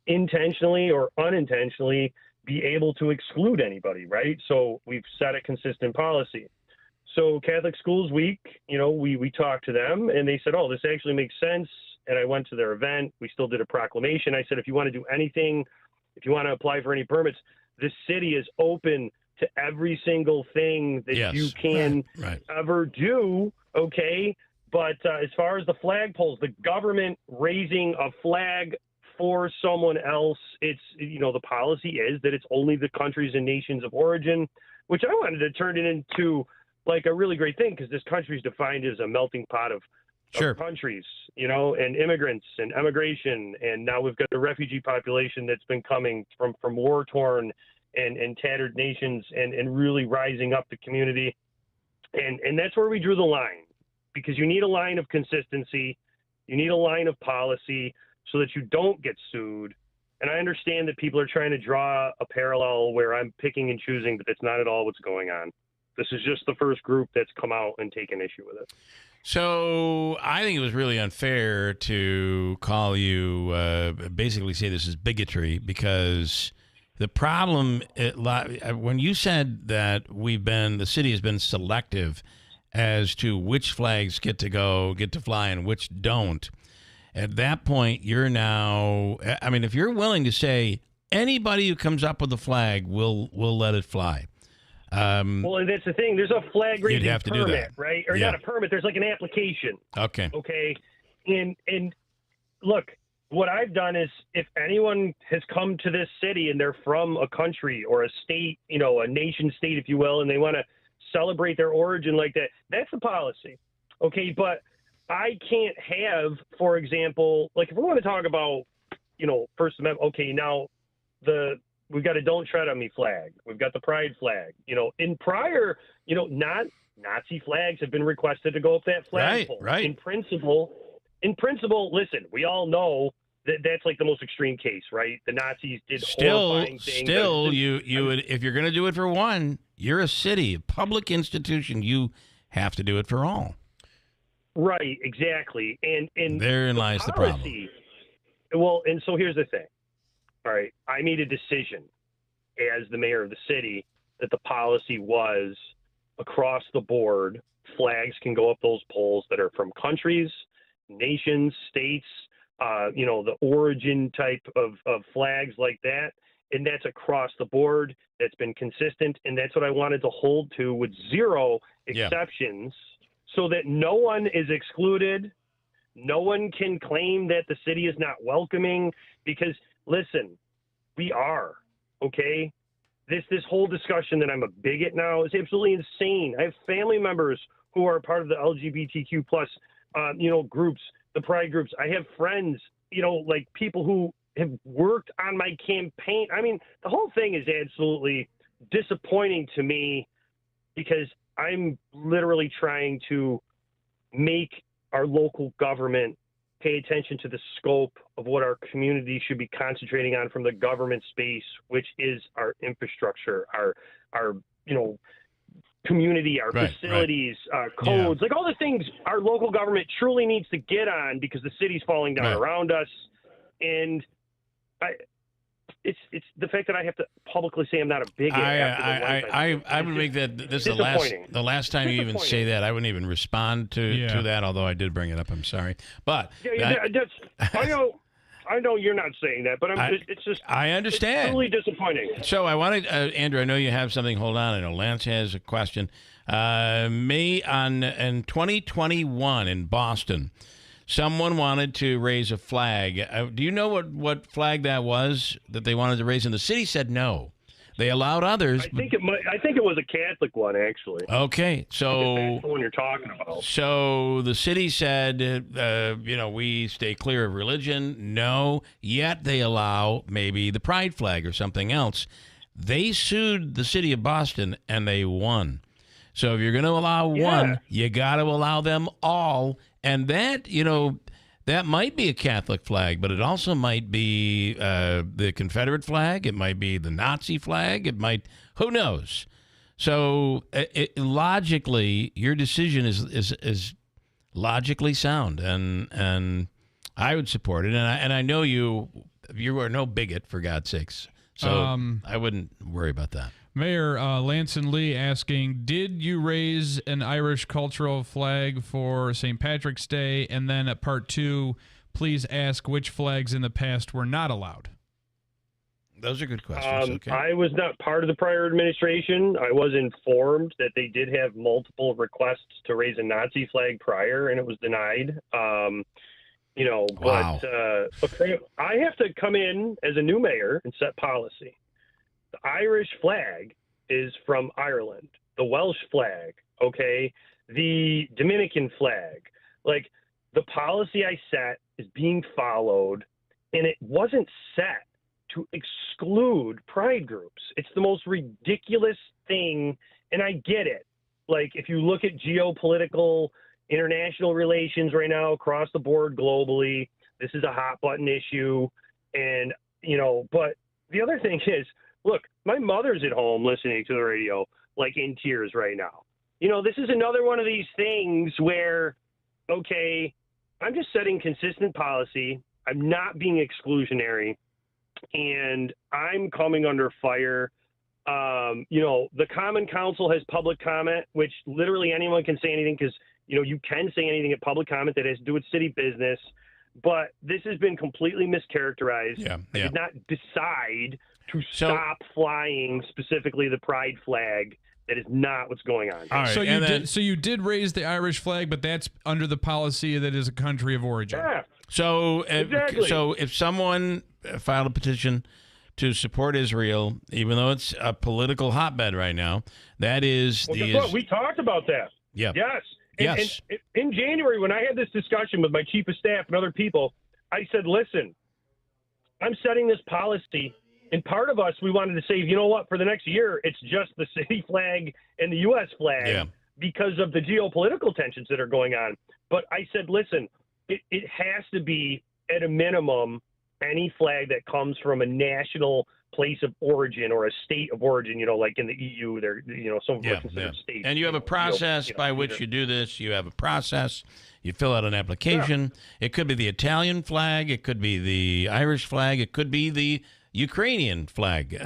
intentionally or unintentionally be able to exclude anybody, right? So we've set a consistent policy. So Catholic Schools Week, we talked to them and they said, oh, this actually makes sense. And I went to their event. We still did a proclamation. I said, if you want to do anything, if you want to apply for any permits, the city is open to every single thing that you can ever do, okay? But as far as the flagpoles, the government raising a flag for someone else, it's, the policy is that it's only the countries and nations of origin, which I wanted to turn it into like a really great thing, because this country is defined as a melting pot of countries, and immigrants and emigration. And now we've got the refugee population that's been coming from war-torn and tattered nations and really rising up the community. And that's where we drew the line, because you need a line of consistency. You need a line of policy so that you don't get sued. And I understand that people are trying to draw a parallel where I'm picking and choosing, but that's not at all what's going on. This is just the first group that's come out and taken issue with it. So I think it was really unfair to call you, basically say this is bigotry, because the problem, when you said that the city has been selective as to which flags get to fly and which don't, at that point, you're now, if you're willing to say anybody who comes up with a flag, will let it fly. Well, and that's the thing. There's a flag raising have to do permit, that. right? Or Yeah. not a permit. There's like an application. Okay. Okay. And look, what I've done is if anyone has come to this city and they're from a country or a state, a nation state, if you will, and they want to celebrate their origin like that, that's the policy. Okay. But I can't have, for example, like if we want to talk about, First Amendment, okay, now we've got a Don't Tread on Me flag. We've got the Pride flag. In prior, not Nazi flags have been requested to go up that flagpole. Right. In principle, listen, we all know that's like the most extreme case, right? The Nazis did horrifying things. Still, you would, if you're going to do it for one, you're a city, a public institution. You have to do it for all. Right, exactly. And therein lies the problem. Well, and so here's the thing. All right, I made a decision as the mayor of the city that the policy was across the board, flags can go up those poles that are from countries, nations, states, the origin type of flags like that. And that's across the board. That's been consistent. And that's what I wanted to hold to with zero exceptions so that no one is excluded. No one can claim that the city is not welcoming because, listen, we are, okay? This whole discussion that I'm a bigot now is absolutely insane. I have family members who are part of the LGBTQ plus, groups, the pride groups. I have friends, like people who have worked on my campaign. I mean, the whole thing is absolutely disappointing to me because I'm literally trying to make our local government pay attention to the scope of what our community should be concentrating on from the government space, which is our infrastructure, our community, our facilities, codes, like all the things our local government truly needs to get on because the city's falling down around us. And it's the fact that I have to publicly say I'm not a bigot. I would make that this is the last time you even say that. I wouldn't even respond to that, although I did bring it up. I'm sorry, but I know you're not saying that, but it's just I understand. It's really disappointing. So I wanted Andrew. I know you have something. Hold on. I know Lance has a question. In 2021 in Boston, someone wanted to raise a flag. Do you know what flag that was that they wanted to raise? And the city said no. They allowed others. I think it was a Catholic one, actually. Okay, so that's the one you're talking about. So the city said, we stay clear of religion. No, yet they allow maybe the pride flag or something else. They sued the city of Boston and they won. So if you're going to allow one, you got to allow them all. And that, that might be a Catholic flag, but it also might be the Confederate flag. It might be the Nazi flag. It might, who knows? So logically, your decision is logically sound, and I would support it. And I know you are no bigot, for God's sakes. So I wouldn't worry about that. Mayor Lanson Lee asking, did you raise an Irish cultural flag for St. Patrick's Day? And then at part 2, please ask which flags in the past were not allowed. Those are good questions. Okay. I was not part of the prior administration. I was informed that they did have multiple requests to raise a Nazi flag prior, and it was denied. Wow. But I have to come in as a new mayor and set policy. The Irish flag is from Ireland. The Welsh flag, okay? The Dominican flag. Like, the policy I set is being followed, and it wasn't set to exclude pride groups. It's the most ridiculous thing, and I get it. Like, if you look at geopolitical international relations right now across the board globally, this is a hot button issue. And, but the other thing is, look, my mother's at home listening to the radio, like in tears right now. This is another one of these things where, okay, I'm just setting consistent policy. I'm not being exclusionary, and I'm coming under fire. The Common Council has public comment, which literally anyone can say anything because, you can say anything at public comment that has to do with city business. But this has been completely mischaracterized. I did not decide to stop flying specifically the pride flag That is not what's going on. All right, So you did raise the Irish flag, but that's under the policy that is a country of origin. Yeah. So, Exactly. so if someone filed a petition to support Israel, even though it's a political hotbed right now, that is Well, guess what? We talked about that. Yeah. Yes. Yes. And in January, when I had this discussion with my chief of staff and other people, I said, listen, I'm setting this policy. And part of us, we wanted to say, you know what, for the next year, it's just the city flag and the U.S. flag because of the geopolitical tensions that are going on. But I said, listen, it has to be, at a minimum, any flag that comes from a national place of origin or a state of origin, like in the EU, they're, some of them are considered states. And you have a process by which you do this. You have a process. You fill out an application. Yeah. It could be the Italian flag. It could be the Irish flag. It could be the Ukrainian flag.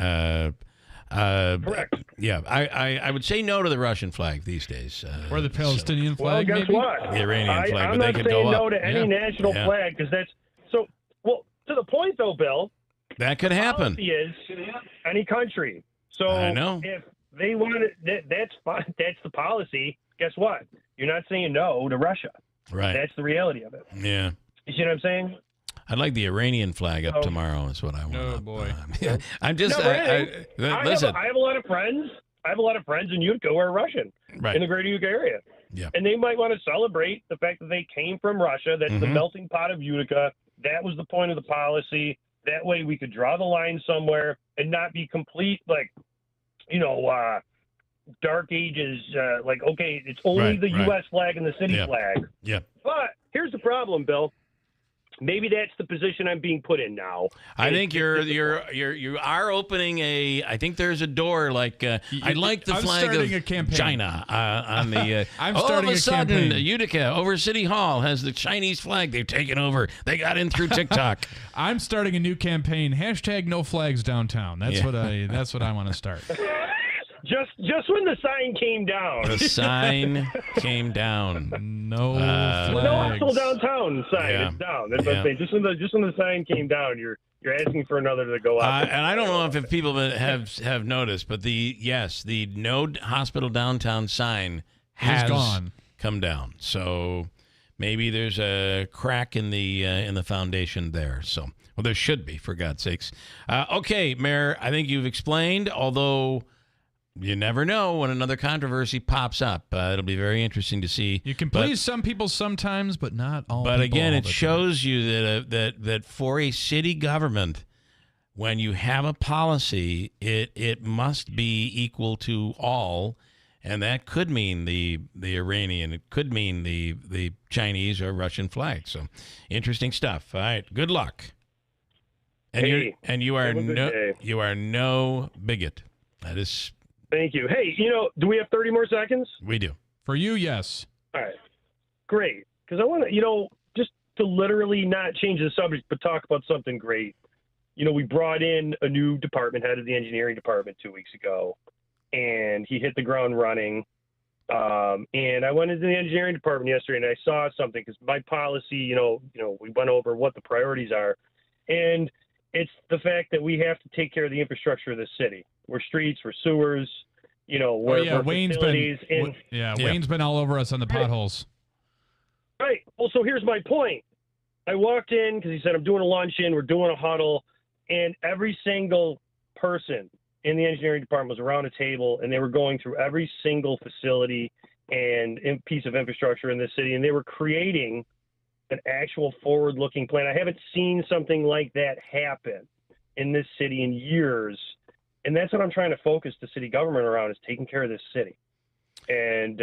Correct. Yeah, I would say no to the Russian flag these days. Or the Palestinian flag, well, guess maybe? what? The Iranian flag, I'm but they not could saying go no up. to any national flag because that's so. Well, to the point though, Bill. That could happen. Policy is any country. So I know. If they want it, that's fine. That's the policy. Guess what? You're not saying no to Russia. Right. That's the reality of it. Yeah. You see what I'm saying? I'd like the Iranian flag up tomorrow. Is what I want. Oh boy! I'm just. Listen. I have a lot of friends. I have a lot of friends in Utica who are Russian in the greater Utica area. Yeah. And they might want to celebrate the fact that they came from Russia. That's the melting pot of Utica. That was the point of the policy. That way we could draw the line somewhere and not be complete, dark ages. Okay, it's only the U.S. flag and the city flag. Yeah. But here's the problem, Bill. Maybe that's the position I'm being put in now. I think you are opening a. I think there's a door like I like the flag of China on the. I'm all starting of a sudden, campaign. Utica over City Hall has the Chinese flag. They've taken over. They got in through TikTok. I'm starting a new campaign. #No flags downtown. That's what I want to start. Just when the sign came down. The sign came down. No flags. No actual downtown sign. Yeah. It's down. That's what I'm saying. Just when the sign came down, you're asking for another to go up. And I don't know if people have noticed, but the no hospital downtown sign has gone. Come down. So maybe there's a crack in the foundation there. So there should be, for God's sakes. Okay, Mayor, I think you've explained, although. You never know when another controversy pops up. It'll be very interesting to see. You can please some people sometimes, but not all. But people again, all it the shows time. you that for a city government, when you have a policy, it must be equal to all, and that could mean the Iranian, it could mean the Chinese or Russian flag. So, interesting stuff. All right, good luck. And you are no bigot. That is. Thank you. Hey, do we have 30 more seconds? We do. For you, yes. All right. Great. Because I want to, just to literally not change the subject, but talk about something great. We brought in a new department head of the engineering department 2 weeks ago, and he hit the ground running. And I went into the engineering department yesterday, and I saw something because my policy, we went over what the priorities are. And it's the fact that we have to take care of the infrastructure of the city. We're streets, we're sewers, we're Wayne's facilities. Wayne's been all over us on the potholes. Right. Well, so here's my point. I walked in because he said, I'm doing a luncheon, we're doing a huddle, and every single person in the engineering department was around a table, and they were going through every single facility and piece of infrastructure in the city, and they were creating an actual forward-looking plan. I haven't seen something like that happen in this city in years. And that's what I'm trying to focus the city government around, is taking care of this city. And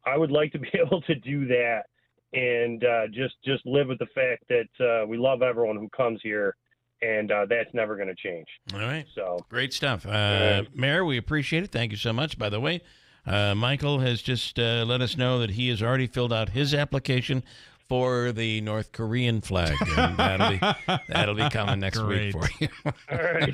I would like to be able to do that and just live with the fact that we love everyone who comes here, and that's never going to change. All right. So great stuff. Mayor, we appreciate it. Thank you so much. By the way, Michael has just let us know that he has already filled out his application for the North Korean flag, and that'll be coming next week for you. All right.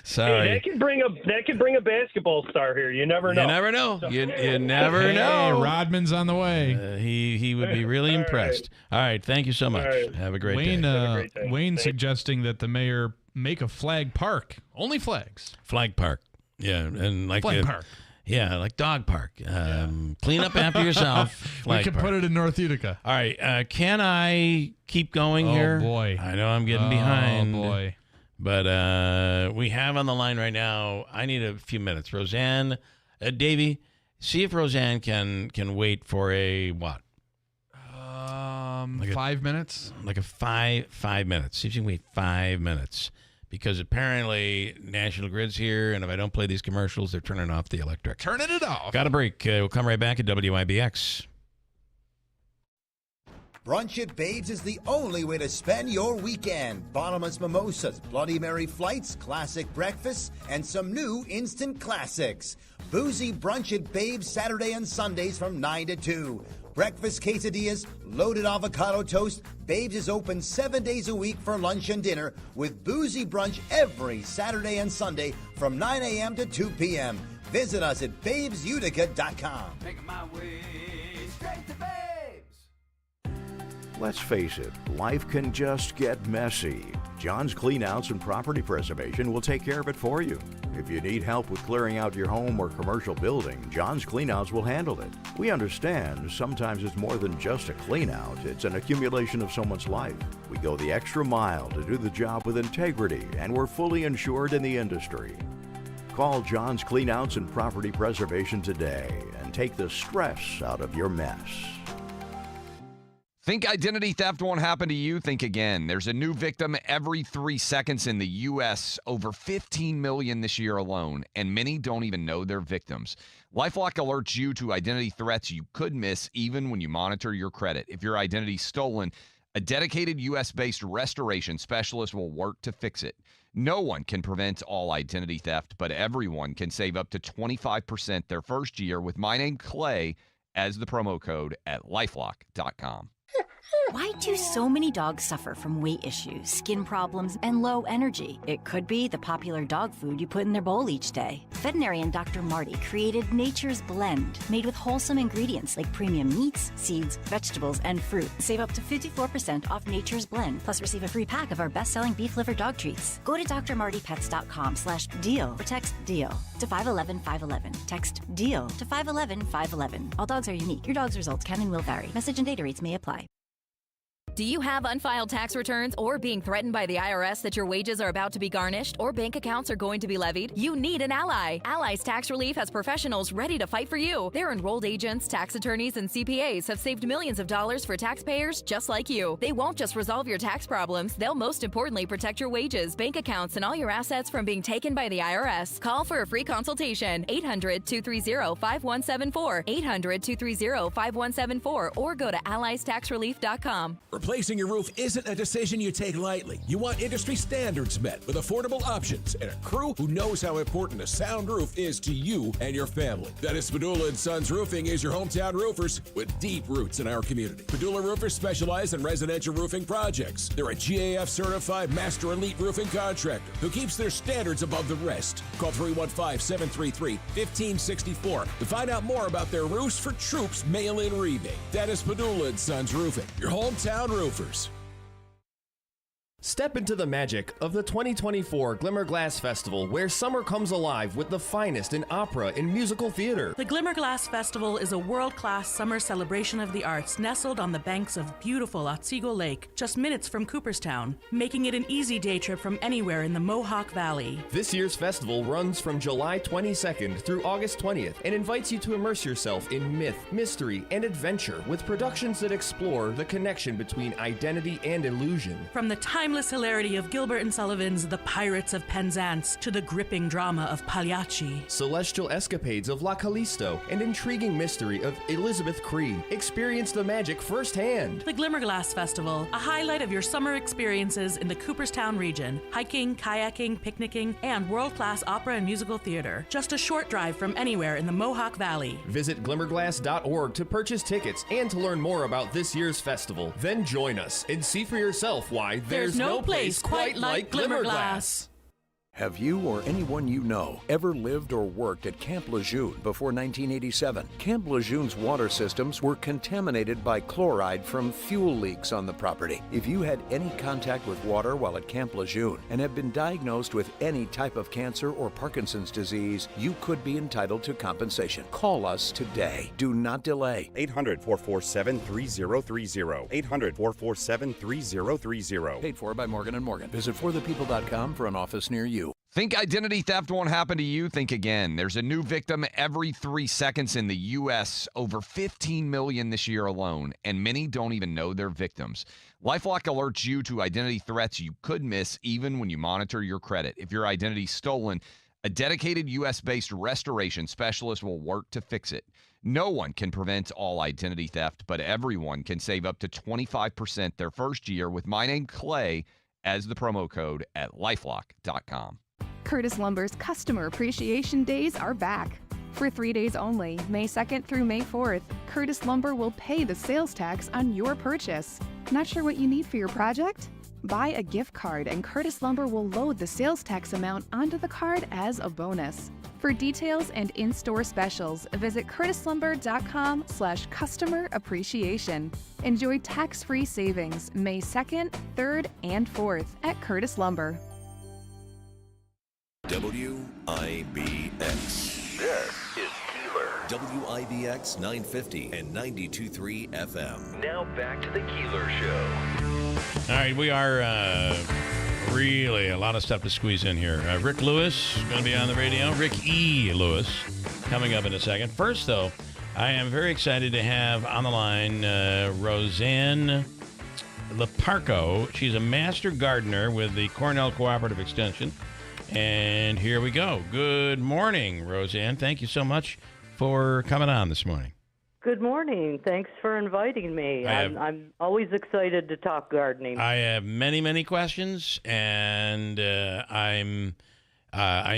Sorry. Hey, that could bring a basketball star here. You never know. You never know. So, you never know. Rodman's on the way. He would be really impressed. All right. Thank you so much. Right. Have a great day. Wayne suggesting that the mayor make a flag park. Only flags. Flag park. Yeah, and like flag park. Yeah, like dog park. Clean up after yourself. We can put it in North Utica. All right. Can I keep going here? Oh, boy. I know I'm getting behind. Oh, boy. But we have on the line right now, I need a few minutes. Roseanne, Davey, see if Roseanne can wait for a what? 5 minutes? Like a 5 minutes. See if you can wait 5 minutes. Because apparently National Grid's here, and if I don't play these commercials, they're turning off the electric. Turning it off. Got a break. We'll come right back at WIBX. Brunch at Babes is the only way to spend your weekend. Bottomless mimosas, Bloody Mary flights, classic breakfasts, and some new instant classics. Boozy brunch at Babes Saturday and Sundays from 9 to 2. Breakfast quesadillas, loaded avocado toast. Babes is open 7 days a week for lunch and dinner with boozy brunch every Saturday and Sunday from 9 a.m. to 2 p.m. Visit us at babesutica.com. Making my way straight to Babes. Let's face it, life can just get messy. John's Cleanouts and Property Preservation will take care of it for you. If you need help with clearing out your home or commercial building, John's Cleanouts will handle it. We understand sometimes it's more than just a cleanout, it's an accumulation of someone's life. We go the extra mile to do the job with integrity, and we're fully insured in the industry. Call John's Cleanouts and Property Preservation today and take the stress out of your mess. Think identity theft won't happen to you? Think again. There's a new victim every 3 seconds in the U.S., over 15 million this year alone, and many don't even know they're victims. LifeLock alerts you to identity threats you could miss even when you monitor your credit. If your identity's stolen, a dedicated U.S.-based restoration specialist will work to fix it. No one can prevent all identity theft, but everyone can save up to 25% their first year with my name, Clay, as the promo code at LifeLock.com. Why do so many dogs suffer from weight issues, skin problems, and low energy? It could be the popular dog food you put in their bowl each day. Veterinarian Dr. Marty created Nature's Blend, made with wholesome ingredients like premium meats, seeds, vegetables, and fruit. Save up to 54% off Nature's Blend, plus receive a free pack of our best-selling beef liver dog treats. Go to drmartypets.com/deal or text DEAL to 511-511. Text DEAL to 511-511. All dogs are unique. Your dog's results can and will vary. Message and data rates may apply. Do you have unfiled tax returns or being threatened by the IRS that your wages are about to be garnished or bank accounts are going to be levied? You need an ally. Allies Tax Relief has professionals ready to fight for you. Their enrolled agents, tax attorneys, and CPAs have saved millions of dollars for taxpayers just like you. They won't just resolve your tax problems, they'll most importantly protect your wages, bank accounts, and all your assets from being taken by the IRS. Call for a free consultation. 800-230-5174. 800-230-5174 or go to alliestaxrelief.com. Replacing your roof isn't a decision you take lightly. You want industry standards met with affordable options and a crew who knows how important a sound roof is to you and your family. Dennis Padula & Sons Roofing is your hometown roofers with deep roots in our community. Padula Roofers specialize in residential roofing projects. They're a GAF-certified master elite roofing contractor who keeps their standards above the rest. Call 315-733-1564 to find out more about their roofs for troops mail-in rebate. Dennis Padula & Sons Roofing, your hometown roofers. Step into the magic of the 2024 Glimmerglass Festival, where summer comes alive with the finest in opera and musical theater. The Glimmerglass Festival is a world-class summer celebration of the arts nestled on the banks of beautiful Otsego Lake, just minutes from Cooperstown, making it an easy day trip from anywhere in the Mohawk Valley. This year's festival runs from July 22nd through August 20th and invites you to immerse yourself in myth, mystery, and adventure with productions that explore the connection between identity and illusion. From the timeless hilarity of Gilbert and Sullivan's The Pirates of Penzance to the gripping drama of Pagliacci. Celestial escapades of La Callisto and intriguing mystery of Elizabeth Cree. Experience the magic firsthand. The Glimmerglass Festival, a highlight of your summer experiences in the Cooperstown region. Hiking, kayaking, picnicking, and world-class opera and musical theater. Just a short drive from anywhere in the Mohawk Valley. Visit glimmerglass.org to purchase tickets and to learn more about this year's festival. Then join us and see for yourself why there's no place quite like Glimmerglass. Have you or anyone you know ever lived or worked at Camp Lejeune before 1987? Camp Lejeune's water systems were contaminated by chloride from fuel leaks on the property. If you had any contact with water while at Camp Lejeune and have been diagnosed with any type of cancer or Parkinson's disease, you could be entitled to compensation. Call us today. Do not delay. 800-447-3030. 800-447-3030. Paid for by Morgan & Morgan. Visit forthepeople.com for an office near you. Think identity theft won't happen to you? Think again. There's a new victim every 3 seconds in the U.S., over 15 million this year alone, and many don't even know they're victims. LifeLock alerts you to identity threats you could miss even when you monitor your credit. If your identity's stolen, a dedicated U.S.-based restoration specialist will work to fix it. No one can prevent all identity theft, but everyone can save up to 25% their first year with my name, Clay, as the promo code at LifeLock.com. Curtis Lumber's Customer Appreciation Days are back. For 3 days only, May 2nd through May 4th, Curtis Lumber will pay the sales tax on your purchase. Not sure what you need for your project? Buy a gift card and Curtis Lumber will load the sales tax amount onto the card as a bonus. For details and in-store specials, visit curtislumber.com/customer appreciation. Enjoy tax-free savings May 2nd, 3rd, and 4th at Curtis Lumber. WIBX. This is Keeler. WIBX 950 and 92.3 FM. Now back to the Keeler Show. All right, we are really a lot of stuff to squeeze in here. Rick Lewis is going to be on the radio. Rick E. Lewis coming up in a second. First, though, I am very excited to have on the line Roseanne Leparco. She's a master gardener with the Cornell Cooperative Extension. And here we go. Good morning, Roseanne. Thank you so much for coming on this morning. Good morning. Thanks for inviting me. I'm always excited to talk gardening. I have many, many questions, and I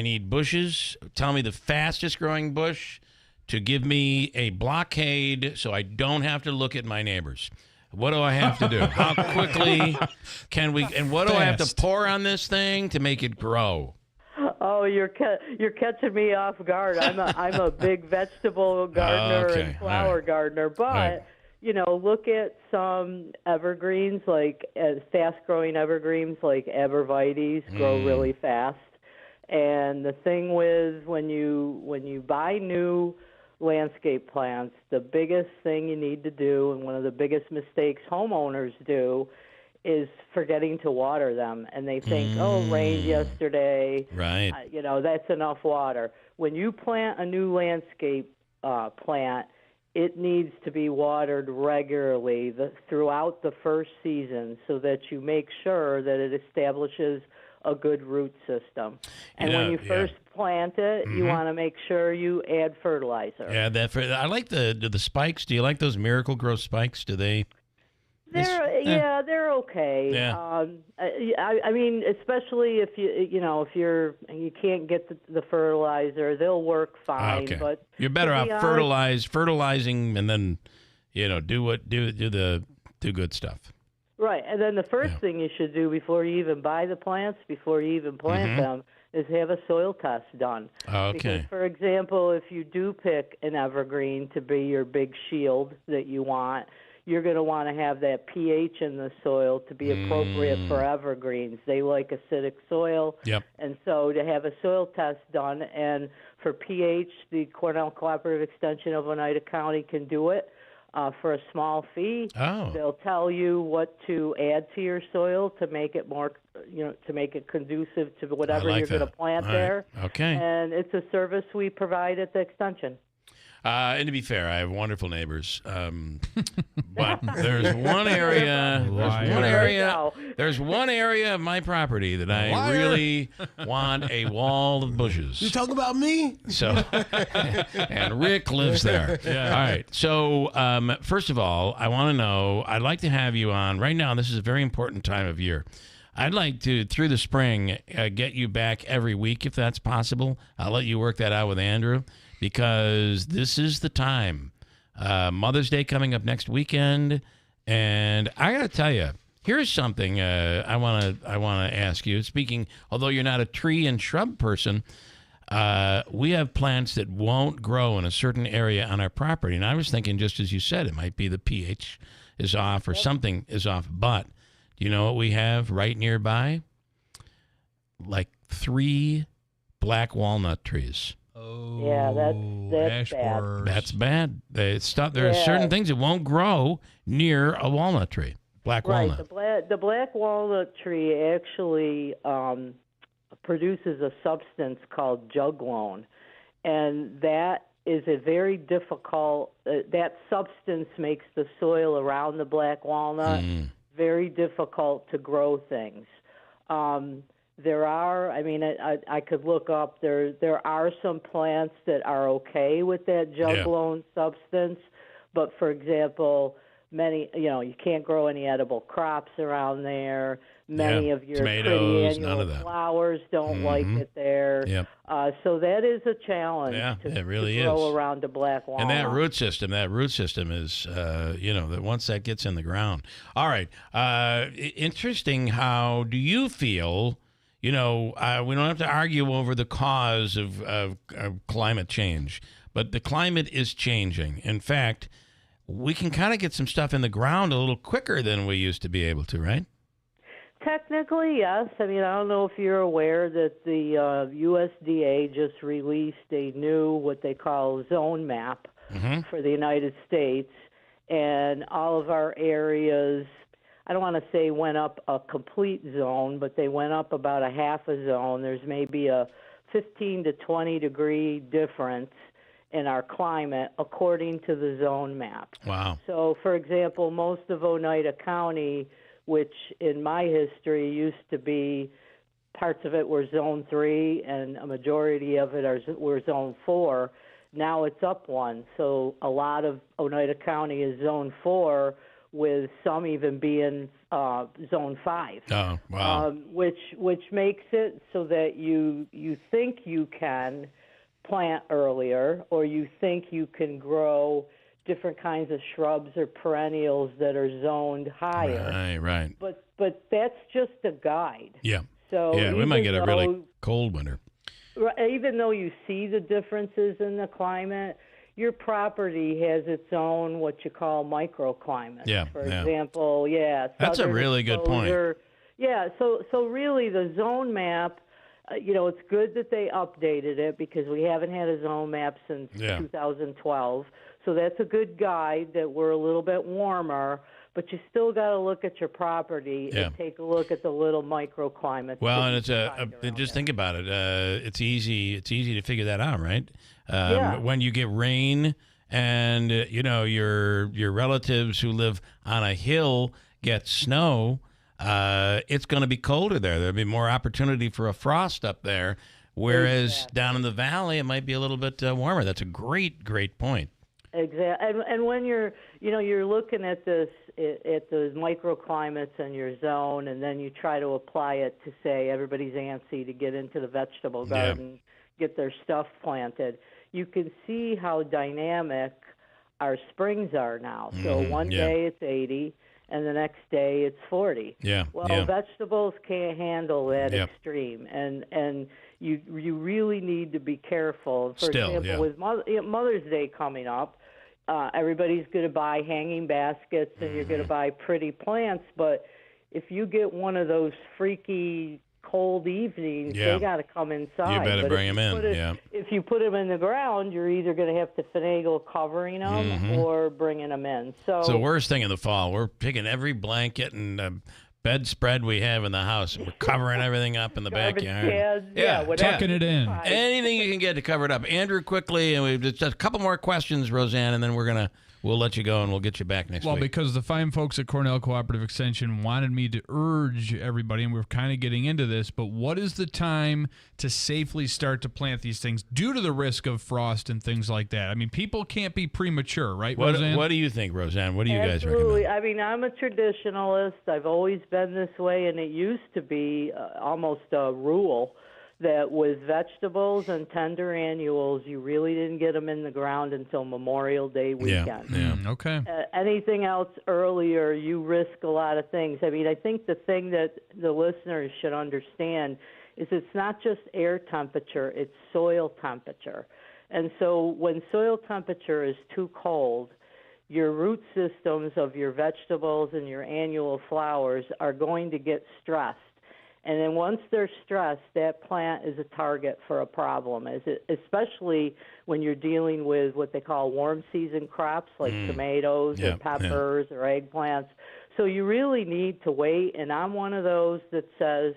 need bushes. Tell me the fastest growing bush to give me a blockade so I don't have to look at my neighbors. What do I have to do? How quickly can we? And what do I have to pour on this thing to make it grow? Oh, you're catching me off guard. I'm a big vegetable gardener and flower gardener, but look at some evergreens, like fast-growing evergreens like arborvitaes grow really fast. And the thing with when you buy new landscape plants, the biggest thing you need to do, and one of the biggest mistakes homeowners do, is forgetting to water them. And they think, oh, rained yesterday. Right. That's enough water. When you plant a new landscape plant, it needs to be watered regularly throughout the first season so that you make sure that it establishes a good root system. And when you first plant it, you want to make sure you add fertilizer. Yeah, I like the spikes. Do you like those Miracle Grow spikes? Do they? They're okay. Yeah. I mean, especially if you can't get the fertilizer, they'll work fine. Okay. But you're better off fertilizing, and then do good stuff. Right, and then the first thing you should do before you even buy the plants, before you even plant them, is have a soil test done. Okay. Because, for example, if you do pick an evergreen to be your big shield that you want, you're going to want to have that pH in the soil to be appropriate for evergreens. They like acidic soil. Yep. And so to have a soil test done, and for pH, the Cornell Cooperative Extension of Oneida County can do it. For a small fee. They'll tell you what to add to your soil to make it more, to make it conducive to whatever you're going to plant there. Okay. And it's a service we provide at the extension. And to be fair, I have wonderful neighbors. But there's one area. There's one area of my property that I really want a wall of bushes. You talking about me? So, and Rick lives there. Yeah. All right. So, first of all, I want to know. I'd like to have you on right now. This is a very important time of year. I'd like to, through the spring, get you back every week if that's possible. I'll let you work that out with Andrew, because this is the time. Mother's Day coming up next weekend, and I got to tell you, Here's something I want to ask you. Speaking, although you're not a tree and shrub person, we have plants that won't grow in a certain area on our property. And I was thinking, just as you said, it might be the pH is off or something is off. But do you know what we have right nearby? Like 3 black walnut trees. Oh, yeah, that's bad. That's bad. There are certain things that won't grow near a walnut tree. Black walnut. The black walnut tree actually produces a substance called juglone, and that is a very difficult. That substance makes the soil around the black walnut very difficult to grow things. There are, I could look up, there are some plants that are okay with that juglone substance, but for example, many, you can't grow any edible crops around there. Many of your tomatoes, pretty none of annual that. flowers don't like it there. Yep. So that is a challenge it really to grow is. around a black walnut. And that root system is, that once that gets in the ground. All right. Interesting. How do you feel? We don't have to argue over the cause of climate change, but the climate is changing. In fact, we can kind of get some stuff in the ground a little quicker than we used to be able to, right? Technically, yes. I don't know if you're aware that the USDA just released a new, what they call zone map for the United States, and all of our areas, I don't want to say went up a complete zone, but they went up about a half a zone. There's maybe a 15 to 20 degree difference in our climate according to the zone map. Wow. So, for example, most of Oneida County, which in my history used to be, parts of it were Zone 3 and a majority of it were Zone 4, now it's up one. So a lot of Oneida County is Zone 4, with some even being Zone 5. Oh, wow. Which makes it so that you think you can plant earlier, or you think you can different kinds of shrubs or perennials that are zoned higher. Right. But that's just a guide. Yeah. So yeah, we might get a really cold winter. Even though you see the differences in the climate, your property has its own what you call microclimate. Yeah. For example, that's a really good point. Yeah. So really, the zone map. It's good that they updated it because we haven't had a zone map since 2012. So that's a good guide that we're a little bit warmer, but you still got to look at your property and take a look at the little microclimates. Well, and just think about it. It's easy to figure that out, right? When you get rain and your relatives who live on a hill get snow, it's going to be colder there. There'll be more opportunity for a frost up there, whereas down in the valley it might be a little bit warmer. That's a great point. Exactly. And when you're looking at this at the microclimates in your zone, and then you try to apply it to say everybody's antsy to get into the vegetable garden, get their stuff planted, you can see how dynamic our springs are now. So one day it's 80. And the next day it's 40. Well, vegetables can't handle that extreme, and you really need to be careful. For example, with Mother's Day coming up, everybody's going to buy hanging baskets and you're going to buy pretty plants. But if you get one of those freaky cold evenings, they got to come inside. You better bring them in. If you put them in the ground, you're either going to have to finagle covering them or bringing them in. So it's the worst thing in the fall. We're picking every blanket and bedspread we have in the house, and we're covering everything up in the backyard. Tucking it in. Anything you can get to cover it up. Andrew, quickly, and we've just a couple more questions, Roseanne, and then we'll let you go and we'll get you back next week. Well, because the fine folks at Cornell Cooperative Extension wanted me to urge everybody, and we're kind of getting into this, but what is the time to safely start to plant these things due to the risk of frost and things like that? People can't be premature, right, Roseanne? What do you think, Roseanne? What do you guys Absolutely. recommend? I'm a traditionalist. I've always been this way, and it used to be almost a rule that with vegetables and tender annuals, you really didn't get them in the ground until Memorial Day weekend. Okay. Anything else earlier, you risk a lot of things. I mean, I think the thing that the listeners should understand is it's not just air temperature, it's soil temperature. And so when soil temperature is too cold, your root systems of your vegetables and your annual flowers are going to get stressed. And then once they're stressed, that plant is a target for a problem, especially when you're dealing with what they call warm season crops like tomatoes or peppers or eggplants. So you really need to wait. And I'm one of those that says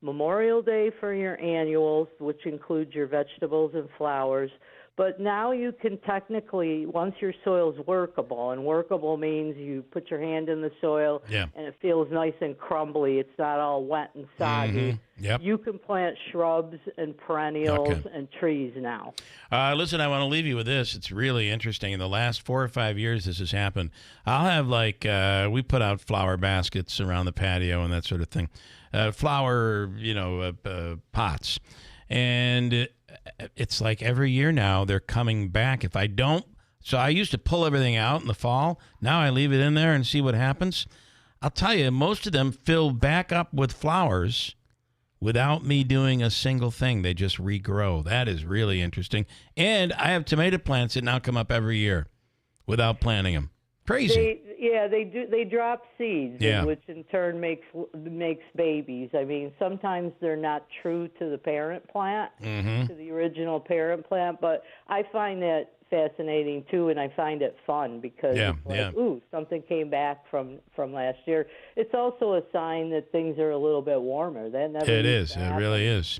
Memorial Day for your annuals, which includes your vegetables and flowers. But now you can technically, once your soil's workable, and workable means you put your hand in the soil and it feels nice and crumbly, it's not all wet and soggy, you can plant shrubs and perennials and trees now. Listen, I want to leave you with this. It's really interesting. In the last 4 or 5 years this has happened. I'll have we put out flower baskets around the patio and that sort of thing. Flower, pots. And it's like every year now they're coming back. If I don't, so I used to pull everything out in the fall. Now I leave it in there and see what happens. I'll tell you, most of them fill back up with flowers without me doing a single thing. They just regrow. That is really interesting. And I have tomato plants that now come up every year without planting them. Crazy. They do. They drop seeds, which in turn makes babies. I mean, sometimes they're not true to the parent plant, to the original parent plant. But I find that fascinating too, and I find it fun because ooh, something came back from last year. It's also a sign that things are a little bit warmer. That never it used is. to It happen, really is.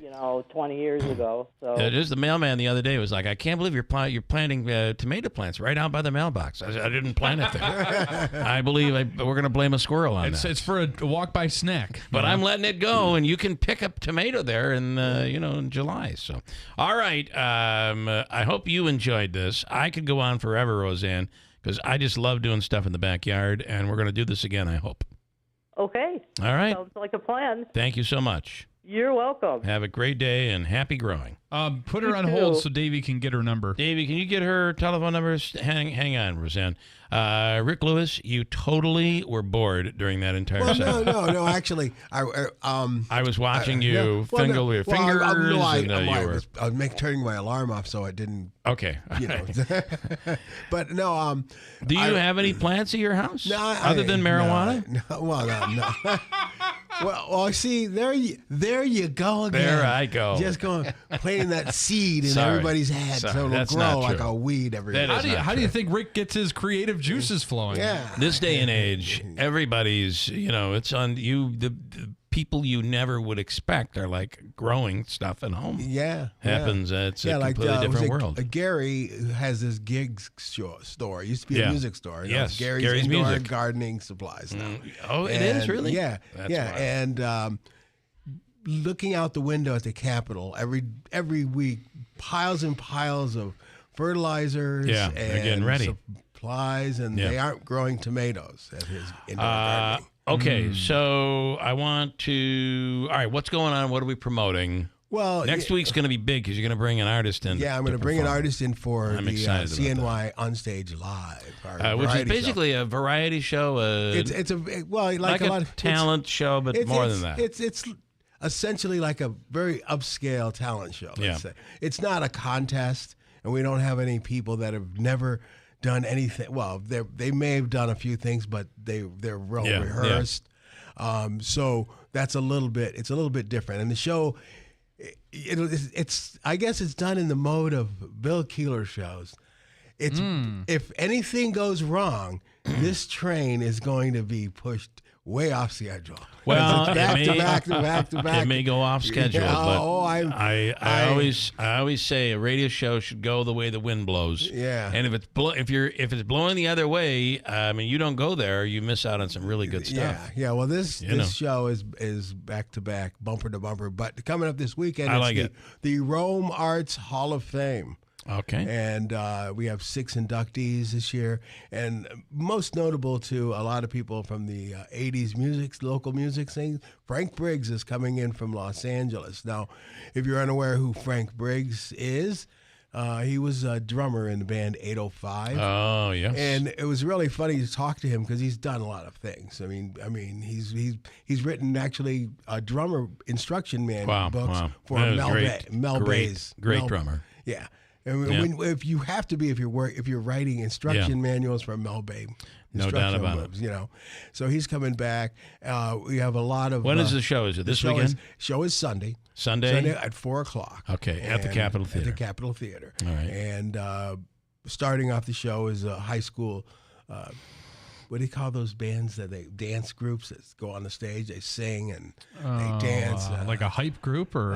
20 years ago. So just the mailman the other day was like, I can't believe you're planting tomato plants right out by the mailbox. I didn't plant it there. I believe we're going to blame a squirrel on that. It's for a walk-by snack. But I'm letting it go, and you can pick up tomato there in July. So, all right. I hope you enjoyed this. I could go on forever, Roseanne, because I just love doing stuff in the backyard, and we're going to do this again, I hope. Okay. All right. Sounds like a plan. Thank you so much. You're welcome. Have a great day and happy growing. Put her on hold so Davey can get her number. Davey, can you get her telephone number? Hang on, Roseanne. Rick Lewis, you totally were bored during that entire segment. No. Actually, I was watching you finger your fingers. I was turning my alarm off so it didn't. Okay. But no. Do you have any plants at your house? No, other than marijuana? No. Well, see, there you go again. There I go. Just going planting that seed in everybody's head so it'll grow like a weed everywhere. How do you think Rick gets his creative juices flowing? Yeah. This day and age, everybody's, it's on you. The people you never would expect are like growing stuff at home. Yeah. Happens. It's a completely different world. Gary has this gigs store. It used to be a music store. Yes. Gary's indoor music. Gardening supplies now. Oh, it is really? Yeah. That's wild. And looking out the window at the Capitol every week, piles and piles of fertilizers. Yeah, and they're getting ready. Supplies, and they aren't growing tomatoes at his indoor gardening. Okay, so I want to. All right, what's going on? What are we promoting? Well, next week's going to be big because you're going to bring an artist in. Yeah, I'm going to bring an artist in for I'm the excited CNY Onstage Live, which is basically a variety show. It's a like a lot of talent show, but more than that. It's essentially like a very upscale talent show. Let's say. It's not a contest, and we don't have any people that have never done anything. Well, they may have done a few things, but they're well rehearsed. So that's a little bit different. And the show, it's I guess it's done in the mode of Bill Keeler shows. It's if anything goes wrong, this train is going to be pushed way off schedule. Well, back to back. It may go off schedule, but I always say a radio show should go the way the wind blows. Yeah. And if it's blowing the other way, you don't go there, you miss out on some really good stuff. Yeah. Well, this show is back to back, bumper to bumper. But coming up this weekend, I like it. The Rome Arts Hall of Fame. Okay. And we have 6 inductees this year. And most notable to a lot of people from the 80s local music scene, Frank Briggs is coming in from Los Angeles. Now, if you're unaware who Frank Briggs is, he was a drummer in the band 805. Oh, yes. And it was really funny to talk to him because he's done a lot of things. I mean, he's written actually a drummer instruction manual books for Mel Bay's. Great drummer. Yeah. And if you have to be, if you're writing instruction manuals for Mel Bay. No doubt about it. You know, so he's coming back. We have a lot of. When is the show? Is it this weekend? Show is Sunday. Sunday at 4:00. Okay, at the Capitol Theater. At the Capitol Theater. All right. And starting off the show is a high school. What do you call those bands dance groups that go on the stage? They sing and they dance. Like a hype group or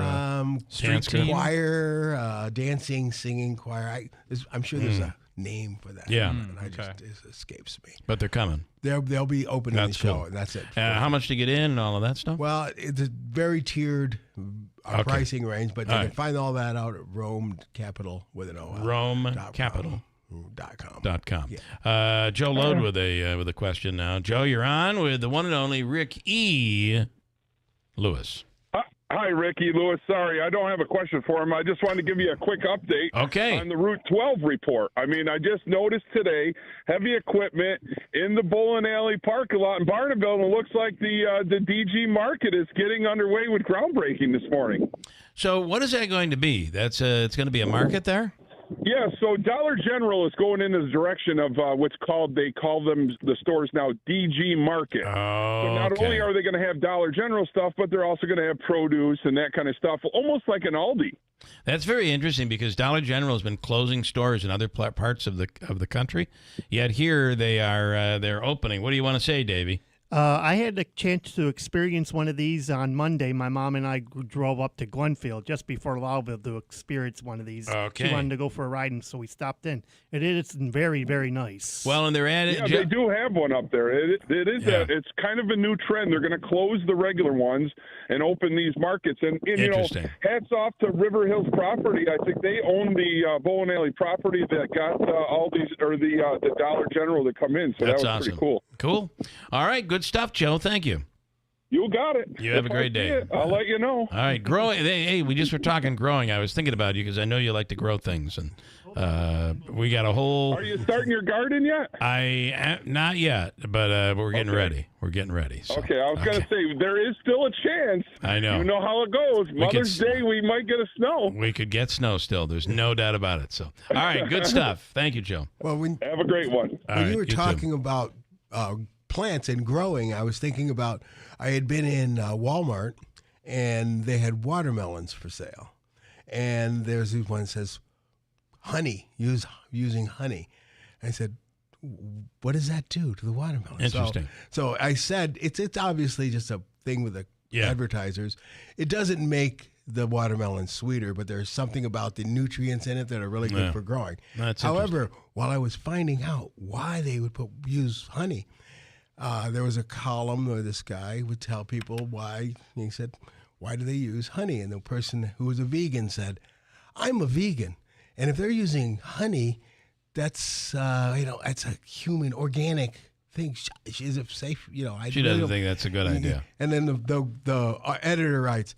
street choir, dancing, singing choir. I'm sure there's a name for that. Yeah. It escapes me. But they're coming. They'll be opening the show, and that's it. How much to get in and all of that stuff? Well, it's a very tiered pricing range, but you can find all that out at Rome Capital with an O. RomeCapital.com. Yeah. Joe Lode with a question now. Joe, you're on with the one and only Rick E. Lewis. Hi, Ricky Lewis. Sorry, I don't have a question for him. I just wanted to give you a quick update on the Route 12 report. I mean, I just noticed today heavy equipment in the bowling alley parking lot in Barneville, and it looks like the DG Market is getting underway with groundbreaking this morning. So what is that going to be? It's going to be a market there? Yeah, so Dollar General is going in the direction of they call them the stores now DG Market. Oh, so not only are they going to have Dollar General stuff, but they're also going to have produce and that kind of stuff, almost like an Aldi. That's very interesting because Dollar General has been closing stores in other parts of the country, yet here they're opening. What do you want to say, Davey? I had a chance to experience one of these on Monday. My mom and I drove up to Glenfield just before Lowville to experience one of these. Okay. She wanted to go for a ride, and so we stopped in. It is very, very nice. Well, and they're added. Yeah, they do have one up there. It is. It's kind of a new trend. They're going to close the regular ones and open these markets. And you know, hats off to River Hills Property. I think they own the bowling alley property that got all these or the Dollar General to come in. So That's that was awesome. pretty cool. Cool. All right. Good stuff, Joe. Thank you. You got it. You have a great day. I'll let you know. All right. Growing. Hey, we just were talking growing. I was thinking about you because I know you like to grow things, and we got a whole. Are you starting your garden yet? Not yet, but we're getting ready. We're getting ready. So. Okay, I was going to say there is still a chance. I know. You know how it goes. Mother's Day, we might get a snow. We could get snow still. There's no doubt about it. So, all right, good stuff. Thank you, Joe. Well, have a great one. When you were talking about plants and growing, I was thinking about I had been in Walmart and they had watermelons for sale, and there's this one that says honey, using honey. I said, what does that do to the watermelon? Interesting. So I said it's obviously just a thing with the advertisers. It doesn't make the watermelon sweeter, but there's something about the nutrients in it that are really good for growing. However, while I was finding out why they would use honey, there was a column where this guy would tell people why. He said, why do they use honey? And the person who was a vegan said, I'm a vegan. And if they're using honey, that's, it's a human organic thing. Is it safe? She doesn't think that's a good idea. And then the editor writes,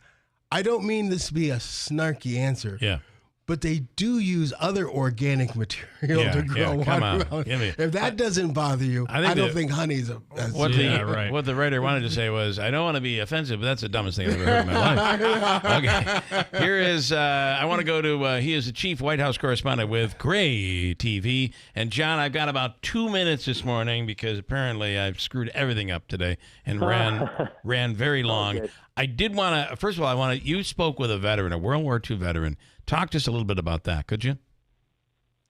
I don't mean this to be a snarky answer. Yeah. But they do use other organic material to grow watermelon. If that doesn't bother you, I don't think honey's what the writer wanted to say was, I don't want to be offensive, but that's the dumbest thing I've ever heard in my life. Okay. Here is, I want to go to, he is the chief White House correspondent with Gray TV. And John, I've got about 2 minutes this morning because apparently I've screwed everything up today and ran very long. Okay. I did want to, first of all, you spoke with a veteran, a World War II veteran. Talk to us a little bit about that, could you?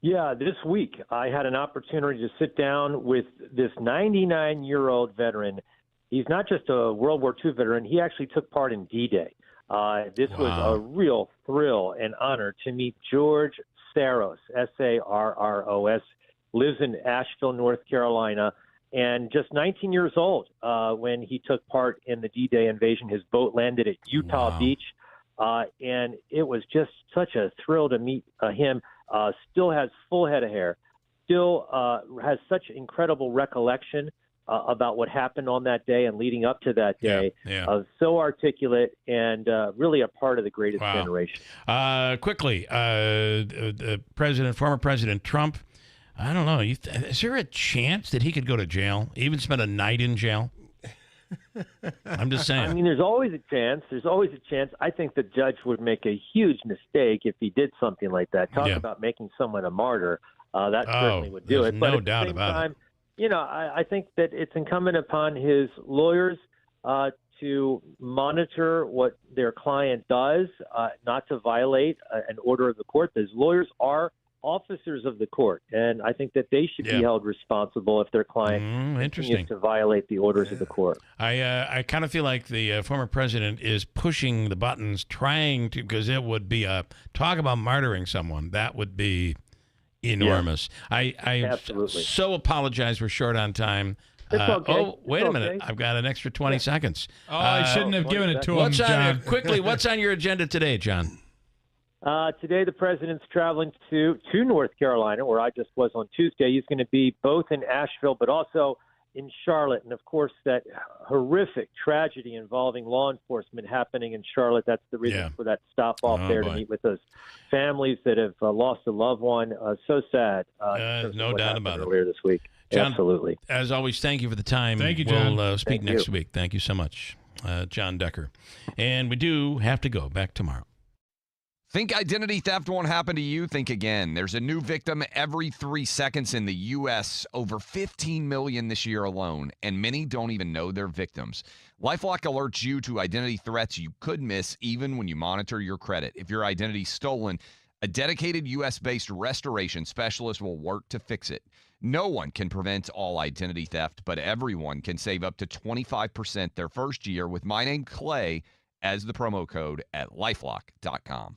Yeah, this week I had an opportunity to sit down with this 99-year-old veteran. He's not just a World War II veteran. He actually took part in D-Day. This was a real thrill and honor to meet George Saros, S-A-R-R-O-S, lives in Asheville, North Carolina, and just 19 years old when he took part in the D-Day invasion. His boat landed at Utah Beach. and it was just such a thrill to meet him. Still has full head of hair, still has such incredible recollection about what happened on that day and leading up to that day. So articulate and really a part of the greatest generation. Quickly, former President Trump, I don't know. Is there a chance that he could go to jail, even spend a night in jail? I'm just saying. I mean, there's always a chance. I think the judge would make a huge mistake if he did something like that. Talk about making someone a martyr. That certainly would do it. But no doubt about it. You know, I think that it's incumbent upon his lawyers to monitor what their client does, not to violate an order of the court. Those lawyers are officers of the court, and I think that they should be held responsible if their client continues to violate the orders of the court. I kind of feel like the former president is pushing the buttons, trying to, because it would be talk about martyring someone. That would be enormous. I absolutely so apologize. We're short on time. Okay. Wait a minute. I've got an extra 20 seconds. I shouldn't have given it to him, John. Quickly, what's on your agenda today, John? Today, the president's traveling to North Carolina, where I just was on Tuesday. He's going to be both in Asheville, but also in Charlotte. And, of course, that horrific tragedy involving law enforcement happening in Charlotte. That's the reason for that stop off there to meet with those families that have lost a loved one. So sad. No doubt about it. Earlier this week. John, absolutely. As always, thank you for the time. Thank you, John. We'll speak next week. Thank you so much, John Decker. And we do have to go back tomorrow. Think identity theft won't happen to you? Think again. There's a new victim every 3 seconds in the U.S., over 15 million this year alone, and many don't even know they're victims. LifeLock alerts you to identity threats you could miss even when you monitor your credit. If your identity's stolen, a dedicated U.S.-based restoration specialist will work to fix it. No one can prevent all identity theft, but everyone can save up to 25% their first year with my name, Clay, as the promo code at LifeLock.com.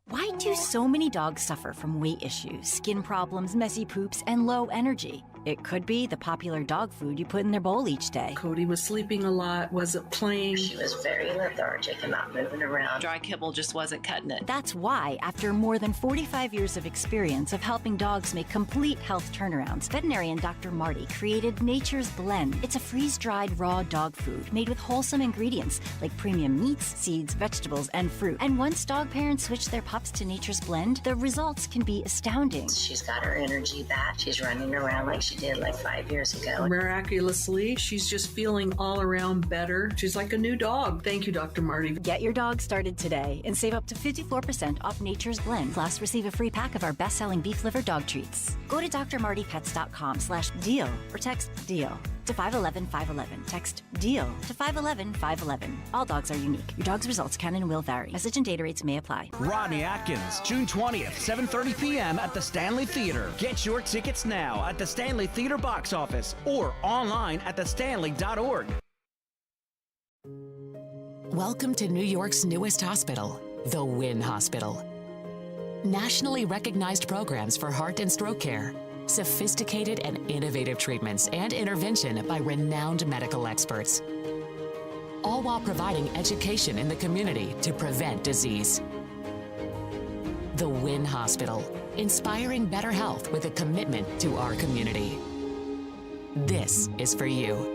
Why do so many dogs suffer from weight issues, skin problems, messy poops, and low energy? It could be the popular dog food you put in their bowl each day. Cody was sleeping a lot, wasn't playing. She was very lethargic and not moving around. Dry kibble just wasn't cutting it. That's why, after more than 45 years of experience of helping dogs make complete health turnarounds, veterinarian Dr. Marty created Nature's Blend. It's a freeze-dried raw dog food made with wholesome ingredients like premium meats, seeds, vegetables, and fruit. And once dog parents switch their pups to Nature's Blend, the results can be astounding. She's got her energy back. She's running around like she did like 5 years ago. Miraculously, she's just feeling all around better. She's like a new dog. Thank you, Dr. Marty. Get your dog started today and save up to 54% off Nature's Blend. Plus, receive a free pack of our best-selling beef liver dog treats. Go to drmartypets.com/deal or text DEAL to 511-511. Text DEAL to 511-511. All dogs are unique. Your dog's results can and will vary. Message and data rates may apply. Rodney Atkins, June 20th, 7:30 p.m. at the Stanley Theater. Get your tickets now at the Stanley Theater box office or online at thestanley.org. Welcome to New York's newest hospital, the Wynn Hospital. Nationally recognized programs for heart and stroke care, sophisticated and innovative treatments and intervention by renowned medical experts, all while providing education in the community to prevent disease. The Wynn Hospital, inspiring better health with a commitment to our community. This is for you.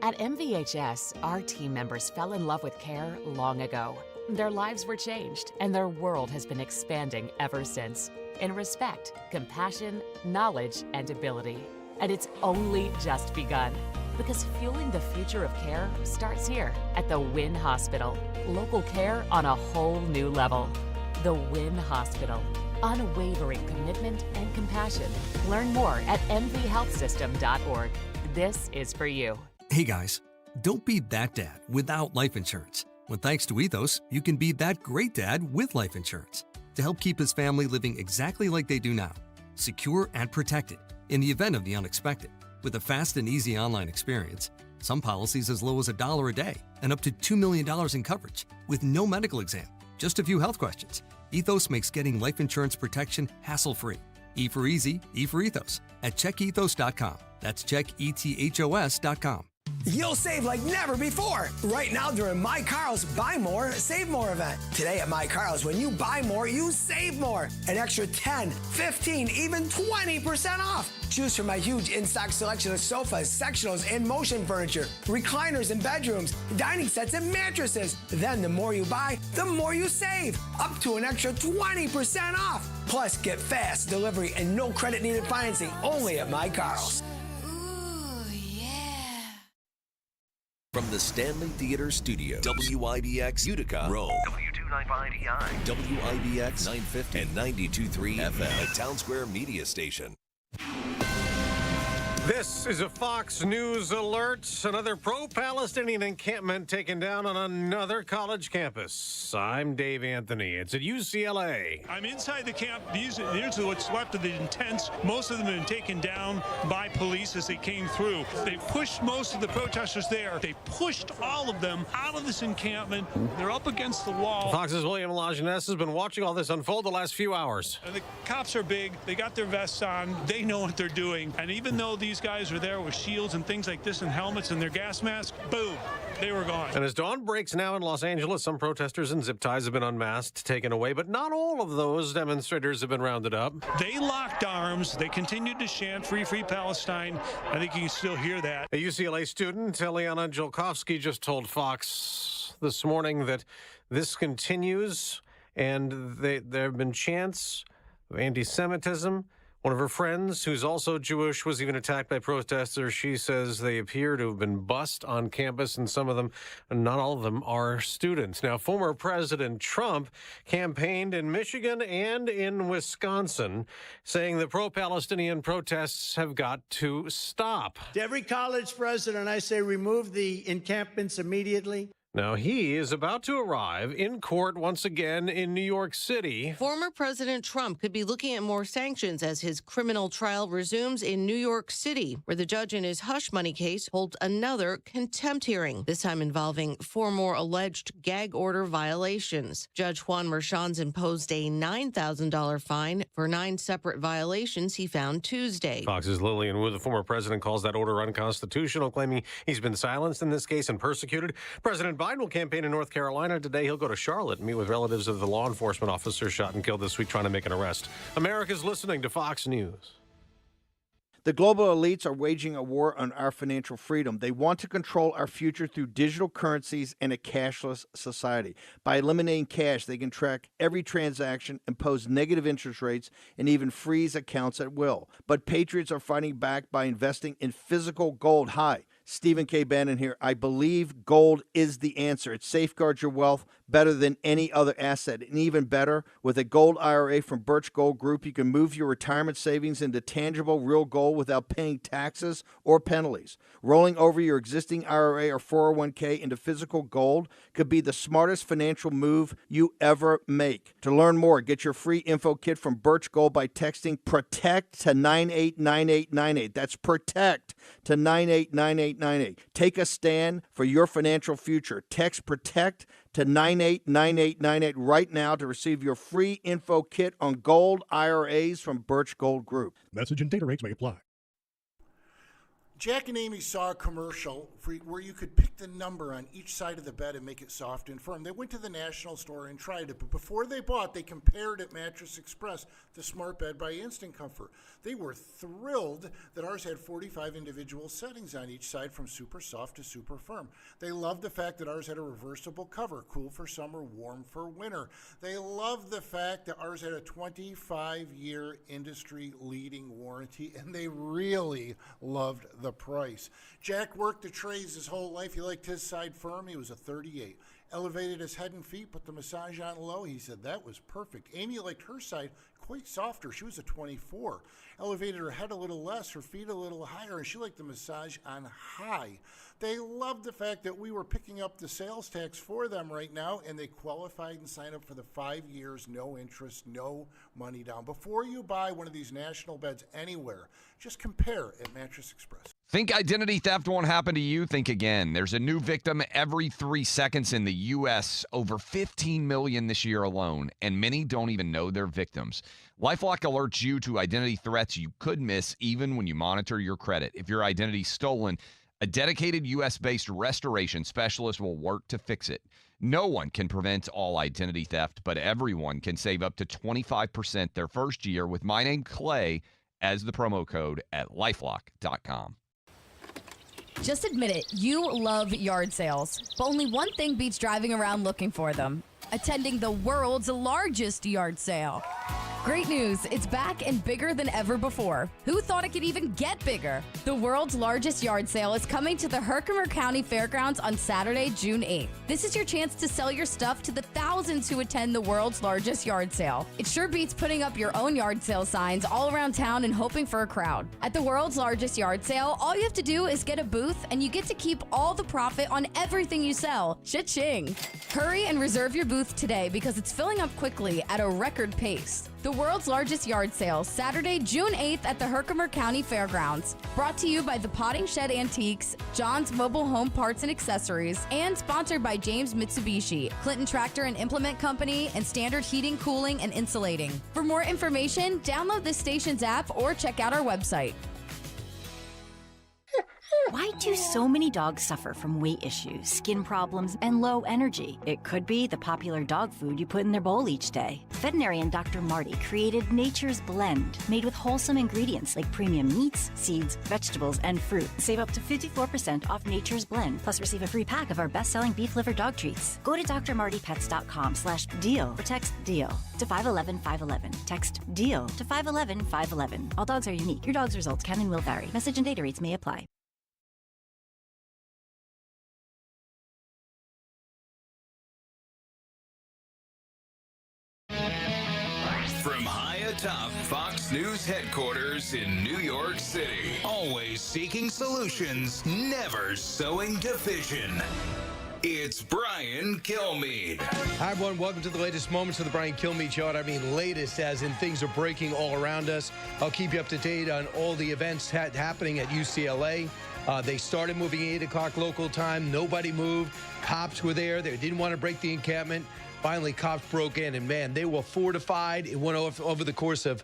At MVHS, our team members fell in love with care long ago. Their lives were changed, and their world has been expanding ever since. In respect, compassion, knowledge, and ability. And it's only just begun. Because fueling the future of care starts here at the Wynn Hospital. Local care on a whole new level. The Wynn Hospital. Unwavering commitment and compassion. Learn more at mvhealthsystem.org. This is for you. Hey guys, don't be that dad without life insurance. When thanks to Ethos, you can be that great dad with life insurance to help keep his family living exactly like they do now, secure and protected in the event of the unexpected. With a fast and easy online experience, some policies as low as $1 a day and up to $2 million in coverage with no medical exam, just a few health questions. Ethos makes getting life insurance protection hassle-free. E for easy, E for Ethos at checkethos.com. That's checkethos.com. You'll save like never before. Right now during My Carl's Buy More, Save More event. Today at My Carl's, when you buy more, you save more. An extra 10, 15, even 20% off. Choose from my huge in-stock selection of sofas, sectionals, and motion furniture, recliners and bedrooms, dining sets and mattresses. Then the more you buy, the more you save. Up to an extra 20% off. Plus, get fast delivery and no credit needed financing only at My Carl's. From the Stanley Theater Studio, WIBX Utica, Rome, W295EI, WIBX 950 and 92.3 FM, a Town Square media station. This is a Fox News alert. Another pro-Palestinian encampment taken down on another college campus. I'm Dave Anthony. It's at UCLA. I'm inside the camp. These are what's left of the tents. Most of them have been taken down by police as they came through. They pushed most of the protesters there. They pushed all of them out of this encampment. They're up against the wall. Fox's William Lajeunesse has been watching all this unfold the last few hours. And the cops are big. They got their vests on. They know what they're doing. And even though these guys are there with shields and things like this and helmets and their gas masks, boom, they were gone. And as dawn breaks now in Los Angeles, some protesters in zip ties have been unmasked, taken away, but not all of those demonstrators have been rounded up. They locked arms. They continued to chant, "Free, free Palestine." I think you can still hear that. A UCLA student, Eliana Jolkowski, just told Fox this morning that this continues and there have been chants of anti-Semitism. One of her friends, who's also Jewish, was even attacked by protesters. She says they appear to have been bussed on campus, and some of them, not all of them, are students. Now, former President Trump campaigned in Michigan and in Wisconsin, saying the pro-Palestinian protests have got to stop. To every college president, I say remove the encampments immediately. Now, he is about to arrive in court once again in New York City. Former President Trump could be looking at more sanctions as his criminal trial resumes in New York City, where the judge in his hush money case holds another contempt hearing, this time involving 4 more alleged gag order violations. Judge Juan Merchan's imposed a $9,000 fine for 9 separate violations he found Tuesday. Fox's Lillian Wu, the former president, calls that order unconstitutional, claiming he's been silenced in this case and persecuted. President Biden will campaign in North Carolina. Today, he'll go to Charlotte and meet with relatives of the law enforcement officer shot and killed this week trying to make an arrest. America's listening to Fox News. The global elites are waging a war on our financial freedom. They want to control our future through digital currencies and a cashless society. By eliminating cash, they can track every transaction, impose negative interest rates, and even freeze accounts at will. But patriots are fighting back by investing in physical gold. Hi, Stephen K. Bannon here. I believe gold is the answer. It safeguards your wealth better than any other asset. And even better, with a gold IRA from Birch Gold Group, you can move your retirement savings into tangible, real gold without paying taxes or penalties. Rolling over your existing IRA or 401k into physical gold could be the smartest financial move you ever make. To learn more, get your free info kit from Birch Gold by texting PROTECT to 989898. That's PROTECT to 989898. Take a stand for your financial future. Text PROTECT to 989898 right now to receive your free info kit on gold IRAs from Birch Gold Group. Message and data rates may apply. Jack and Amy saw a commercial where you could pick the number on each side of the bed and make it soft and firm. They went to the National store and tried it, but before they bought, they compared at Mattress Express the Smart Bed by Instant Comfort. They were thrilled that ours had 45 individual settings on each side from super soft to super firm. They loved the fact that ours had a reversible cover, cool for summer, warm for winter. They loved the fact that ours had a 25-year industry-leading warranty, and they really loved the price. Jack worked the trades his whole life. He liked his side firm. He was a 38. Elevated his head and feet, put the massage on low. He said that was perfect. Amy liked her side quite softer. She was a 24. Elevated her head a little less, her feet a little higher, and she liked the massage on high. They loved the fact that we were picking up the sales tax for them right now, and they qualified and signed up for the 5 years, no interest, no money down. Before you buy one of these national beds anywhere, just compare at Mattress Express. Think identity theft won't happen to you? Think again. There's a new victim every 3 seconds in the U.S., over 15 million this year alone, and many don't even know they're victims. LifeLock alerts you to identity threats you could miss even when you monitor your credit. If your identity's stolen, A dedicated U.S.-based restoration specialist will work to fix it. No one can prevent all identity theft, but everyone can save up to 25% their first year with my name, Clay, as the promo code at LifeLock.com. Just admit it, you love yard sales, but only one thing beats driving around looking for them: attending the world's largest yard sale. Great news, it's back and bigger than ever before. Who thought it could even get bigger? The world's largest yard sale is coming to the Herkimer County Fairgrounds on Saturday, June 8th. This is your chance to sell your stuff to the thousands who attend the world's largest yard sale. It sure beats putting up your own yard sale signs all around town and hoping for a crowd. At the world's largest yard sale, all you have to do is get a booth and you get to keep all the profit on everything you sell. Cha-ching! Hurry and reserve your booth today because it's filling up quickly at a record pace. The world's largest yard sale, Saturday, June 8th at the Herkimer County Fairgrounds. Brought to you by the Potting Shed Antiques, John's Mobile Home Parts and Accessories, and sponsored by James Mitsubishi, Clinton Tractor and Implement Company, and Standard Heating, Cooling, and Insulating. For more information, download this station's app or check out our website. Why do so many dogs suffer from weight issues, skin problems, and low energy? It could be the popular dog food you put in their bowl each day. Veterinarian Dr. Marty created Nature's Blend, made with wholesome ingredients like premium meats, seeds, vegetables, and fruit. Save up to 54% off Nature's Blend, plus receive a free pack of our best-selling beef liver dog treats. Go to drmartypets.com/deal or text DEAL to 511-511. Text DEAL to 511-511. All dogs are unique. Your dog's results can and will vary. Message and data rates may apply. From high atop Fox News headquarters in New York City, always seeking solutions, never sowing division. It's Brian Kilme. Hi, everyone. Welcome to the latest moments of the Brian Kilme Show. And I mean latest as in things are breaking all around us. I'll keep you up to date on all the events happening at UCLA. They started moving 8 o'clock local time. Nobody moved. Cops were there. They didn't want to break the encampment. Finally, cops broke in, and, man, they were fortified. It went over the course of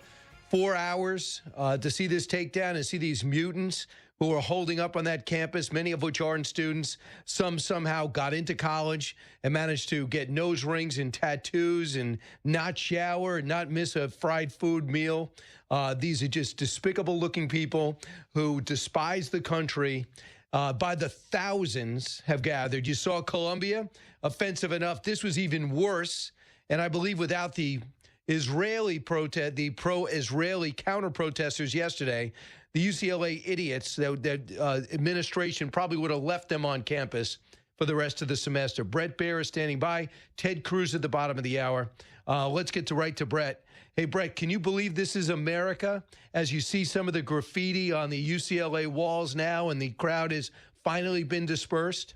4 hours to see this takedown and see these mutants who are holding up on that campus, many of which aren't students. Some somehow got into college and managed to get nose rings and tattoos and not shower and not miss a fried food meal. These are just despicable-looking people who despise the country. By the thousands have gathered. You saw Columbia, offensive enough. This was even worse. And I believe without the Israeli protest, the pro-Israeli counter-protesters yesterday, the UCLA idiots, that administration probably would have left them on campus for the rest of the semester. Brett Baer is standing by. Ted Cruz at the bottom of the hour. Let's get right to Brett. Hey, Brett, can you believe this is America as you see some of the graffiti on the UCLA walls now and the crowd has finally been dispersed?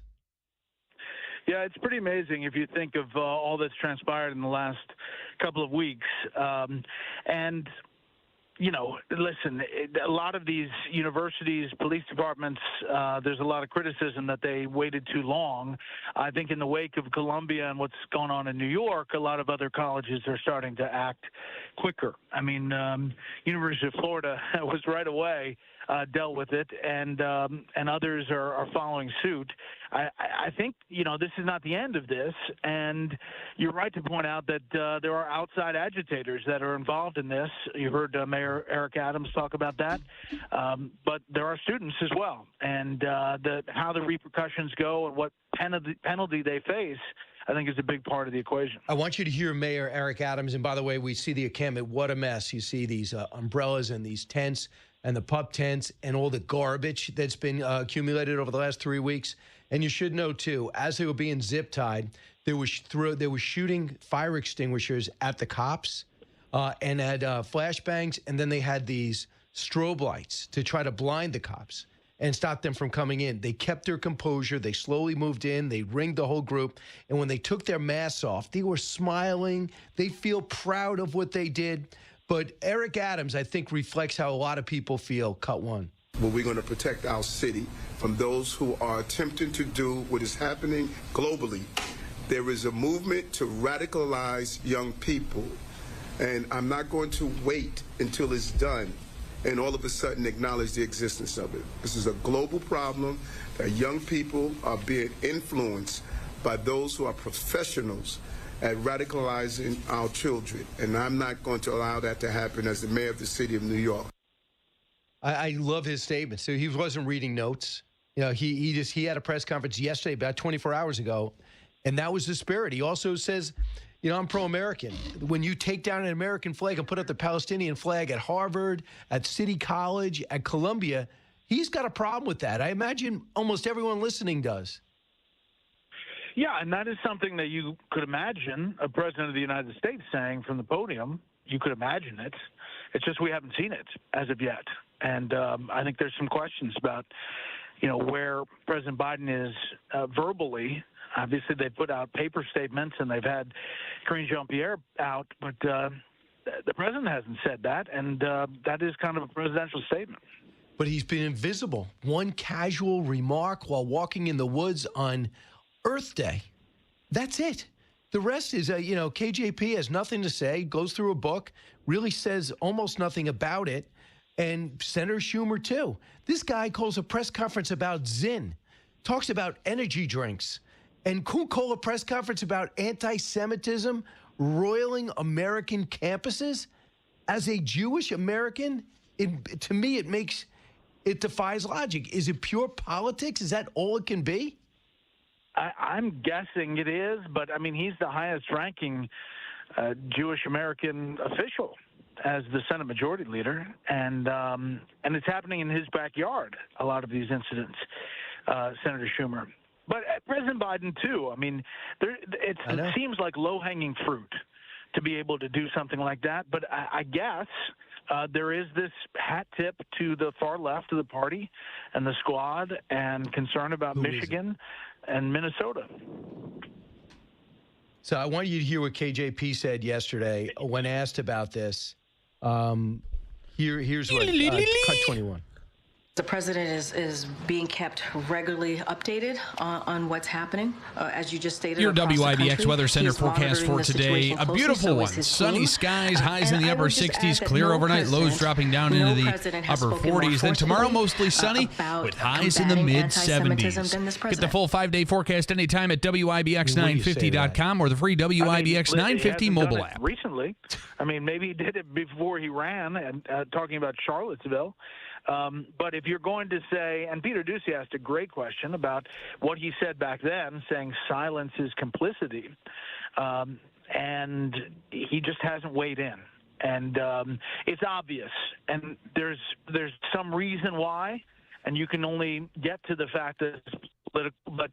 Yeah, it's pretty amazing if you think of all that's transpired in the last couple of weeks. And, you know, listen, a lot of these universities, police departments, there's a lot of criticism that they waited too long. I think in the wake of Columbia and what's going on in New York, a lot of other colleges are starting to act quicker. I mean, University of Florida was right away dealt with it, and others are following suit. I think, you know, this is not the end of this, and you're right to point out that there are outside agitators that are involved in this. You heard Mayor Eric Adams talk about that, but there are students as well, and how the repercussions go and what penalty they face, I think, is a big part of the equation. I want you to hear Mayor Eric Adams. And by the way, we see the encampment. What a mess. You see these umbrellas and these tents and the pup tents and all the garbage that's been accumulated over the last 3 weeks. And you should know, too, as they were being zip-tied, they were shooting fire extinguishers at the cops and had flashbangs. And then they had these strobe lights to try to blind the cops and stop them from coming in. They kept their composure. They slowly moved in. They ringed the whole group. And when they took their masks off, they were smiling. They feel proud of what they did. But Eric Adams, I think, reflects how a lot of people feel. Cut one. Well, we're going to protect our city from those who are attempting to do what is happening globally. There is a movement to radicalize young people, and I'm not going to wait until it's done. and all of a sudden acknowledge the existence of it. This is a global problem that young people are being influenced by those who are professionals at radicalizing our children, and I'm not going to allow that to happen as the mayor of the city of New York. I love his statement. So he wasn't reading notes. You know, he had a press conference yesterday, about 24 hours ago, and that was the spirit. He also says, you know, I'm pro-American. When you take down an American flag and put up the Palestinian flag at Harvard, at City College, at Columbia, he's got a problem with that. I imagine almost everyone listening does. Yeah, and that is something that you could imagine a president of the United States saying from the podium. You could imagine it. It's just we haven't seen it as of yet. And I think there's some questions about, you know, where President Biden is verbally. Obviously, they put out paper statements, and they've had Karine Jean-Pierre out, but the president hasn't said that, and that is kind of a presidential statement. But he's been invisible. One casual remark while walking in the woods on Earth Day. That's it. The rest is, you know, KJP has nothing to say, goes through a book, really says almost nothing about it, and Senator Schumer, too. This guy calls a press conference about Zyn, talks about energy drinks, and could call a press conference about anti-Semitism roiling American campuses. As a Jewish American, to me, it defies logic. Is it pure politics? Is that all it can be? I'm guessing it is, but I mean, he's the highest-ranking Jewish American official as the Senate Majority Leader, and it's happening in his backyard. A lot of these incidents, Senator Schumer, but President Biden too. I mean, it seems like low-hanging fruit to be able to do something like that. But I guess there is this hat tip to the far left of the party and the squad, and concern about Michigan and Minnesota. So I want you to hear what KJP said yesterday when asked about this. Here's what cut 21. The president is being kept regularly updated on what's happening, as you just stated. Your across the WIBX country. Weather Center He's forecast monitoring for the today. situation A closely, beautiful so one. is his Sunny team. skies, highs in the And I upper would just add 60s, that clear no overnight, lows president- dropping down no into the president has upper spoken more 40s. Then tomorrow, forcefully mostly sunny about with highs in the combating mid anti-Semitism 70s. than this Get the president. full 5-day forecast anytime at WIBX950.com or the free WIBX 950 mobile app. Recently, I mean, maybe he did it before he ran, and talking about Charlottesville. But if you're going to say, and Peter Ducey asked a great question about what he said back then, saying silence is complicity, and he just hasn't weighed in. And it's obvious, and there's some reason why, and you can only get to the fact that it's political, but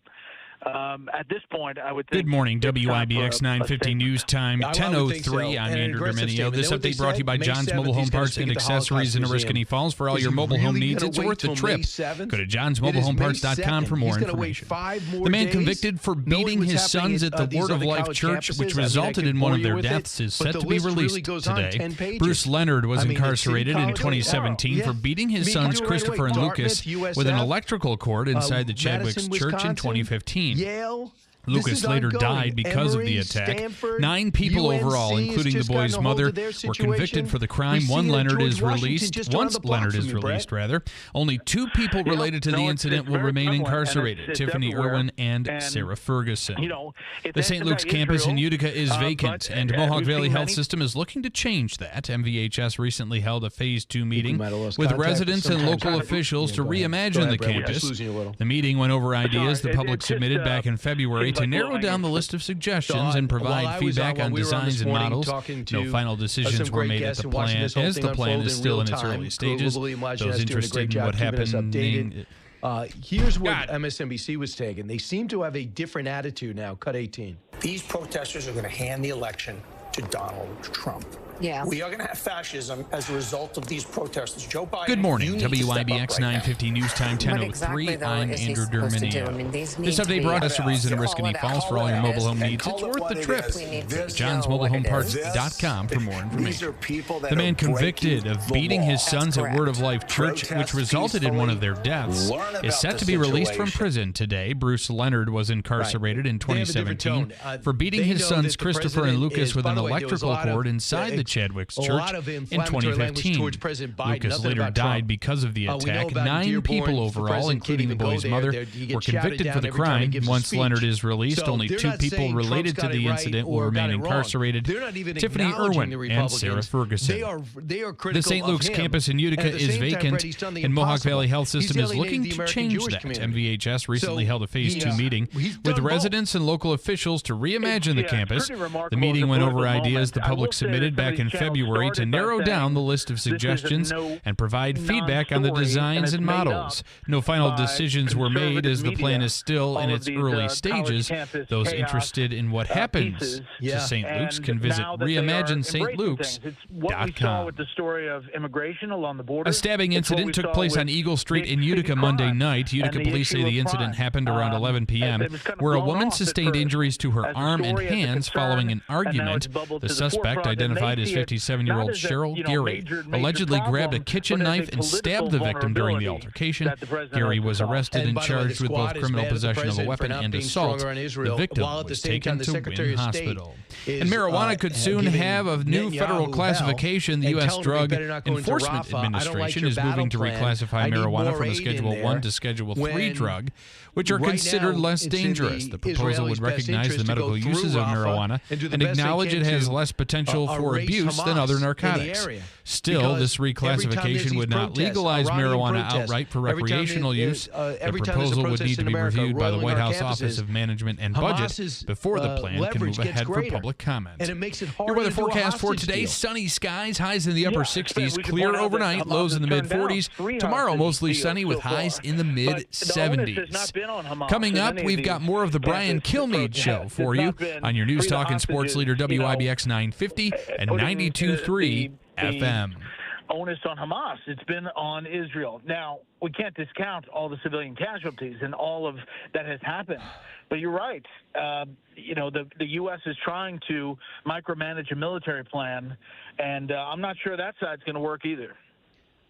at this point, I would think. Good morning, it's time WIBX for a 950 statement. News Time, I would think 10:03. so. I'm And an Andrew aggressive Domenio. statement. This Then what they update brought to you by said, May John's 7th, Mobile Home he's gonna Parts speak and at the Accessories in Holocaust Oriskany Museum. Falls. For all Is your he mobile home really needs, gonna it's wait worth the till trip. May 7th? Go to It is May johnsmobilehomeparts.com for 2nd. more He's gonna wait information. 5 more The man days, convicted for knowing beating what's his happening sons at the these Word of other Life college Church, campuses. which I mean, I resulted could in one bore of you their with it, deaths, is but set the to be list really released goes on today. 10 pages. Bruce Leonard was I mean, incarcerated City in College, 2017 yeah. for beating his You can sons do it right Christopher away. and Dartmouth, Lucas USF, with an electrical cord inside the Madison, Chadwick's church in Wisconsin, 2015. Yale. Lucas This is later ongoing. died because of the Emory, attack. Stanford, 9 people UNC overall, has including the just gotten boy's a hold mother, of their were situation. convicted for the We crime. see One it at Leonard George is Washington, released. just around Once the block Leonard from is you, Brett. released, rather. Only 2 people related to the incident will remain prevalent, and incarcerated: it's Tiffany everywhere. Irwin and And, Sarah Ferguson. You know, The St. Luke's campus in Utica is vacant, but, and Mohawk we've Valley seen Health many- System is looking to change that. MVHS recently held a Phase 2 meeting might have lost with contact residents and sometimes. local officials to Go ahead. reimagine Go ahead, the Brett. We're just campus. losing you a little. The meeting went over ideas the Sorry, public it's submitted just, back in February seems to like narrow low-hanging down the fruit. list of suggestions and While provide I was feedback while on we were on designs this and morning models. talking No to, final some decisions were great made at guests the and watching plan, this whole as thing the plan unfold is in still real in its time. early stages. Globally, Imagine Those us doing a interested great in job what keeping us happened. updated. Here's what MSNBC was taking. They seem to have a different attitude now. Cut 18. These protesters are going to hand the election to Donald Trump. Yeah. We are going to have fascism as a result of these protesters. Joe Biden. Good morning, you need to step up WIBX right now. 950 News Time 10:03. I'm Andrew Derminio. This update brought us to Reason in Oriskany Falls. For all your mobile home needs, it's worth the trip. John'sMobileHomeParts.com for more information. The man convicted of beating his sons at Word of Life Church, which resulted in one of their deaths, is set to be released from prison today. Bruce Leonard was incarcerated in 2017 for beating his sons Christopher and Lucas with an electrical cord inside the Chadwick's a church lot of in inflammatory language 2015. towards President Biden. Lucas nothing later about died Trump. because of the We know attack. about 9 Dearborn. people The overall, president including the can't even boy's go mother, there. He gets were shouted convicted down for the every time he crime. gives a Once speech. Leonard is released, So only they're 2 not people saying related Trump's to got the it right incident or will got remain it wrong. incarcerated. They're not even Tiffany acknowledging Irwin the and Republicans. Sarah Ferguson. They are critical The St. Luke's of him. campus in Utica And at the is same time, vacant, Brett, he's done the and Mohawk impossible. Valley Health He's System is alienated looking the to American change Jewish that. community. MVHS recently held a Phase 2 meeting he's with done both. residents and local officials to reimagine the it's campus. pretty The remarkable meeting as a went over political ideas moment. the I will public say that submitted some of back in these channels February to started by narrow down the saying list of this is a suggestions and provide feedback on the non-story, designs and and it's made models. up No final by decisions were made as the conservative plan media, is still in all of its these, early college stages. campus Those chaos, interested in what happens pieces. to St. Luke's And can visit now that they are reimaginestluke's.com. It's what we saw with the story of immigration along the border. A stabbing It's what incident we took saw place with on Eagle Street big in Utica city Monday crime night. Utica and the police say issue the of incident crime. happened around 11 p.m., it was kind of where a blown woman off at sustained first injuries to her as a arm and story, as a hands concern, following an and now argument. it's bubbled The to the suspect, forefront, and they identified as see it 57-year-old not as a, Cheryl Geary, major allegedly grabbed a problem, kitchen but as a knife and stabbed the political victim during the vulnerability altercation. that the president Geary has was to solve. arrested and And by the way, the charged with squad both is criminal mad at the possession of a president weapon for not and being assault. stronger on The Israel, victim while at the was same time taken the to Secretary Wynn of State Hospital. is, And marijuana could soon giving have a new Netanyahu federal hell classification. The and U.S. telling him he Drug better not go into Enforcement Rafah. I don't like Administration your is moving to battle plan. reclassify I need marijuana more from a aid in Schedule there 1 to Schedule 3 when drug, which are right considered now less it's in dangerous. The proposal Israelis' would best recognize the interest to go medical through uses of Rafah marijuana and do the and best they acknowledge can it has to less potential for erase abuse than Hamas other in the narcotics. area. Still, this Because every time there's reclassification these would not protests, legalize Iranian marijuana protests, outright for every time recreational use. The every time there's a proposal would protest need to in be America reviewed by the roiling White our House Office campuses, of Management and Budget Hamas's, before the plan can leverage move gets ahead for greater. public comment. And it makes it Your harder weather to do a forecast for hostage today: deal. sunny skies, highs in the upper 60s, we should clear point out that overnight, Hamas lows in the has mid turned down 40s. 3 Tomorrow, hostage mostly deals sunny with so highs far. in the mid But the onus has 70s. not been on Hamas Coming in up, any of we've got these more of the Brian campus Kilme protests. Show It's for not you been on your News free to Talk and Sports hostages, Leader WIBX 950 and 92.3 FM. Onus on Hamas. It's been on Israel. Now, we can't discount all the civilian casualties and all of that has happened. But you're right. The U.S. is trying to micromanage a military plan, and I'm not sure that side's going to work either.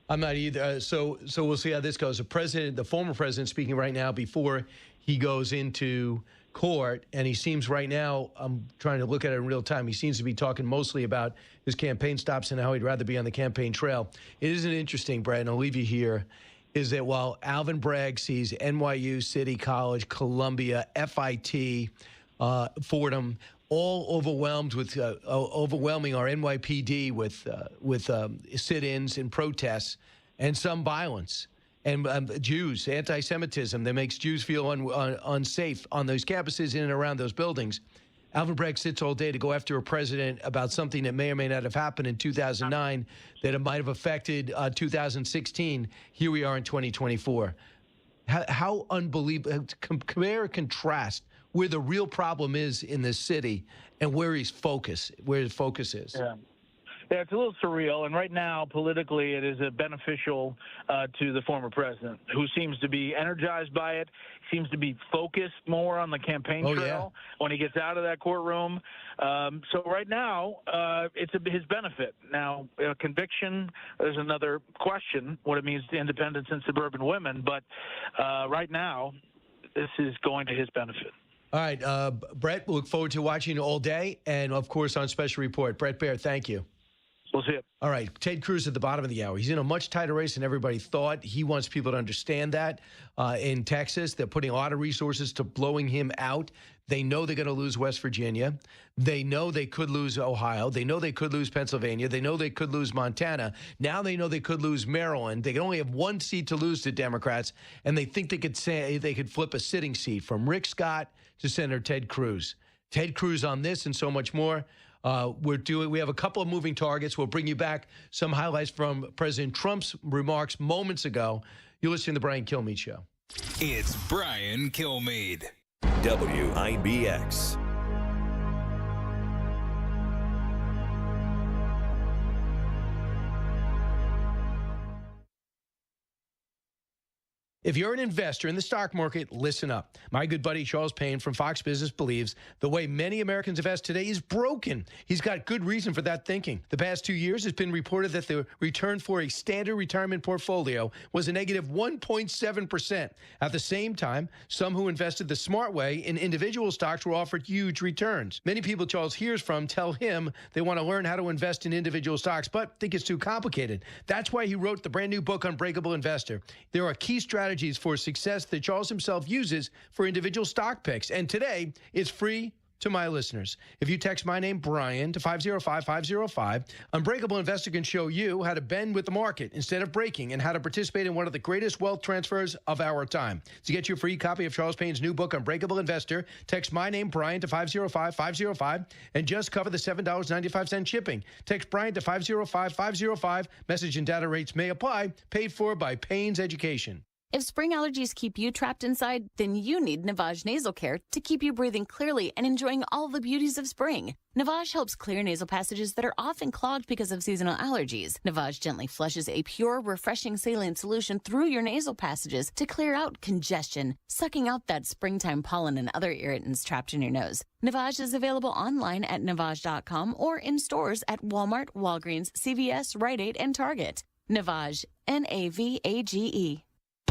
I'm not either. So we'll see how this goes. The former president, speaking right now before he goes into court, and he seems right now, I'm trying to look at it in real time, he seems to be talking mostly about his campaign stops and how he'd rather be on the campaign trail. It isn't interesting, Brad, and I'll leave you here, is that while Alvin Bragg sees NYU, City College, Columbia, FIT, Fordham, all overwhelmed with overwhelming our NYPD with sit-ins and protests and some violence. And Jews, anti-Semitism that makes Jews feel unsafe on those campuses in and around those buildings. Alvin Bragg sits all day to go after a president about something that may or may not have happened in 2009, that it might have affected 2016. Here we are in 2024. How unbelievable. Compare and contrast where the real problem is in this city and where his focus is. Yeah, it's a little surreal, and right now, politically, it is beneficial to the former president, who seems to be energized by it, seems to be focused more on the campaign trail when he gets out of that courtroom. So right now, it's his benefit. Now, conviction, there's another question, what it means to independents and suburban women, but right now, this is going to his benefit. All right, Brett, we look forward to watching you all day, and, of course, on Special Report. Brett Baer, thank you. We'll see you. All right, Ted Cruz at the bottom of the hour. He's in a much tighter race than everybody thought. He wants people to understand that. In Texas, they're putting a lot of resources to blowing him out. They know they're going to lose West Virginia. They know they could lose Ohio. They know they could lose Pennsylvania. They know they could lose Montana. Now they know they could lose Maryland. They can only have one seat to lose to Democrats, and they think they could flip a sitting seat from Rick Scott to Senator Ted Cruz. Ted Cruz on this and so much more. We have a couple of moving targets. We'll bring you back some highlights from President Trump's remarks moments ago. You're listening to the Brian Kilmeade Show. It's Brian Kilmeade. WIBX. If you're an investor in the stock market, listen up. My good buddy Charles Payne from Fox Business believes the way many Americans invest today is broken. He's got good reason for that thinking. The past 2 years, it's been reported that the return for a standard retirement portfolio was a negative 1.7%. At the same time, some who invested the smart way in individual stocks were offered huge returns. Many people Charles hears from tell him they want to learn how to invest in individual stocks, but think it's too complicated. That's why he wrote the brand new book, Unbreakable Investor. There are key strategies for success that Charles himself uses for individual stock picks. And today, it's free to my listeners. If you text my name, Brian, to 505-505, Unbreakable Investor can show you how to bend with the market instead of breaking and how to participate in one of the greatest wealth transfers of our time. To get your free copy of Charles Payne's new book, Unbreakable Investor, text my name, Brian, to 505-505 and just cover the $7.95 shipping. Text Brian to 505-505. Message and data rates may apply. Paid for by Payne's Education. If spring allergies keep you trapped inside, then you need Navage Nasal Care to keep you breathing clearly and enjoying all the beauties of spring. Navage helps clear nasal passages that are often clogged because of seasonal allergies. Navage gently flushes a pure, refreshing saline solution through your nasal passages to clear out congestion, sucking out that springtime pollen and other irritants trapped in your nose. Navage is available online at Navage.com or in stores at Walmart, Walgreens, CVS, Rite Aid, and Target. Navage, Navage.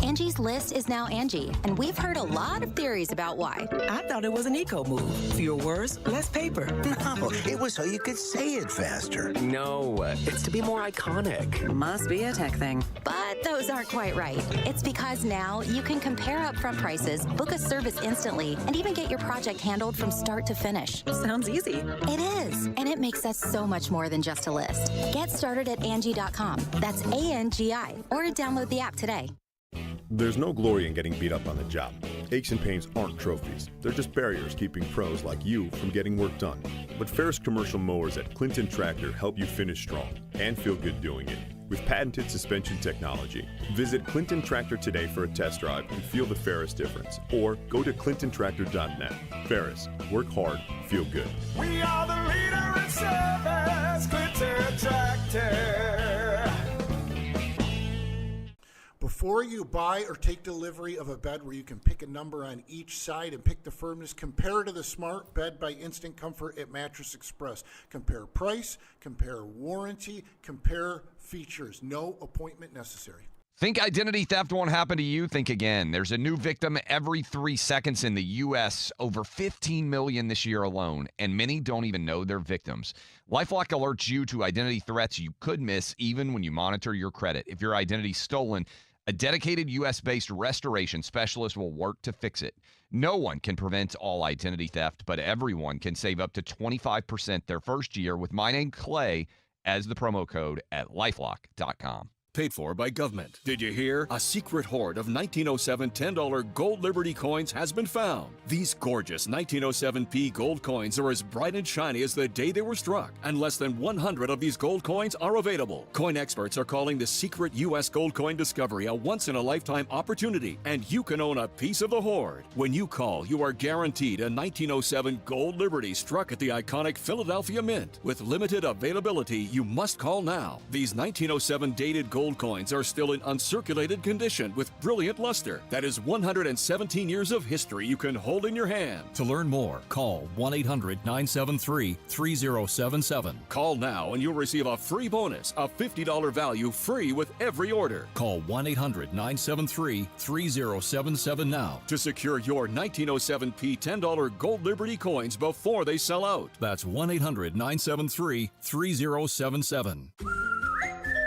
Angie's List is now Angie, and we've heard a lot of theories about why. I thought it was an eco move. Fewer words, less paper. No, it was so you could say it faster. No, it's to be more iconic. Must be a tech thing. But those aren't quite right. It's because now you can compare upfront prices, book a service instantly, and even get your project handled from start to finish. Sounds easy. It is, and it makes us so much more than just a list. Get started at Angie.com. That's ANGI, or download the app today. There's no glory in getting beat up on the job. Aches and pains aren't trophies. They're just barriers keeping pros like you from getting work done. But Ferris commercial mowers at Clinton Tractor help you finish strong and feel good doing it with patented suspension technology. Visit Clinton Tractor today for a test drive and feel the Ferris difference. Or go to clintontractor.net. Ferris, work hard, feel good. We are the leader in service, Clinton Tractor. Before you buy or take delivery of a bed where you can pick a number on each side and pick the firmness, compare to the Smart Bed by Instant Comfort at Mattress Express. Compare price, compare warranty, compare features. No appointment necessary. Think identity theft won't happen to you? Think again. There's a new victim every 3 seconds in the U.S., over 15 million this year alone, and many don't even know they're victims. LifeLock alerts you to identity threats you could miss even when you monitor your credit. If your identity's stolen, a dedicated U.S.-based restoration specialist will work to fix it. No one can prevent all identity theft, but everyone can save up to 25% their first year with my name, Clay, as the promo code at LifeLock.com. Paid for by government. Did you hear? A secret hoard of 1907 $10 gold Liberty coins has been found. These gorgeous 1907p gold coins are as bright and shiny as the day they were struck, and less than 100 of these gold coins are available. Coin experts are calling the secret U.S. gold coin discovery a once-in-a-lifetime opportunity, and you can own a piece of the hoard. When you call, you are guaranteed a 1907 gold Liberty struck at the iconic Philadelphia Mint. With limited availability, you must call now. These 1907 dated gold coins are still in uncirculated condition with brilliant luster. That is 117 years of history you can hold in your hand. To learn more, call 1-800-973-3077. Call now and you'll receive a free bonus, a $50 value free with every order. Call 1-800-973-3077 now to secure your 1907p $10 gold Liberty coins before they sell out. That's 1-800-973-3077.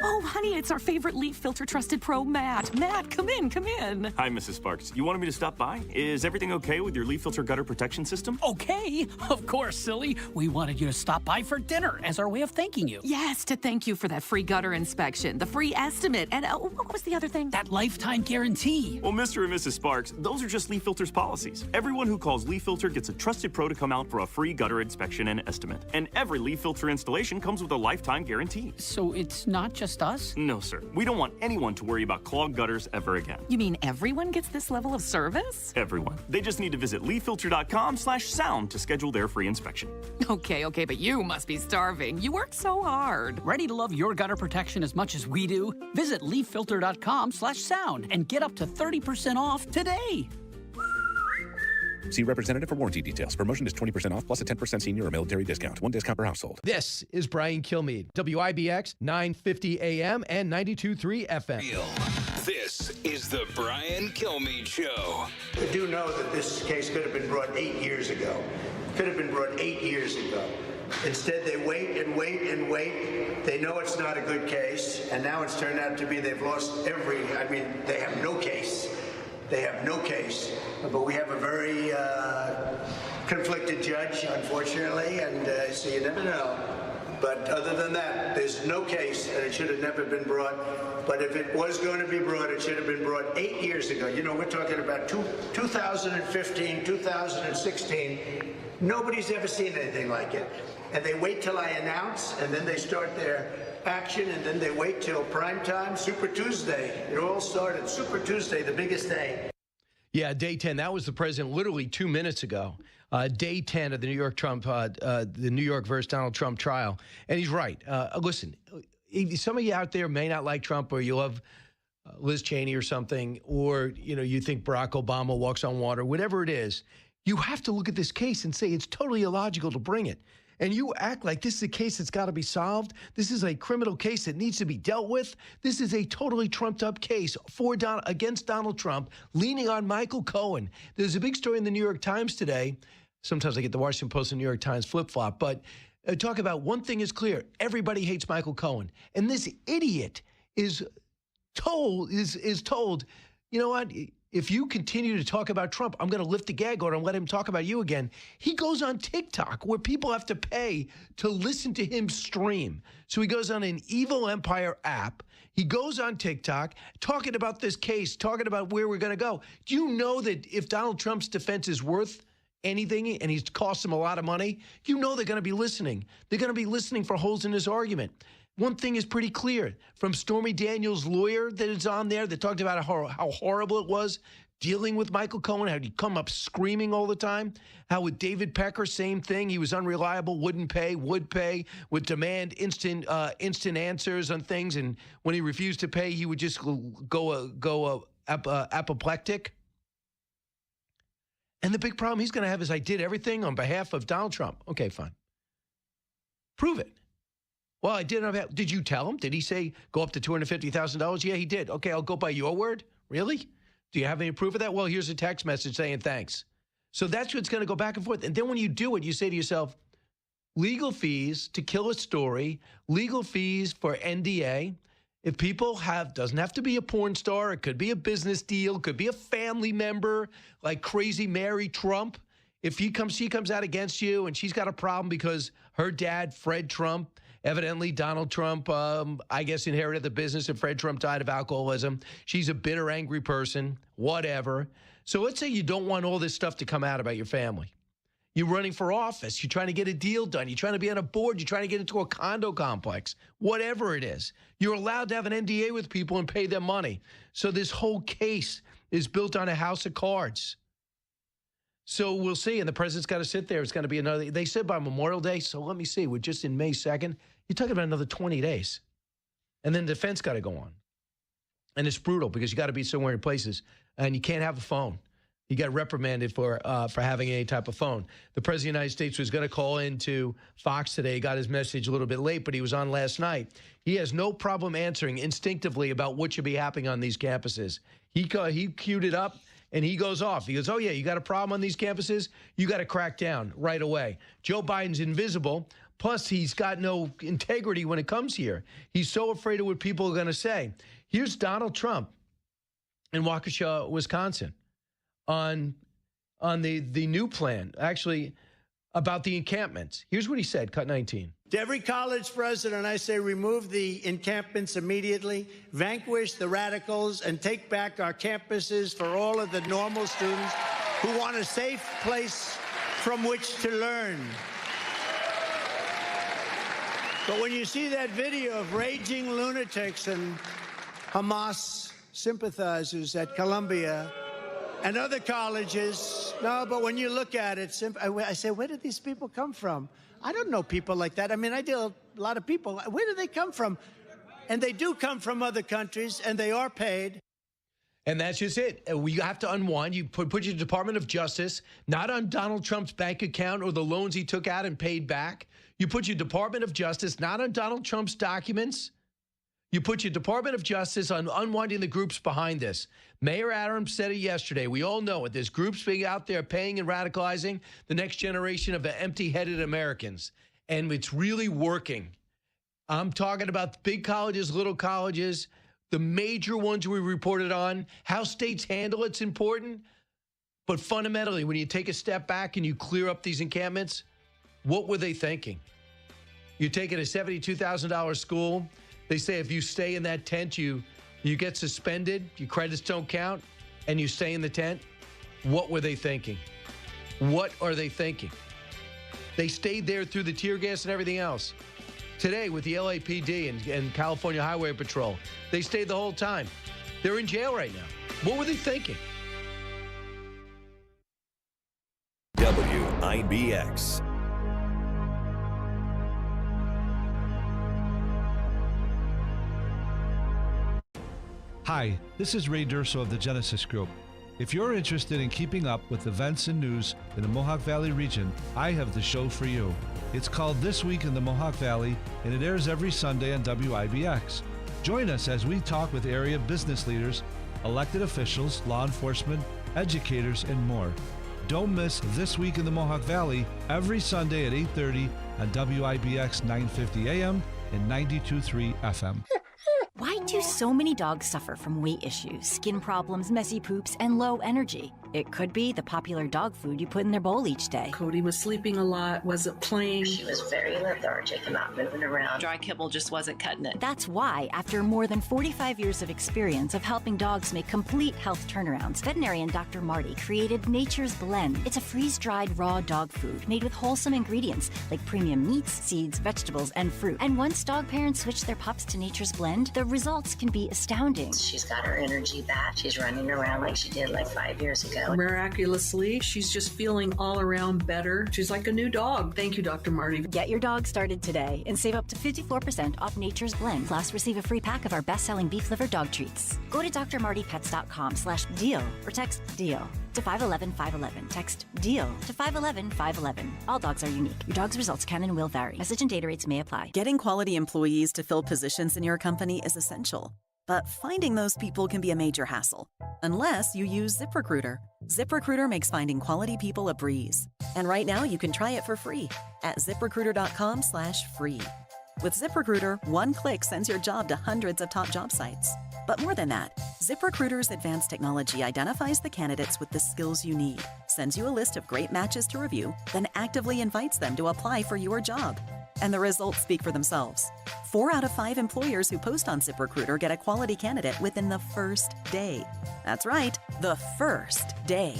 Oh, honey, it's our favorite leaf filter trusted pro, Matt. Matt, come in, come in. Hi, Mrs. Sparks. You wanted me to stop by? Is everything okay with your leaf filter gutter protection system? Okay, of course, silly. We wanted you to stop by for dinner as our way of thanking you. Yes, to thank you for that free gutter inspection, the free estimate, and what was the other thing? That lifetime guarantee. Well, Mr. and Mrs. Sparks, those are just Leaf Filter's policies. Everyone who calls Leaf Filter gets a trusted pro to come out for a free gutter inspection and estimate. And every leaf filter installation comes with a lifetime guarantee. So it's not just just us? No, sir. We don't want anyone to worry about clogged gutters ever again. You mean everyone gets this level of service? Everyone. They just need to visit leafilter.com/sound to schedule their free inspection. Okay, but you must be starving. You work so hard. Ready to love your gutter protection as much as we do? Visit leaffilter.com/sound and get up to 30% off today. See representative for warranty details. Promotion is 20% off plus a 10% senior or military discount. One discount per household. This is Brian Kilme, WIBX 950 AM and 92.3 FM. This is the Brian Kilme Show. I do know that this case could have been brought 8 years ago. Instead, they wait and wait and wait. They know it's not a good case, and now it's turned out to be they've lost they have no case. But we have a very conflicted judge, unfortunately, and so you never know. But other than that, there's no case, and it should have never been brought. But if it was going to be brought, it should have been brought 8 years ago. You know, we're talking about 2015, 2016. Nobody's ever seen anything like it. And they wait till I announce, and then they start their action, and then they wait till prime time, Super Tuesday. It all started Super Tuesday, the biggest day. Yeah, day 10. That was the president literally 2 minutes ago. Day 10 of the New York versus Donald Trump trial. And he's right. Listen, some of you out there may not like Trump, or you love Liz Cheney or something, or you think Barack Obama walks on water, whatever it is. You have to look at this case and say it's totally illogical to bring it. And you act like this is a case that's got to be solved. This is a criminal case that needs to be dealt with. This is a totally trumped-up case against Donald Trump, leaning on Michael Cohen. There's a big story in the New York Times today. Sometimes I get the Washington Post and New York Times flip-flop. But talk about one thing is clear. Everybody hates Michael Cohen. And this idiot is told, you know what? If you continue to talk about Trump, I'm going to lift the gag order and let him talk about you again. He goes on TikTok where people have to pay to listen to him stream. So he goes on an Evil Empire app. He goes on TikTok talking about this case, talking about where we're going to go. Do you know that if Donald Trump's defense is worth anything and he's cost him a lot of money, you know they're going to be listening. They're going to be listening for holes in his argument. One thing is pretty clear from Stormy Daniels' lawyer that is on there that talked about how horrible it was dealing with Michael Cohen, how he'd come up screaming all the time. How with David Pecker, same thing. He was unreliable, wouldn't pay, would pay, would demand instant answers on things. And when he refused to pay, he would just go apoplectic. And the big problem he's going to have is I did everything on behalf of Donald Trump. Okay, fine. Prove it. Well, I did. Did you tell him? Did he say go up to $250,000? Yeah, he did. Okay, I'll go by your word. Really? Do you have any proof of that? Well, here's a text message saying thanks. So that's what's going to go back and forth. And then when you do it, you say to yourself, legal fees to kill a story, legal fees for NDA. If people doesn't have to be a porn star. It could be a business deal. Could be a family member like crazy Mary Trump. If she comes out against you and she's got a problem because her dad, Fred Trump, evidently, Donald Trump, I guess, inherited the business and Fred Trump died of alcoholism. She's a bitter, angry person, whatever. So let's say you don't want all this stuff to come out about your family. You're running for office. You're trying to get a deal done. You're trying to be on a board. You're trying to get into a condo complex, whatever it is. You're allowed to have an NDA with people and pay them money. So this whole case is built on a house of cards. So we'll see. And the president's got to sit there. It's going to be another. They said by Memorial Day. So let me see. We're just in May 2nd. You're talking about another 20 days. And then defense got to go on. And it's brutal because you got to be somewhere in places. And you can't have a phone. You got reprimanded for having any type of phone. The president of the United States was going to call into Fox today. He got his message a little bit late, but he was on last night. He has no problem answering instinctively about what should be happening on these campuses. He queued it up. And he goes off. He goes, oh, yeah, you got a problem on these campuses? You got to crack down right away. Joe Biden's invisible. Plus, he's got no integrity when it comes here. He's so afraid of what people are going to say. Here's Donald Trump in Waukesha, Wisconsin, on the new plan, actually, about the encampments. Here's what he said, cut 19. To every college president, I say remove the encampments immediately, vanquish the radicals, and take back our campuses for all of the normal students who want a safe place from which to learn. But when you see that video of raging lunatics and Hamas sympathizers at Columbia and other colleges, no, but when you look at it, I say, where did these people come from? I don't know people like that. I mean, I deal with a lot of people. Where do they come from? And they do come from other countries, and they are paid. And that's just it. You have to unwind. You put your Department of Justice not on Donald Trump's bank account or the loans he took out and paid back. You put your Department of Justice not on Donald Trump's documents. You put your Department of Justice on unwinding the groups behind this. Mayor Adams said it yesterday. We all know it. There's groups being out there paying and radicalizing the next generation of empty-headed Americans. And it's really working. I'm talking about big colleges, little colleges, the major ones we reported on. How states handle it's important. But fundamentally, when you take a step back and you clear up these encampments, what were they thinking? You take it a $72,000 school. They say if you stay in that tent, you get suspended, your credits don't count, and you stay in the tent. What were they thinking? What are they thinking? They stayed there through the tear gas and everything else. Today with the LAPD and California Highway Patrol, they stayed the whole time. They're in jail right now. What were they thinking? WIBX. Hi, this is Ray Durso of the Genesis Group. If you're interested in keeping up with events and news in the Mohawk Valley region, I have the show for you. It's called This Week in the Mohawk Valley, and it airs every Sunday on WIBX. Join us as we talk with area business leaders, elected officials, law enforcement, educators, and more. Don't miss This Week in the Mohawk Valley every Sunday at 8:30 on WIBX 950 AM and 92.3 FM. Why do so many dogs suffer from weight issues, skin problems, messy poops, and low energy? It could be the popular dog food you put in their bowl each day. Cody was sleeping a lot, wasn't playing. She was very lethargic and not moving around. Dry kibble just wasn't cutting it. That's why, after more than 45 years of experience of helping dogs make complete health turnarounds, veterinarian Dr. Marty created Nature's Blend. It's a freeze-dried raw dog food made with wholesome ingredients like premium meats, seeds, vegetables, and fruit. And once dog parents switch their pups to Nature's Blend, the results can be astounding. She's got her energy back. She's running around like she did like 5 years ago. Miraculously, she's just feeling all around better. She's like a new dog. Thank you, Dr. Marty. Get your dog started today and save up to 54% off Nature's Blend. Plus, receive a free pack of our best-selling beef liver dog treats. Go to drmartypets.com/deal or text DEAL to 511-511. Text DEAL to 511-511. All dogs are unique. Your dog's results can and will vary. Message and data rates may apply. Getting quality employees to fill positions in your company is essential. But finding those people can be a major hassle, unless you use ZipRecruiter. ZipRecruiter makes finding quality people a breeze. And right now you can try it for free at ZipRecruiter.com/free. With ZipRecruiter, one click sends your job to hundreds of top job sites. But more than that, ZipRecruiter's advanced technology identifies the candidates with the skills you need, sends you a list of great matches to review, then actively invites them to apply for your job. And the results speak for themselves. 4 out of 5 employers who post on ZipRecruiter get a quality candidate within the first day. That's right, the first day.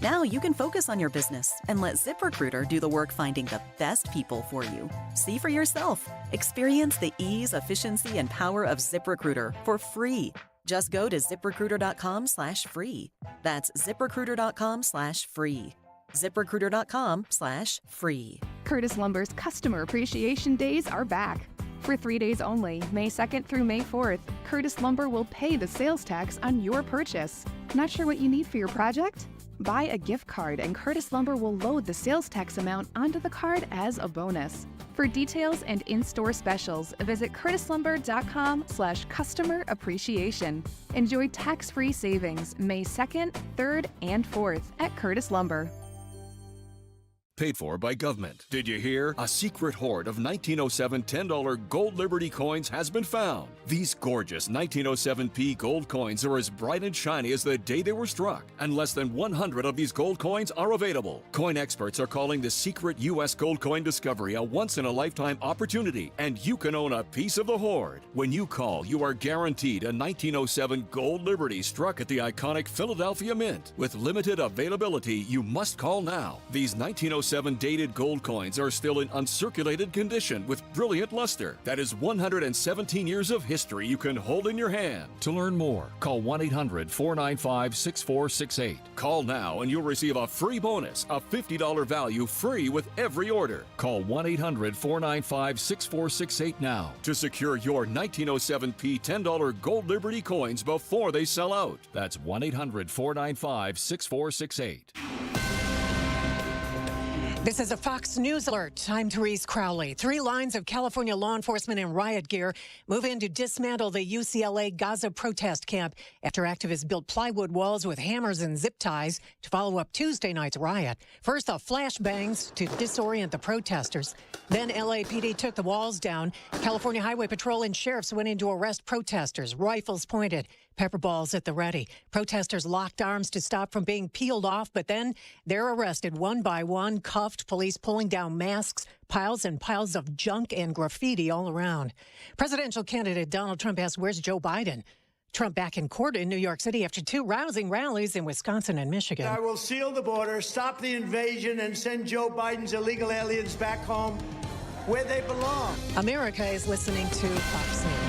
Now you can focus on your business and let ZipRecruiter do the work finding the best people for you. See for yourself. Experience the ease, efficiency, and power of ZipRecruiter for free. Just go to ZipRecruiter.com/free. That's ZipRecruiter.com/free. ZipRecruiter.com/free. Curtis Lumber's Customer Appreciation Days are back. For 3 days only, May 2nd through May 4th, Curtis Lumber will pay the sales tax on your purchase. Not sure what you need for your project? Buy a gift card and Curtis Lumber will load the sales tax amount onto the card as a bonus. For details and in-store specials, visit curtislumber.com/customer appreciation. Enjoy tax-free savings May 2nd, 3rd, and 4th at Curtis Lumber. Paid for by government. Did you hear? A secret hoard of 1907 $10 gold Liberty coins has been found. These gorgeous 1907p gold coins are as bright and shiny as the day they were struck, and less than 100 of these gold coins are available. Coin experts are calling the secret U.S. gold coin discovery a once-in-a-lifetime opportunity, and you can own a piece of the hoard. When you call, you are guaranteed a 1907 gold Liberty struck at the iconic Philadelphia Mint. With limited availability, you must call now. These 1907 1907 dated gold coins are still in uncirculated condition with brilliant luster. That is 117 years of history you can hold in your hand. To learn more, call 1-800-495-6468. Call now and you'll receive a free bonus, a $50 value free with every order. Call 1-800-495-6468 now to secure your 1907p $10 Gold Liberty coins before they sell out. That's 1-800-495-6468. This is a Fox News alert. I'm Therese Crowley. 3 lines of California law enforcement in riot gear move in to dismantle the UCLA Gaza protest camp after activists built plywood walls with hammers and zip ties to follow up Tuesday night's riot. First, off flashbangs to disorient the protesters. Then LAPD took the walls down. California Highway Patrol and sheriffs went in to arrest protesters, rifles pointed, pepper balls at the ready. Protesters locked arms to stop from being peeled off, but then they're arrested one by one, cuffed, police pulling down masks, piles and piles of junk and graffiti all around. Presidential candidate Donald Trump asked, where's Joe Biden? Trump back in court in New York City after 2 rousing rallies in Wisconsin and Michigan. I will seal the border, stop the invasion, and send Joe Biden's illegal aliens back home where they belong. America is listening to Fox News.